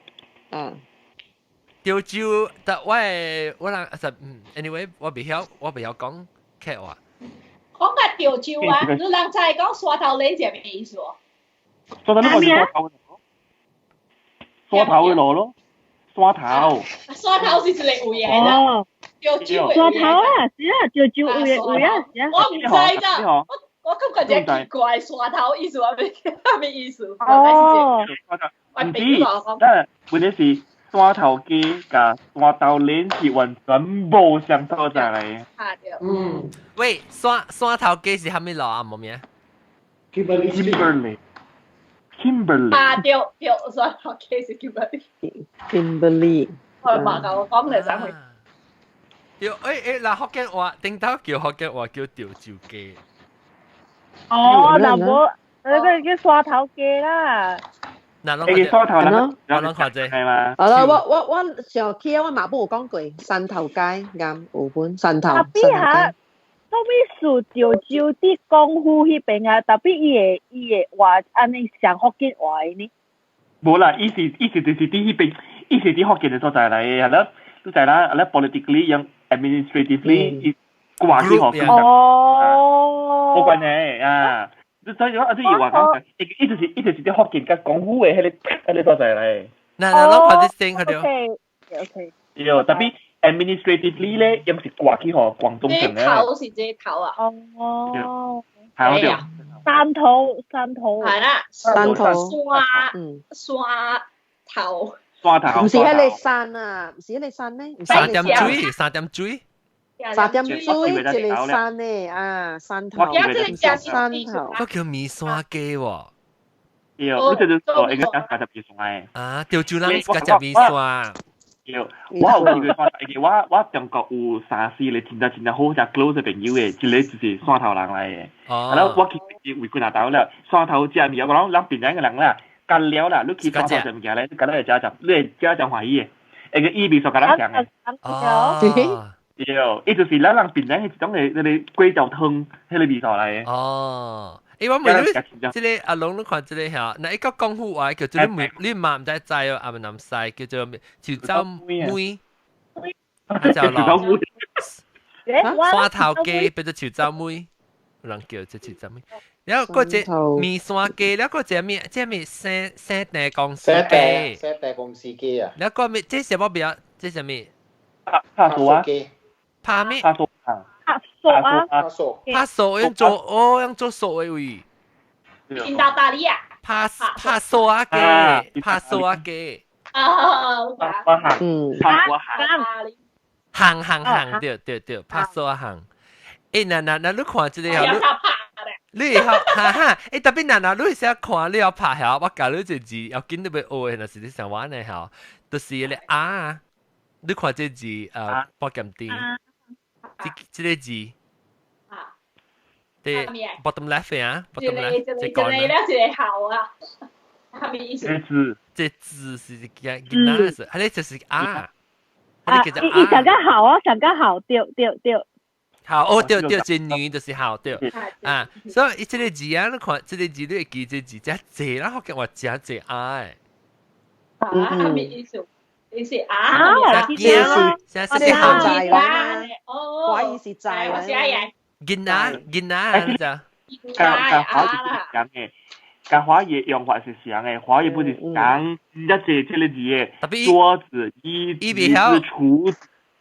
Speaker 1: 吊照，但我實anyway，我未曉講劇話。
Speaker 3: 講個吊照啊，你人就係講刷頭你係咩意思？
Speaker 7: 刷頭呢個係刷頭嘅羅咯，刷頭。
Speaker 3: 刷頭是一個有嘢啦。
Speaker 2: 刷頭啊，是啊，就會啊，是啊。
Speaker 3: 我唔知咋，我感覺真奇怪，刷頭意思係咩意思？
Speaker 2: 哦，
Speaker 7: 唔知，但問題是刷頭機加刷頭鏈接運全部上所在嚟。
Speaker 3: 嗯，
Speaker 1: 喂，刷頭機是蝦米路啊？冇咩
Speaker 7: ？Kimberly。
Speaker 3: 對，刷頭機是
Speaker 8: Kimberly。
Speaker 3: 我話我講嚟想去。
Speaker 1: 叫嗱福建話，頂頭叫福建話叫吊照機。
Speaker 2: 哦，嗱我叫刷頭機啦。
Speaker 7: 你刷頭啦，
Speaker 1: 我諗看啫，
Speaker 7: 係嘛？
Speaker 8: 好啦，我上期我馬步講過汕頭街啱，澳門汕頭。
Speaker 2: 特別嚇，特別數照啲功夫嗰邊啊，特別伊個話安尼上福建話呢。
Speaker 7: 冇啦，意思就是啲嗰邊，意思啲福建嘅所在嚟，係啦，都係啦，係啦 ，politically 樣 administratively 掛起學嘅，冇關係啊。所以我啲話講，一直是啲福建嘅功夫嘅喺你所在嚟。
Speaker 1: 嗱，攞快啲聲佢哋。
Speaker 2: OK。
Speaker 7: 有，特別 administratively 咧，有時掛起學廣東省咧。
Speaker 3: 頭是這頭啊。
Speaker 2: 哦。
Speaker 7: 係我哋。
Speaker 2: 汕頭。
Speaker 3: 係啦。
Speaker 8: 汕頭。
Speaker 3: 刷頭。
Speaker 7: 刷頭。
Speaker 8: 唔是喺你汕啊，唔是喺你汕咩？
Speaker 1: 三點水。
Speaker 8: 沙點水即係山咧啊，山頭。山頭。
Speaker 1: 嗰叫米刷機喎。
Speaker 7: 要，你就做一個加入米刷。
Speaker 1: 啊，吊住啦，加入米刷。
Speaker 7: 要，我有見佢刷，我中國有3、4個真係好隻 close 嘅朋友嘅，一個就是刷頭人嚟嘅。係咯，我其實回歸拿到啦，刷頭之後有個人邊人嘅人啦，干了啦，你去刷頭上面咧，你覺得係加你係加懷疑嘅，一個意味所講得講嘅。
Speaker 1: 哦。
Speaker 7: 有，呢就是咱人變成係一種嘅你貴州湯迄個味道嚟嘅。
Speaker 1: 哦，我問你，即係阿龍，你看即係嚇，嗱一個功夫話叫做你媽唔知知哦，阿唔南西叫做潮州妹，就咯，刷頭機變做潮州妹，人叫做潮州妹。然後嗰隻米刷機，然後嗰隻咩？即係咩寫地公司機？
Speaker 11: 寫地公司機啊！
Speaker 1: 然後嗰咩？即係什麼表？即係咩？
Speaker 7: 拍數啊！
Speaker 1: 拍咩？
Speaker 7: 拍數啊！
Speaker 1: 拍數用做數嘅位。
Speaker 3: 見到大利啊！
Speaker 1: 拍數啊嘅，拍數啊嘅。行，對，拍數啊行。誒，嗱，你看這個你特別嗱，你成日看你要拍下，我教你隻字，要見到要學嘅，那是你想玩嘅嚇，就是你啊。你看這字波咁啲，這個字，對 bottom left 啊 ，bottom left，這個呢？
Speaker 3: 這好啊，係咩意思？
Speaker 1: 這字是嘅，哪個是？係你就是啊，
Speaker 2: 你上個好啊，上個好，對。
Speaker 1: 好，哦對，這女就是好對，啊，所以這個字啊，你看這個字你會記這字，這字啦，我叫我這字啊，
Speaker 3: 係咩意思？你是
Speaker 1: 啊，是
Speaker 8: 好仔啦，華語是仔啦，
Speaker 1: 見啊就，
Speaker 7: 華語是講嘅，甲華語用法是像嘅，華語不是講一隻這個字嘅，桌子、椅子、廚子，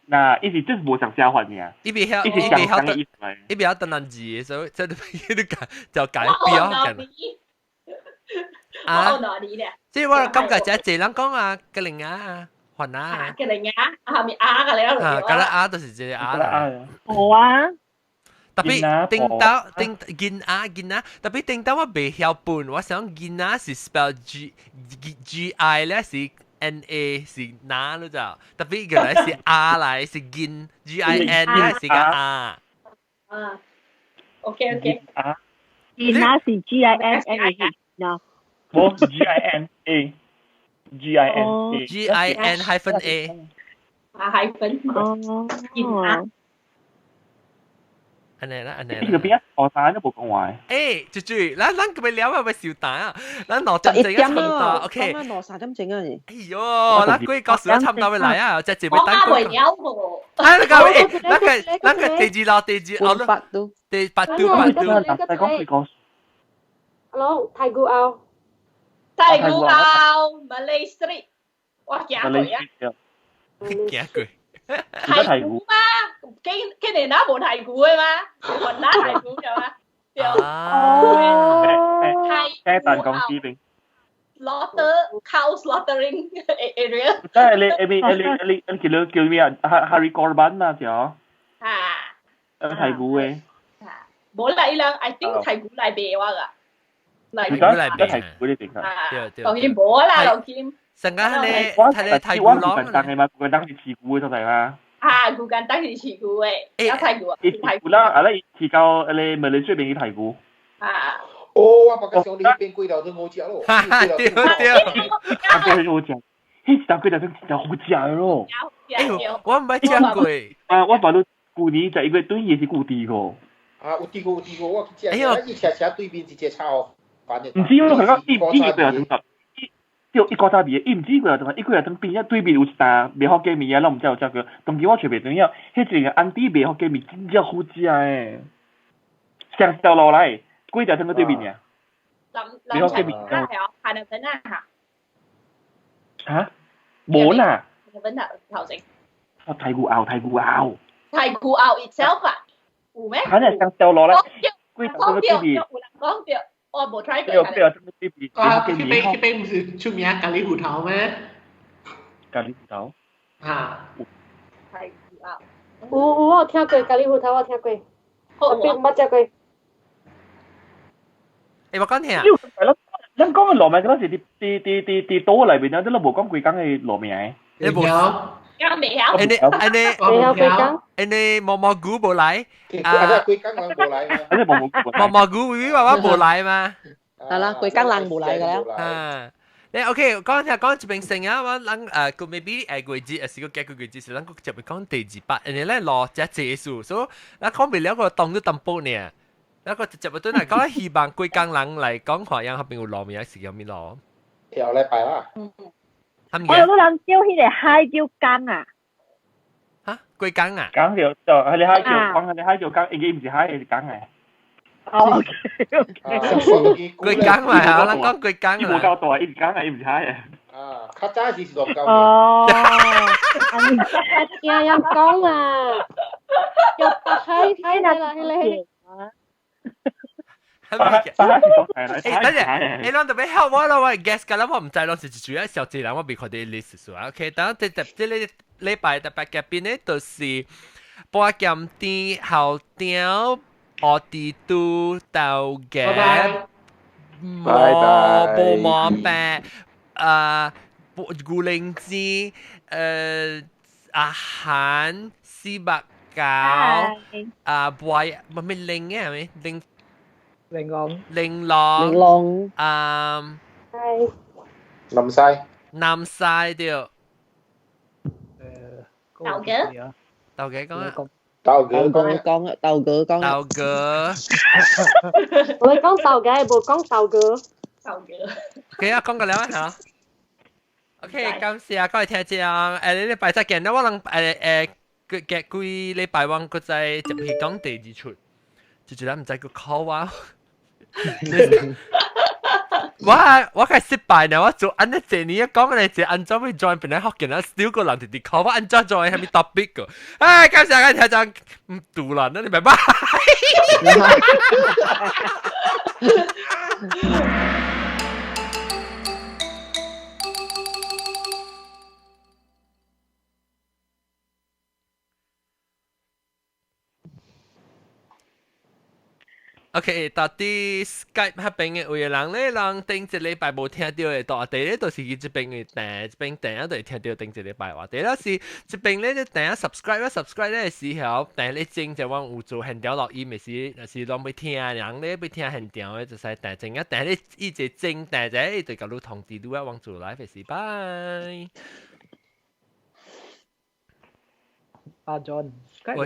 Speaker 7: 嗱，意思就是無上下法嘅，
Speaker 1: 一邊曉得難字，所以即係你就改標緊。啊，即係我感覺就係這人講啊，個零啊。還啊！
Speaker 3: 嘅嚟啊，下面啊嘅嚟
Speaker 1: 啊！嗰啲啊都是這個啊啦。
Speaker 2: 我啊，
Speaker 1: 特別聽到見啊，特別聽到我未曉本，我想見啊是 spell G I 咧是 N A 是哪咯就，特別個嚟是啊嚟是見 G I N 咧是個啊。
Speaker 3: 啊 ，OK。
Speaker 2: 啊，見啊是 G I N A
Speaker 7: 我 G I N A。GIN
Speaker 1: hyphen A
Speaker 3: hyphen 哦，
Speaker 1: 安尼啦。
Speaker 7: 呢個邊學生都冇講話。
Speaker 1: 誒，注意，咱咁樣聊係咪笑蛋啊？咱攞真正一差唔多 ，OK。
Speaker 8: 攞晒真正啊！
Speaker 1: 哎呦，咱幾個時差唔多要嚟啊！即係準備等
Speaker 3: 佢。我啱聊喎。
Speaker 1: 啊，你講那個第二咯，第八度。
Speaker 12: Hello，泰國澳。
Speaker 3: 泰國澳 Malay Street，我行過啊。
Speaker 1: 行過。
Speaker 3: 泰國嘛， cái này nó bộ thầy của em á mình đá thầy của rồi á
Speaker 7: Cái tàn công chi bình
Speaker 3: slaughter cow slaughtering area
Speaker 7: 即係你叫咩啊 Harry Corbin 嘛就有睇過嘅
Speaker 3: 冇嚟啦 I think 睇過嚟俾我噶
Speaker 7: 嚟過嚟俾睇過呢邊
Speaker 3: 當然冇啦老劍
Speaker 1: 成間你睇過咯
Speaker 7: 但係嘛佢當係似股就係嘛
Speaker 3: 佢間當係似股嘅有睇過
Speaker 7: 睇過啦啊咧似夠你咪你最邊啲睇過
Speaker 11: 我把個上你邊貴到都冇食咯
Speaker 1: 對
Speaker 7: 好食迄但佢就真好食咯
Speaker 1: 我唔係食過
Speaker 7: 我把到舊年就一個對嘢是固定個
Speaker 11: 有啲個我去食一車對面一隻炒飯
Speaker 7: 唔知我佢講伊唔知佢又點答一個差別伊唔知佢又點一個又等邊一對面有一單賣福建麵嘢咯唔知有食過當時我隨便點樣迄個安迪賣福建麵真正好食誒上條路來貴就等個對面嘅
Speaker 3: 賣福建麵係啊係咪真啊
Speaker 7: 嚇冇啦
Speaker 3: 係咪頭先
Speaker 7: 太古拗
Speaker 3: 太古拗 itself 啊有咩？
Speaker 7: 肯定上條路來貴就等個對面
Speaker 3: 講掉我冇 try 過。
Speaker 4: 佢邊唔是出名咖喱芋頭咩？
Speaker 7: 咖喱芋頭。
Speaker 3: 係啊。
Speaker 12: 我有聽過咖喱芋頭，我聽過。我冇食過。
Speaker 1: 你話講聽啊？
Speaker 7: 係咯，你講嘅糯米嗰陣時，啲島裏邊有啲都冇講貴港嘅糯米嘅。
Speaker 1: 你冇有？你毛毛菇冇嚟？毛毛菇會話話冇嚟嘛？
Speaker 8: 係啦，貴港人冇嚟㗎
Speaker 1: 啦。你 OK 講一邊成啊，我諗個 maybe 季節係個幾個季節，是諗個就係講第二八，人哋咧落只結束，所以嗱講未了個當都當煲呢，嗱個就係對嚟講希望貴港人嚟講話，讓後邊有落面有時有咩落？
Speaker 11: 有禮拜啦。
Speaker 2: 我有冇諗招迄個海椒羹啊？
Speaker 1: 嚇，貴港啊？
Speaker 7: 港就係你海椒，講係你海椒羹，已經唔是海係羹嚟。
Speaker 2: 哦
Speaker 1: 貴港咪係，我諗講貴港啦。
Speaker 7: 冇夠大，一羹係唔是海嘅。
Speaker 11: 啊，較早時是落夠。
Speaker 2: 哦，
Speaker 12: 聽人講啊，又白海啦，你。
Speaker 1: 係咪嘅？等陣，你諗特別 help 我啦，我 guess 㗎啦，我唔知咯，是主要小姐啦，我未看啲 list 數啊。OK，等即係禮拜特別嘅邊咧，就是播減啲後調，我哋都到嘅，冇毛病，古靈芝，阿韓絲白餃，貝咩零嘅係咪零？
Speaker 5: 玲瓏，
Speaker 11: 南西
Speaker 1: 對，
Speaker 3: 豆嘅
Speaker 1: 講啊，
Speaker 8: 豆哥，
Speaker 12: 我哋講豆嘅，冇講豆哥。
Speaker 1: OK 啊，講個兩下。OK， 感謝各位聽眾，你禮拜再見啦，我能嘅幾禮拜我個在就係講第二出，就覺得唔知個 call 啊。我係失敗呢，我做安一隻你講你隻安裝去 join 邊咧學見啦，少個人哋啲 call 我安裝 join 係咪 topic 個？唉，今日嘅睇就唔杜啦，你明白？OK， 到底 Skype 嗰邊嘅有人咧，人頂一禮拜冇聽到嘅，到第咧就是佢這邊嘅第一邊就會聽到頂一禮拜話。第一是這邊咧，第一 subscribe 咧嘅時候，第一正就往有做現條錄音嘅時，就是當要聽人咧要聽現條嘅，就係第正一，第咧一直正，第一就搞到通知到往做 live 嘅時，拜。
Speaker 5: 阿 John，
Speaker 1: 喂。